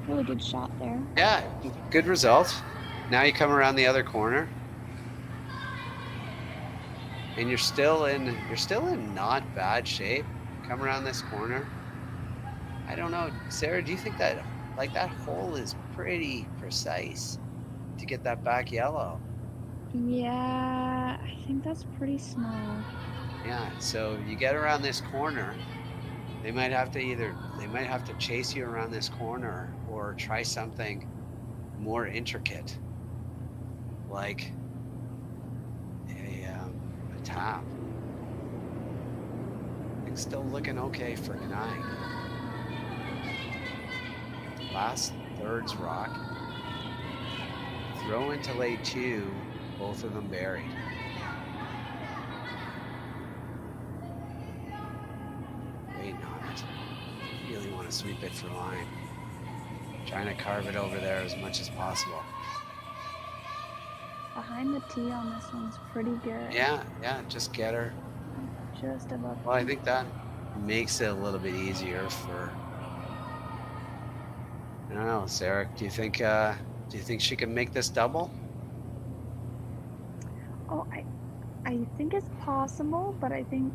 Really good shot there. Yeah, good result. Now you come around the other corner, and you're still in not bad shape. Come around this corner. I don't know, Sarah. Do you think that that hole is pretty precise to get that back yellow? Yeah, I think that's pretty small. Yeah. So you get around this corner. They might have to chase you around this corner or try something more intricate, like a tap. It's still looking okay for Kanai. Last thirds rock. Throw into lay 2, both of them buried. Waiting on it. Really want to sweep it for line. Trying to carve it over there as much as possible. Behind the tee on this one's pretty good. Yeah, just get her. Just above. Well, I think that makes it a little bit easier for. I don't know, Sarah. Do you think she can make this double? Oh, I think it's possible, but I think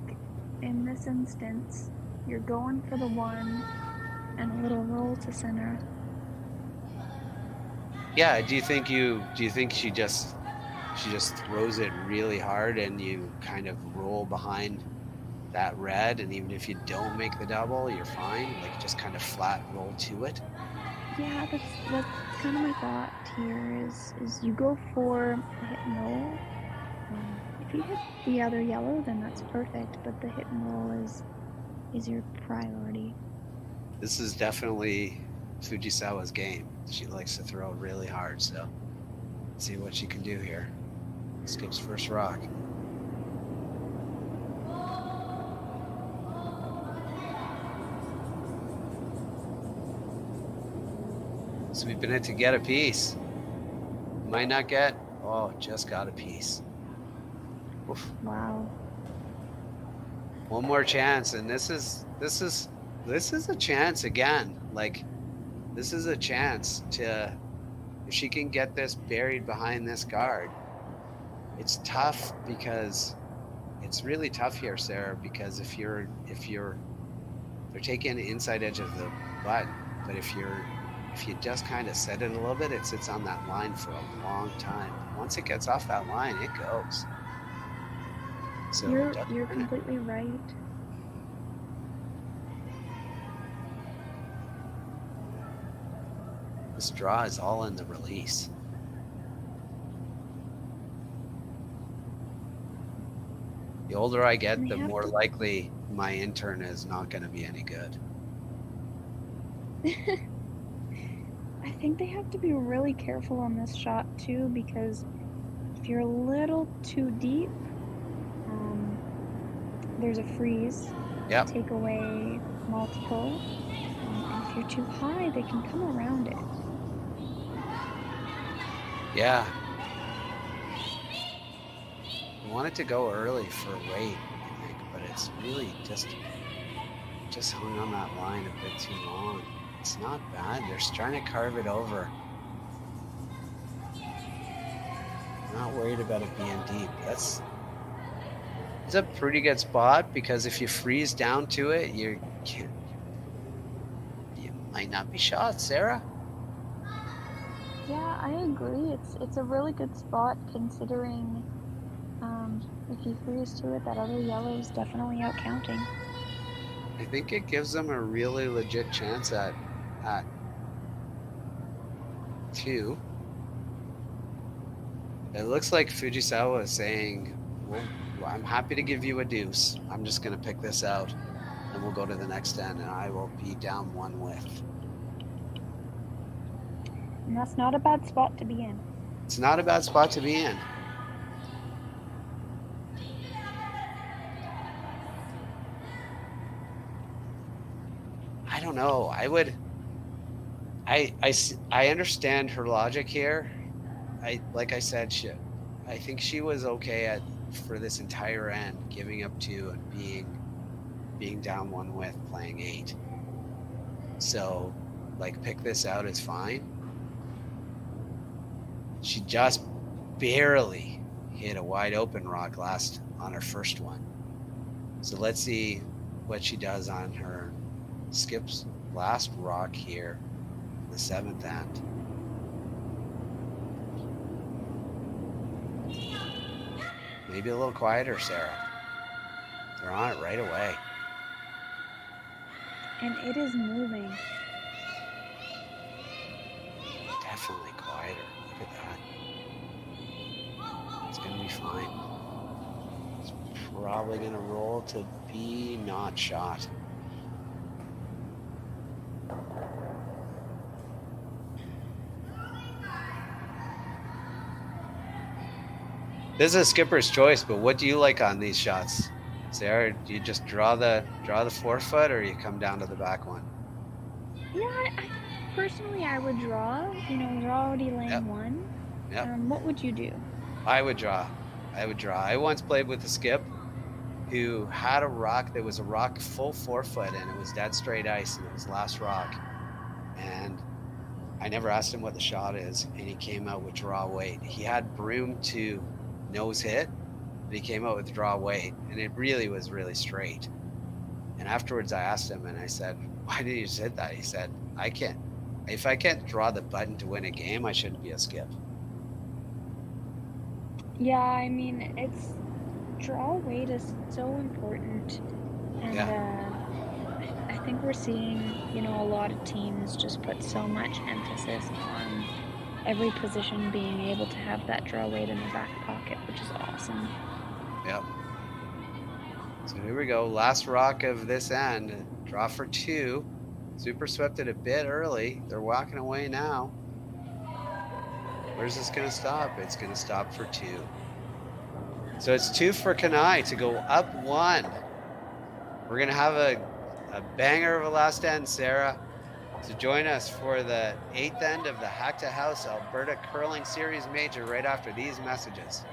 in this instance, you're going for the one and a little roll to center. Yeah. Do you think she just throws it really hard and you kind of roll behind that red, and even if you don't make the double, you're fine? Like just kind of flat roll to it? Yeah, that's kind of my thought here is you go for the hit and roll. If you hit the other yellow, then that's perfect, but the hit and roll is your priority. This is definitely Fujisawa's game. She likes to throw really hard, so let's see what she can do here. Skips first rock. Sweeping it to get a piece. Might not get. Oh, just got a piece. Oof. Wow. One more chance, and this is a chance again. Like, this is a chance to, if she can get this buried behind this guard. It's tough because it's really tough here, Sarah, because if they're taking the inside edge of the button, but if you just kind of set it a little bit, it sits on that line for a long time. Once it gets off that line, it goes. So you're completely right. This draw is all in the release. The older I get, the more likely my intern is not going to be any good. I think they have to be really careful on this shot too, because if you're a little too deep, there's a freeze. Yep. Take away multiple. And if you're too high, they can come around it. Yeah. I wanted to go early for weight, I think, but it's really just hung on that line a bit too long. It's not bad. They're just trying to carve it over. I'm not worried about it being deep. It's a pretty good spot, because if you freeze down to it, you might not be shot, Sarah. Yeah, I agree. It's a really good spot considering if you freeze to it, that other yellow is definitely out counting. I think it gives them a really legit chance at 2. It looks like Fujisawa is saying, well, I'm happy to give you a deuce. I'm just going to pick this out, and we'll go to the next end, and I will be down 1 width. And that's not a bad spot to be in. It's not a bad spot to be in. I don't know. I understand her logic here. Like I said, I think she was okay for this entire end, giving up 2 and being down 1 width, playing 8. So, like, pick this out is fine. She just barely hit a wide open rock on her first one. So let's see what she does on her skips last rock here, the 7th end. Maybe a little quieter, Sarah. They're on it right away. And it is moving. Definitely quieter. Look at that. It's going to be fine. It's probably going to roll to be not shot. This is a skipper's choice, but what do you like on these shots, Sarah? Do you just draw the 4-foot, or you come down to the back one? Yeah, Personally, I would draw. You know, you're already laying Yep. one. Yep. What would you do? I would draw. I once played with a skip who had a rock that was a rock full 4 foot, and it was dead straight ice, and it was last rock. And I never asked him what the shot is, and he came out with draw weight. He had broom to nose hit, but he came out with draw weight, and it really was really straight. And afterwards I asked him, and I said, why did you say that? He said, if I can't draw the button to win a game, I shouldn't be a skip. Yeah, I mean, draw weight is so important, and I think we're seeing, you know, a lot of teams just put so much emphasis on every position being able to have that draw weight in the back pocket, which is awesome. Yep. So here we go, last rock of this end, draw for 2. Super swept it a bit early. They're walking away now. Where's this gonna stop? It's gonna stop for 2. So it's 2 for Kanai to go up 1. We're gonna have a banger of a last end, Sarah. So join us for the 8th end of the Hack2House Alberta Curling Series Major right after these messages.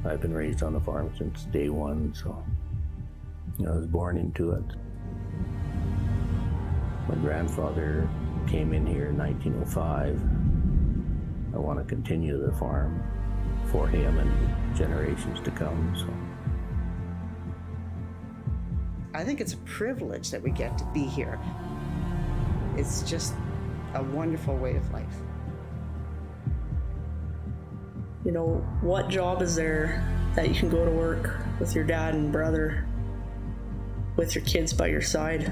I've been raised on the farm since day one, so I was born into it. My grandfather came in here in 1905. I want to continue the farm for him and generations to come. So I think it's a privilege that we get to be here. It's just a wonderful way of life. You know, what job is there that you can go to work with your dad and brother, with your kids by your side?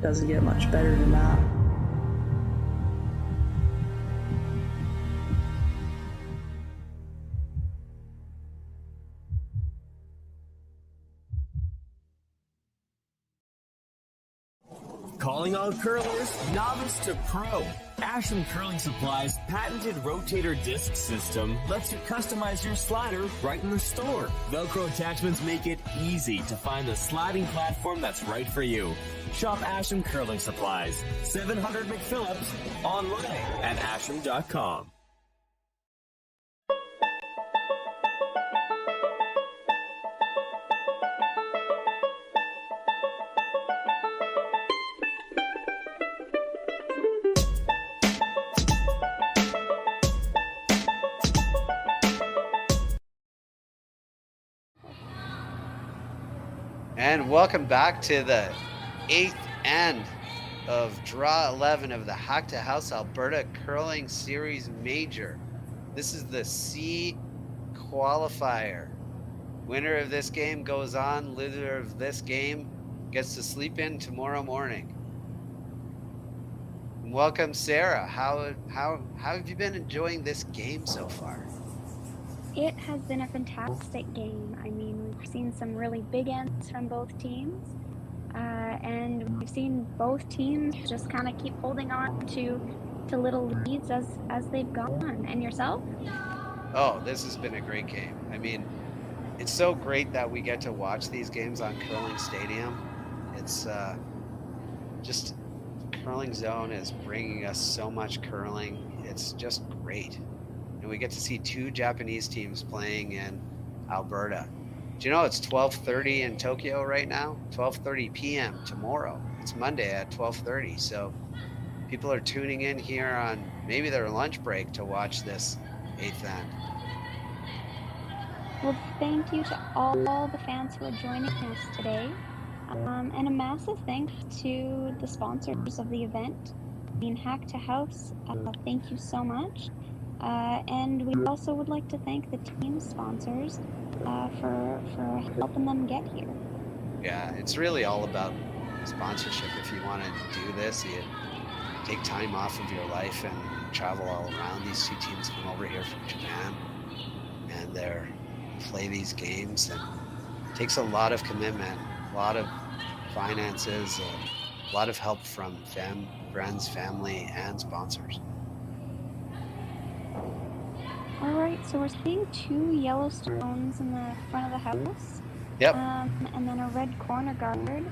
Doesn't get much better than that. Calling all curlers, novice to pro. Ashland Curling Supply's patented rotator disc system lets you customize your slider right in the store. Velcro attachments make it easy to find the sliding platform that's right for you. Shop Ashland Curling Supplies, 700 McPhillips, online at ashland.com. And welcome back to the 8th end of Draw 11 of the Hack2House Alberta Curling Series Major. This is the C qualifier. Winner of this game goes on. Loser of this game gets to sleep in tomorrow morning. Welcome, Sarah. How have you been enjoying this game so far? It has been a fantastic game. I mean, we've seen some really big ends from both teams, and we've seen both teams just kind of keep holding on to little leads as they've gone. And yourself? Oh, this has been a great game. I mean, it's so great that we get to watch these games on Curling Stadium. It's just Curling Zone is bringing us so much curling. It's just great. And we get to see 2 Japanese teams playing in Alberta. Do you know it's 12:30 in Tokyo right now? 12:30 p.m. tomorrow. It's Monday at 12:30. So people are tuning in here on maybe their lunch break to watch this 8th end. Well, thank you to all the fans who are joining us today. And a massive thanks to the sponsors of the event. I mean, Hack2House, thank you so much. And we also would like to thank the team sponsors for helping them get here. Yeah, it's really all about sponsorship. If you want to do this, you take time off of your life and travel all around. These two teams come over here from Japan and they play these games, and it takes a lot of commitment, a lot of finances, a lot of help from friends, family, and sponsors. All right, so we're seeing 2 yellow stones in the front of the house. Yep. And then a red corner guard.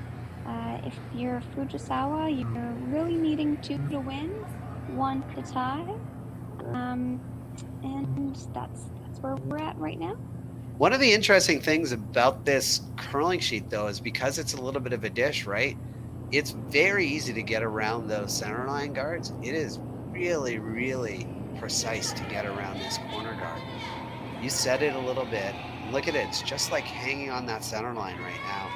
If you're Fujisawa, you're really needing 2 to win, 1 to tie. And that's where we're at right now. One of the interesting things about this curling sheet, though, is because it's a little bit of a dish, right? It's very easy to get around those center line guards. It is really, really precise to get around this corner guard. You set it a little bit. Look at it. It's just like hanging on that center line right now.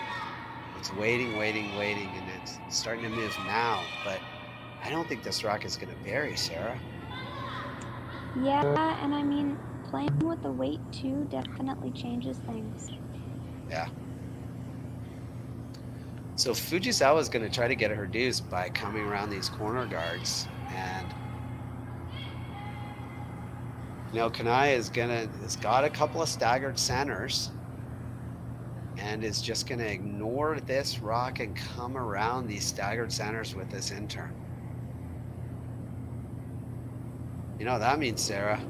It's waiting, and it's starting to move now. But I don't think this rock is going to bury, Sarah. Yeah, and I mean, playing with the weight too definitely changes things. Yeah. So Fujisawa is going to try to get her dues by coming around these corner guards, and Kanai has got a couple of staggered centers and is just going to ignore this rock and come around these staggered centers with this intern. You know what that means, Sarah?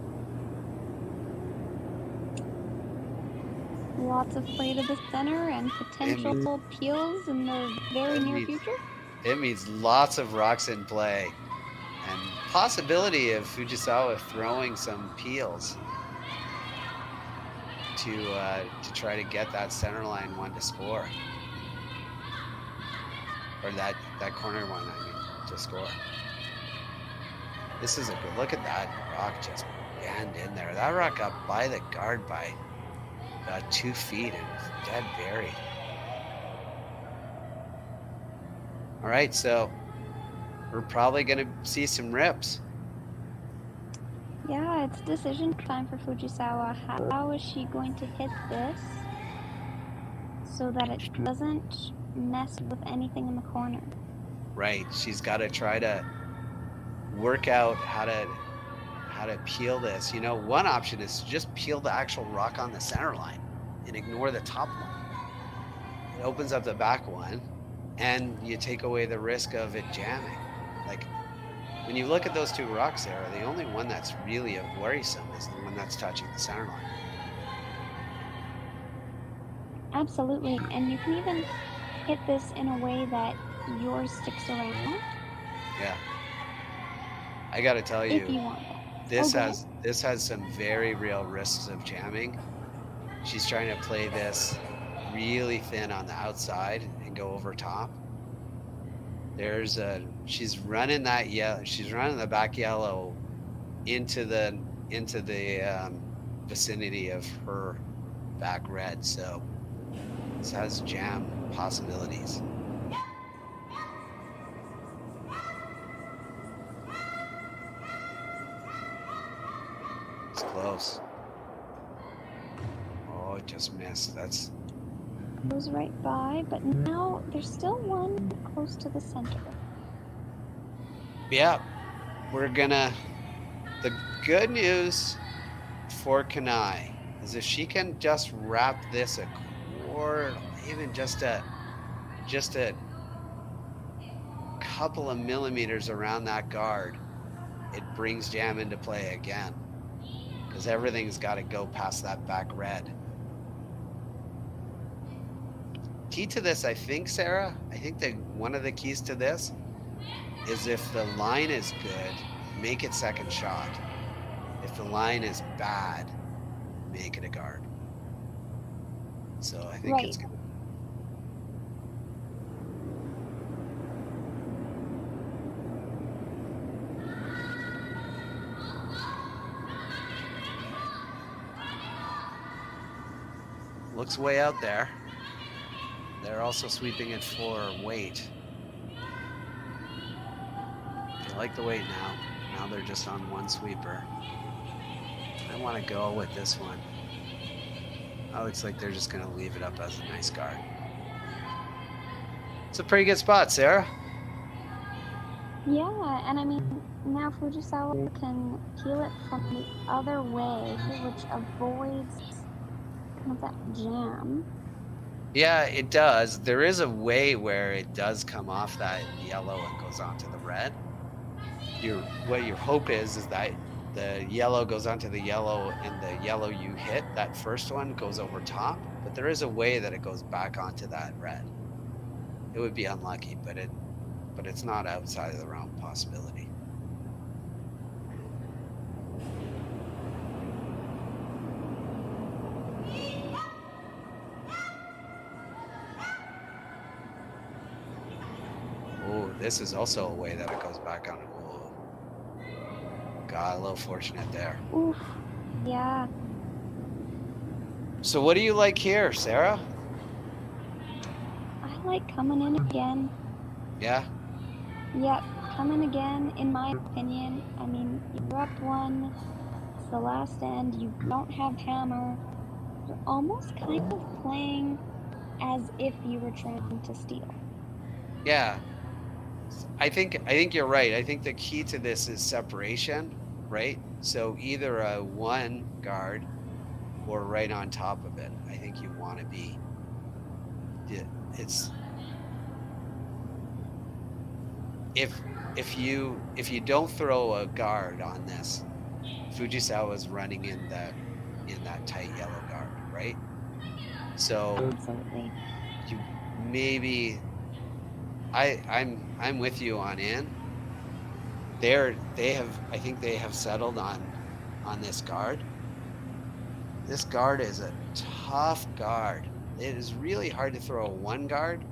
Lots of play to the center and potential peels in the very near future. It means lots of rocks in play and possibility of Fujisawa throwing some peels to try to get that center line one to score, or that corner one, I mean, to score. This is a good look at that rock just banned in there. That rock up by the guard by about 2 feet and it's dead buried. All right, so we're probably going to see some rips. Yeah, it's decision time for Fujisawa. How is she going to hit this so that it doesn't mess with anything in the corner? Right, she's got to try to work out how to peel this. One option is to just peel the actual rock on the center line and ignore the top one. It opens up the back one and you take away the risk of it jamming. Like, when you look at those 2 rocks there, the only one that's really worrisome is the one that's touching the center line. Absolutely, and you can even hit this in a way that yours sticks around. Yeah. I gotta tell you, if you want that. this has some very real risks of jamming. She's trying to play this really thin on the outside and go over top. She's running the back yellow into the vicinity of her back red, so this has jam possibilities. It's close. Oh, it just missed. That's goes right by, but now there's still one close to the center. Yeah, the good news for Kanai is if she can just wrap this a quarter, even just a couple of millimeters around that guard, it brings jam into play again, because everything's got to go past that back red. Key to this, I think, Sarah, that one of the keys to this is if the line is good, make it second shot. If the line is bad, make it a guard. So I think it's good. Looks way out there. They're also sweeping it for weight. They like the weight now. Now they're just on one sweeper. I want to go with this one. That looks like they're just going to leave it up as a nice guard. It's a pretty good spot, Sarah. Yeah, and I mean, now Fujisawa can peel it from the other way, which avoids kind of that jam. Yeah, it does. There is a way where it does come off that yellow and goes onto the red. What your hope is that the yellow goes onto the yellow, and the yellow you hit, that first one, goes over top. But there is a way that it goes back onto that red. It would be unlucky, but it's not outside of the realm of possibility. Oh, this is also a way that it goes back on. Oh, got a little fortunate there. Oof. Yeah. So what do you like here, Sarah? I like coming in again. Yeah? Yep, coming again, in my opinion. I mean, you're up one. It's the last end. You don't have hammer. You're almost kind of playing as if you were trying to steal. Yeah. I think you're right. I think the key to this is separation, right? So either a one guard or right on top of it. I think you want to be. It's if you don't throw a guard on this, Fujisawa's running in that tight yellow guard, right? So Absolutely. you maybe. I'm with you on in. I think they have settled on this guard. This guard is a tough guard. It is really hard to throw a one guard.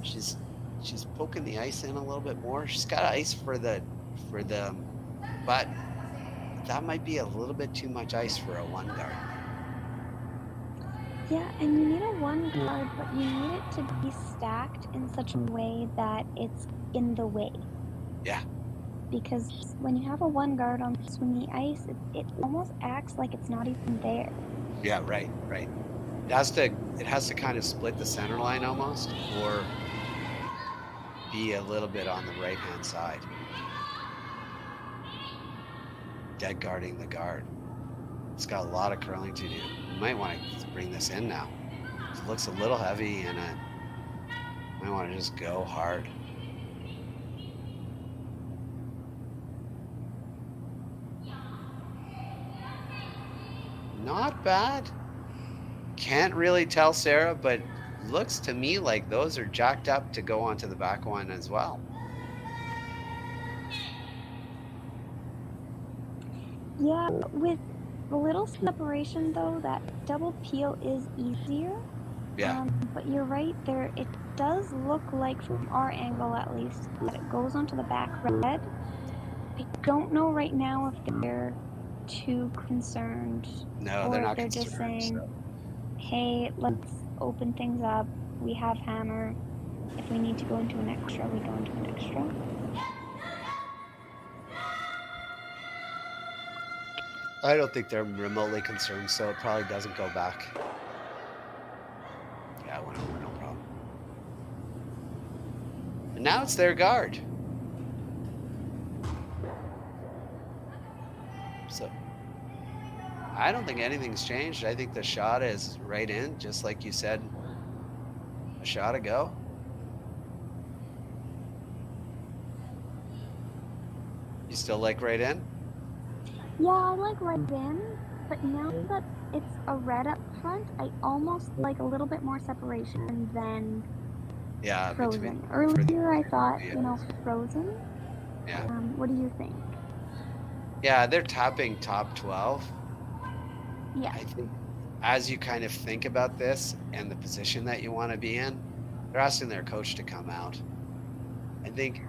She's poking the ice in a little bit more. She's got ice for the but that might be a little bit too much ice for a one guard. Yeah, and you need a one guard, but you need it to be stacked in such a way that it's in the way. Yeah. Because when you have a one guard on swingy ice, it almost acts like it's not even there. Yeah, right. It has to kind of split the center line almost, or be a little bit on the right hand side. Dead guarding the guard. It's got a lot of curling to do. You might want to bring this in now. It looks a little heavy, and I might want to just go hard. Not bad. Can't really tell, Sarah, but looks to me like those are jacked up to go onto the back one as well. Yeah, with a little separation though, that double peel is easier. Yeah. But you're right there. It does look like, from our angle at least, that it goes onto the back red. I don't know right now if they're too concerned. No, or they're if not they're concerned. just saying, So. hey, let's open things up. We have hammer. If we need to go into an extra, we go into an extra. I don't think they're remotely concerned, so it probably doesn't go back. Yeah, it went over, no problem. And now it's their guard. So, I don't think anything's changed. I think the shot is right in, just like you said a shot ago. You still like right in? Yeah, I like right in, but now that it's a red up front, I almost like a little bit more separation than frozen. Earlier I thought, frozen. Yeah. What do you think? Yeah, they're tapping top 12. Yeah. I think as you kind of think about this and the position that you want to be in, they're asking their coach to come out. I think,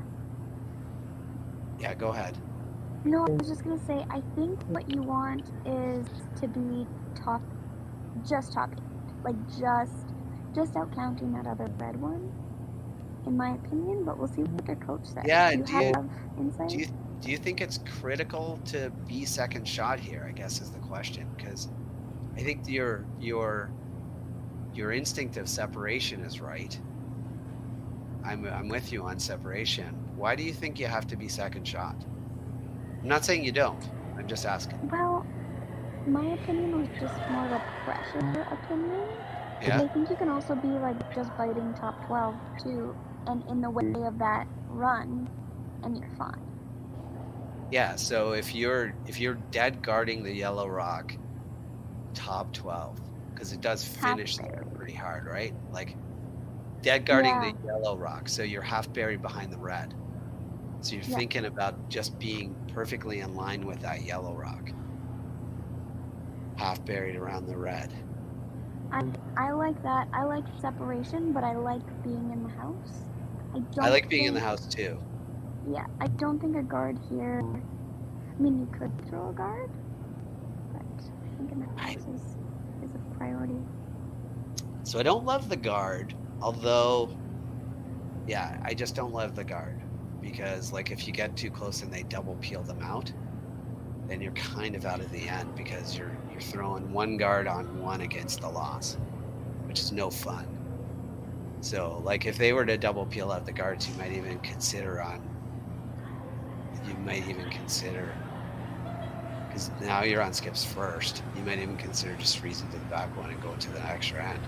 yeah, go ahead. No, I was just going to say, I think what you want is to be top 8. Like, just out counting that other red one, in my opinion, but we'll see what their coach says. Yeah, do you have insight? Do you think it's critical to be second shot here, I guess is the question, because I think your instinct of separation is right. I'm with you on separation. Why do you think you have to be second shot? I'm not saying you don't. I'm just asking. Well, my opinion was just more of a pressure opinion. Yeah. I think you can also be like just biting top 12 too, and in the way of that run, and you're fine. Yeah. So if you're dead guarding the yellow rock, top 12, because it does finish there pretty hard, right? Like dead guarding the yellow rock, so you're half buried behind the red. So you're thinking about just being perfectly in line with that yellow rock, half buried around the red. I like that. I like separation, but I like being in the house. I like being in the house too. Yeah, I don't think a guard here. I mean, you could throw a guard, but I think in the house is a priority. So I don't love the guard, although, yeah, I just don't love the guard because, like, if you get too close and they double peel them out, then you're kind of out of the end because you're throwing one guard on one against the loss, which is no fun. So, like, if they were to double peel out the guards, you might even consider, because now you're on skips first, you might even consider just freezing to the back one and going to the extra end.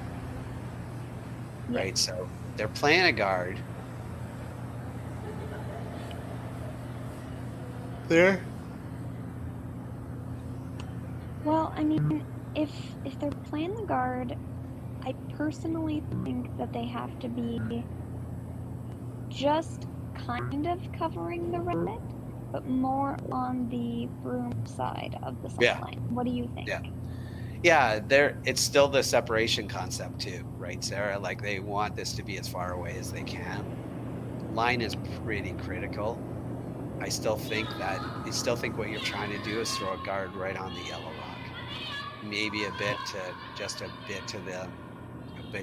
Yeah. Right, so they're playing a guard. There. Well, I mean, if they're playing the guard, I personally think that they have to be just kind of covering the red, but more on the broom side of the sideline. What do you think? Yeah, it's still the separation concept too, right, Sarah? Like, they want this to be as far away as they can. Line is pretty critical. I still think what you're trying to do is throw a guard right on the yellow rock. Maybe a bit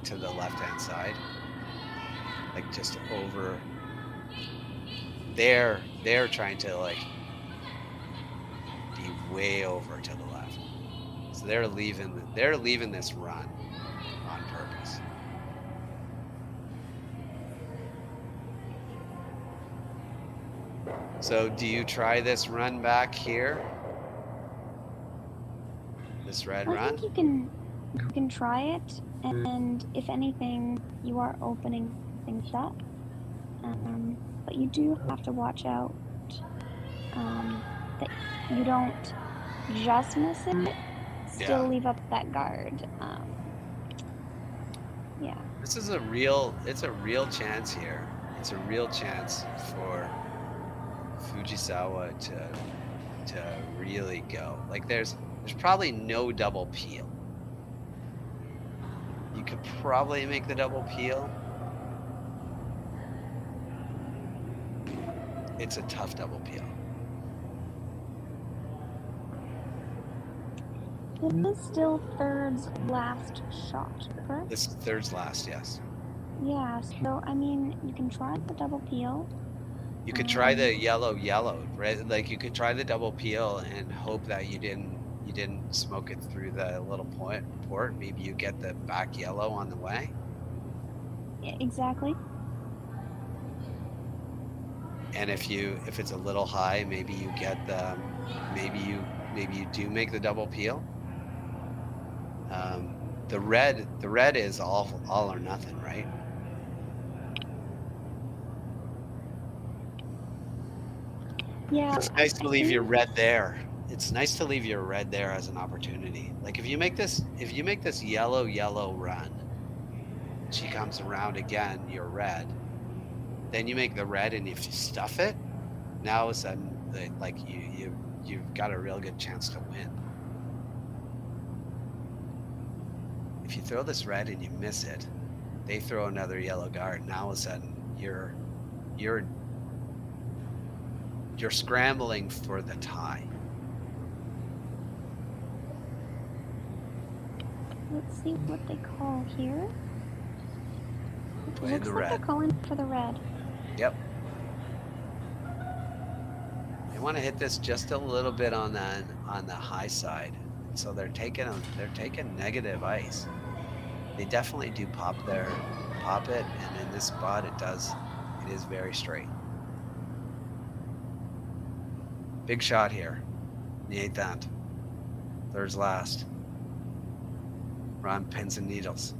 to the left-hand side. Like, just over. They're trying to, like, be way over to the left. So they're leaving this run on purpose. So do you try this run back here? This red run? I think you can try it, and if anything, you are opening things up. But you do have to watch out that you don't just miss it, still leave up that guard. This is a real chance here. It's a real chance for Fujisawa to really go. Like, there's probably no double peel. You could probably make the double peel. It's a tough double peel. This is still third's last shot, correct? This is third's last, yes. Yeah, so I mean, you can try the double peel. You could try the yellow, right? Like, you could try the double peel and hope that you didn't smoke it through the little port. Maybe you get the back yellow on the way. Yeah, exactly. And if it's a little high, maybe you get maybe you do make the double peel. The red is all or nothing, right? Yeah. It's nice to leave your red there. It's nice to leave your red there as an opportunity. Like, if you make this yellow run, she comes around again, you're red. Then you make the red, and if you stuff it, now all of a sudden, like, you've got a real good chance to win. If you throw this red and you miss it, they throw another yellow guard. Now all of a sudden, you're scrambling for the tie. Let's see what they call here. Playing Looks the like red. they're calling for the red. Yep. They want to hit this just a little bit on the high side, so they're taking negative ice. they definitely do pop it, and in this spot it is very straight. Big shot here, the 8th end. Third's last. We're on pins and needles.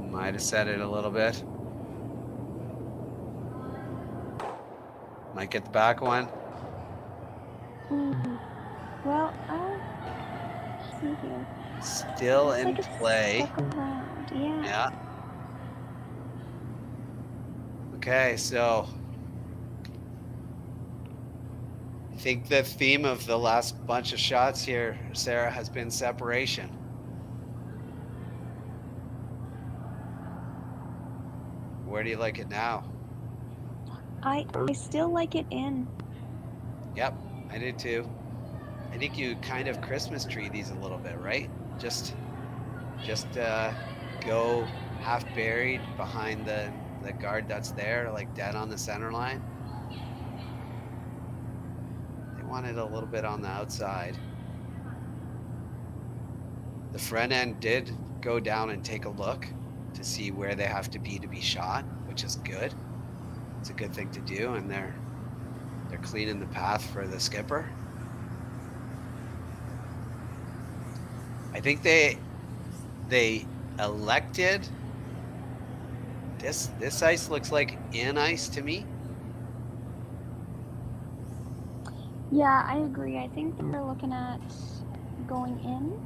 Might have set it a little bit. Might get the back one. Well, I'll see here. Still Looks in like it's play. stuck around. Yeah. Yeah. Okay, so I think the theme of the last bunch of shots here, Sarah, has been separation. Where do you like it now? I still like it in. Yep, I did too. I think you kind of Christmas tree these a little bit, right? Just go half buried behind the guard that's there, like dead on the center line. They wanted a little bit on the outside. The front end did go down and take a look to see where they have to be shot, which is good. It's a good thing to do, and they're cleaning the path for the skipper. I think they elected this ice looks like in ice to me. Yeah, I agree. I think they're looking at going in.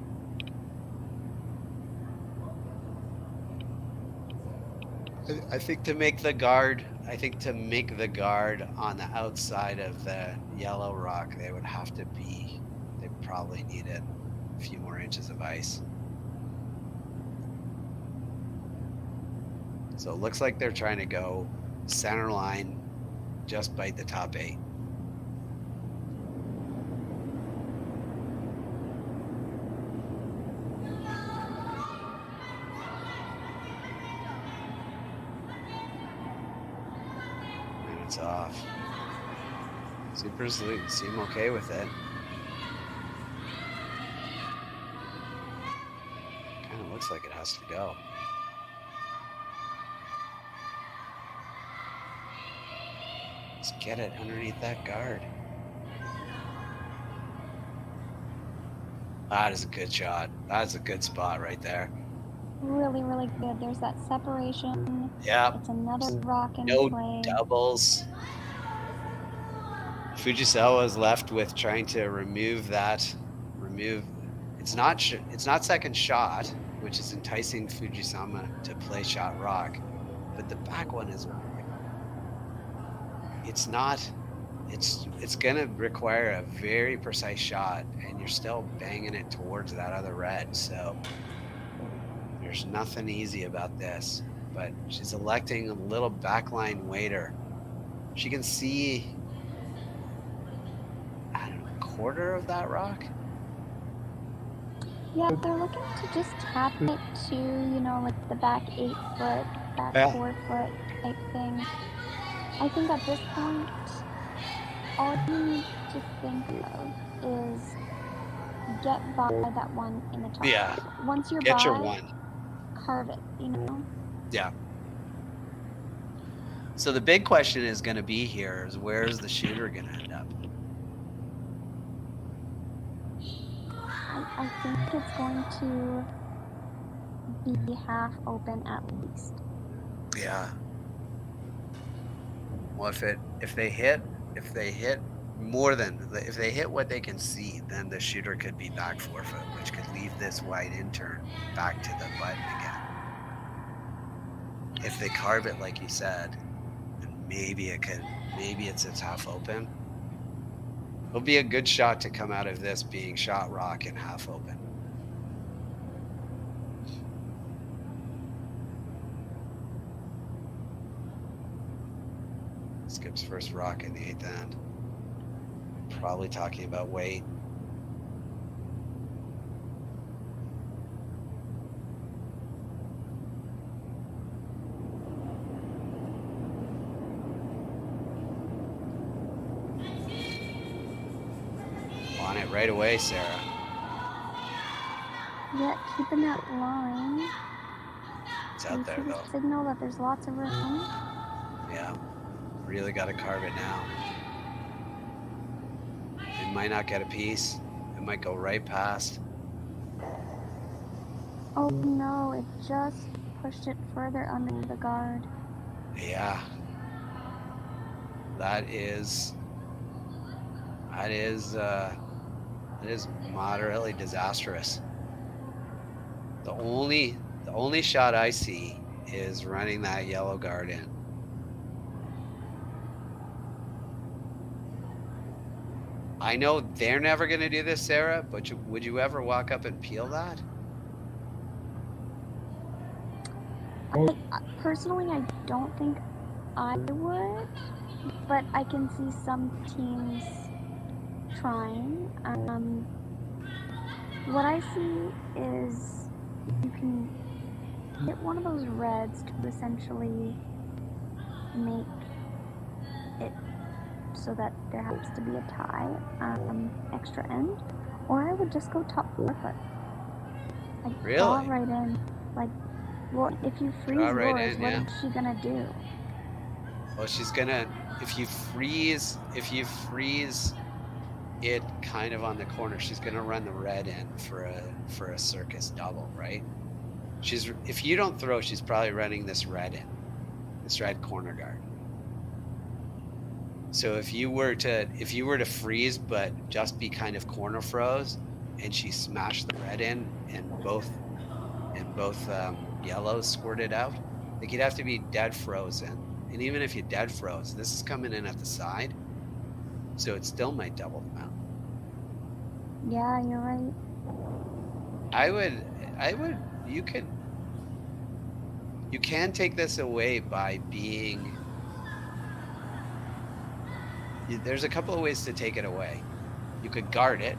I think to make the guard on the outside of the yellow rock, they probably needed a few more inches of ice. So it looks like they're trying to go center line, just bite the top 8. And it's off. Supers seem okay with it. Kind of looks like it has to go. Let's get it underneath that guard. That is a good shot. That's a good spot right there. Really, really good. There's that separation. Yeah. It's another rock in No play. doubles. Fujisawa is left with trying to remove. It's not second shot, which is enticing Fujisawa to play shot rock, but the back one is. It's gonna require a very precise shot, and you're still banging it towards that other red. So there's nothing easy about this. But she's electing a little backline waiter. She can see, I don't know, a quarter of that rock. Yeah, they're looking to just tap it to, like the back 8 foot, back 4 foot type thing. I think at this point, all you need to think of is get by that one in the top. Yeah. Once you're Get by, your one. carve it, Yeah. So the big question is going to be here is where's the shooter going to end up? I think it's going to be half open at least. Yeah. Well, if they hit what they can see, then the shooter could be back 4 foot, which could leave this wide intern back to the button again. If they carve it like you said, then maybe it's half open. It'll be a good shot to come out of this being shot rock and half open. Skips first rock in the 8th end. Probably talking about weight. it right away, Sarah. Yeah, keeping that line. It's out there, though. Signal that there's lots of room. Yeah. Really got to carve it now. It might not get a piece. It might go right past. Oh no, it just pushed it further under the guard. Yeah. That is moderately disastrous. The only shot I see is running that yellow guard in. I know they're never going to do this, Sarah, but would you ever walk up and peel that? Personally, I don't think I would, but I can see some teams trying. What I see is you can hit one of those reds to essentially make it so that there has to be a tie, extra end, or I would just go top 4-foot. Like, Really? Draw right in. Like, well, if you freeze right yours, in, what yeah. is she gonna do? Well, she's gonna, if you freeze it kind of on the corner, she's gonna run the red in for a circus double, right? If you don't throw, she's probably running this red in, this red corner guard. So if you were to freeze but just be kind of corner froze, and she smashed the red in, and both yellows squirted out, like you'd have to be dead frozen. And even if you dead froze, this is coming in at the side, so it still might double the amount. Yeah, you're right. You can take this away by being, there's a couple of ways to take it away. You could guard it,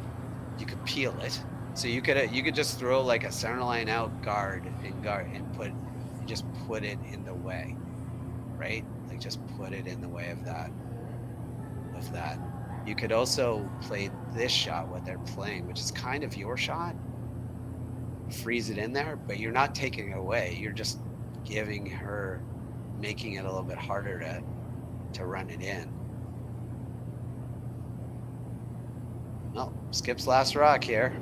you could peel it. So you could just throw like a center line out guard and put it in the way, right? Like just put it in the way of that. You could also play this shot, what they're playing, which is kind of your shot. Freeze it in there, but you're not taking it away. You're just making it a little bit harder to run it in. Well, Skip's last rock here.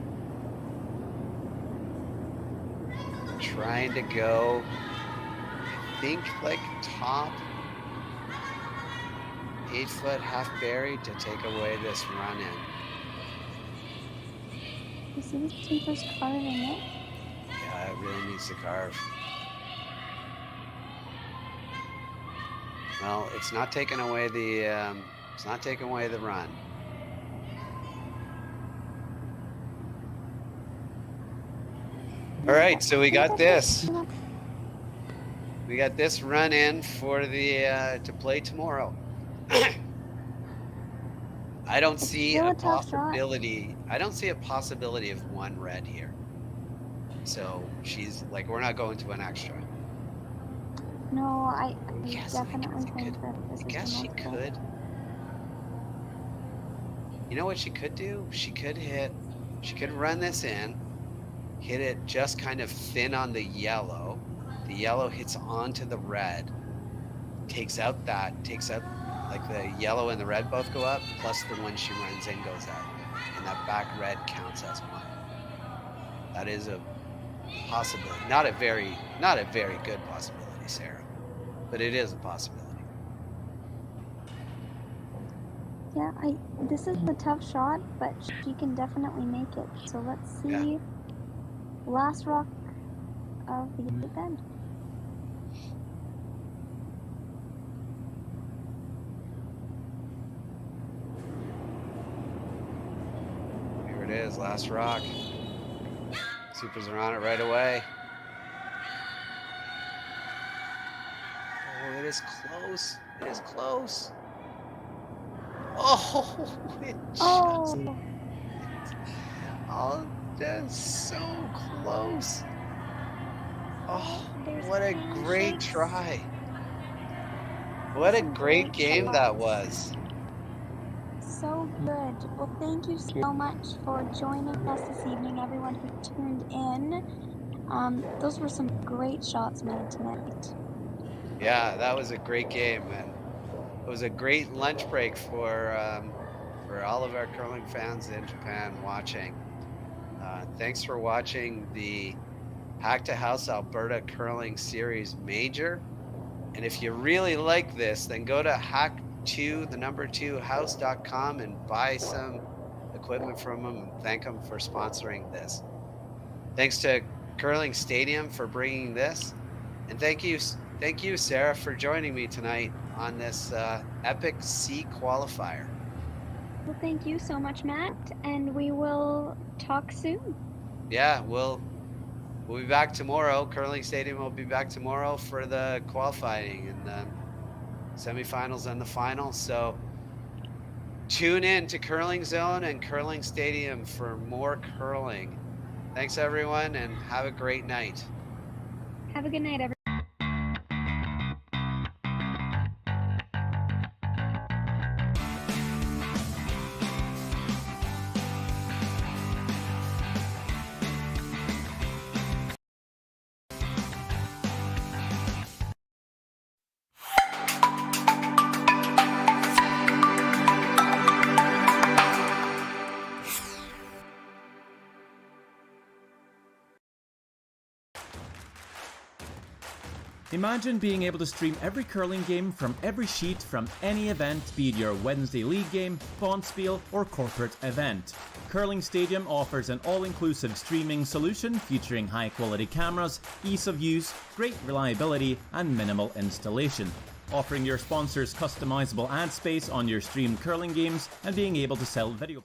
Trying to go, I think, like top 8-foot half buried to take away this run in. You see this keeper's carving it? Yeah, it really needs to carve. Well, it's not taking away the run. All right, so we got this. We got this run in for the to play tomorrow. I don't see a possibility. I don't see a possibility of one red here. So she's like, we're not going to an extra. No, I definitely think that this is I guess she could. You know what she could do? She could run this in, hit it just kind of thin on the yellow. The yellow hits onto the red, takes out like the yellow and the red both go up, plus the one she runs in goes out. And that back red counts as one. That is a possibility. Not a very good possibility, Sarah. But it is a possibility. Yeah, this is a tough shot, but she can definitely make it. So let's see. Yeah. Last rock of the 8th end. Here it is, last rock. Supers are on it right away. Oh, it is close. It is close. Oh, it just, oh, that's so close. Oh, what a great try. What a great game that was. So good. Well, thank you so much for joining us this evening, everyone who tuned in. Those were some great shots made tonight. Yeah, that was a great game, and it was a great lunch break for all of our curling fans in Japan watching. Thanks for watching the Hack2House Alberta Curling Series Major. And if you really like this, then go to hack2house.com and buy some equipment from them and thank them for sponsoring this. Thanks to Curling Stadium for bringing this. And thank you, Sarah, for joining me tonight on this epic C qualifier. Well, thank you so much, Matt, and we will talk soon. Yeah, we'll be back tomorrow. Curling Stadium will be back tomorrow for the qualifying and the semifinals and the final. So tune in to Curling Zone and Curling Stadium for more curling. Thanks, everyone, and have a great night. Have a good night, everyone. Imagine being able to stream every curling game from every sheet from any event, be it your Wednesday league game, bonspiel, or corporate event. Curling Stadium offers an all-inclusive streaming solution featuring high-quality cameras, ease of use, great reliability, and minimal installation. Offering your sponsors customizable ad space on your streamed curling games and being able to sell video.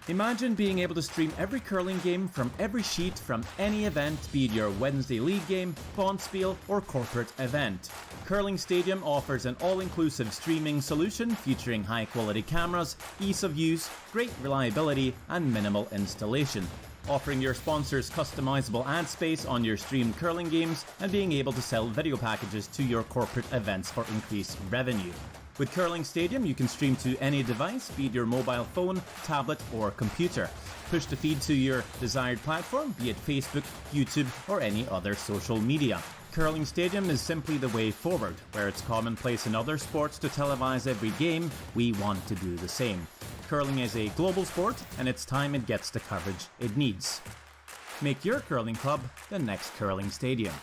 Imagine being able to stream every curling game from every sheet from any event, be it your Wednesday league game, bonspiel, or corporate event. Curling Stadium offers an all-inclusive streaming solution featuring high-quality cameras, ease of use, great reliability, and minimal installation. Offering your sponsors customizable ad space on your streamed curling games and being able to sell video packages to your corporate events for increased revenue. With Curling Stadium, you can stream to any device, be it your mobile phone, tablet, or computer. Push the feed to your desired platform, be it Facebook, YouTube, or any other social media. Curling Stadium is simply the way forward. Where it's commonplace in other sports to televise every game, we want to do the same. Curling is a global sport, and it's time it gets the coverage it needs. Make your curling club the next Curling Stadium.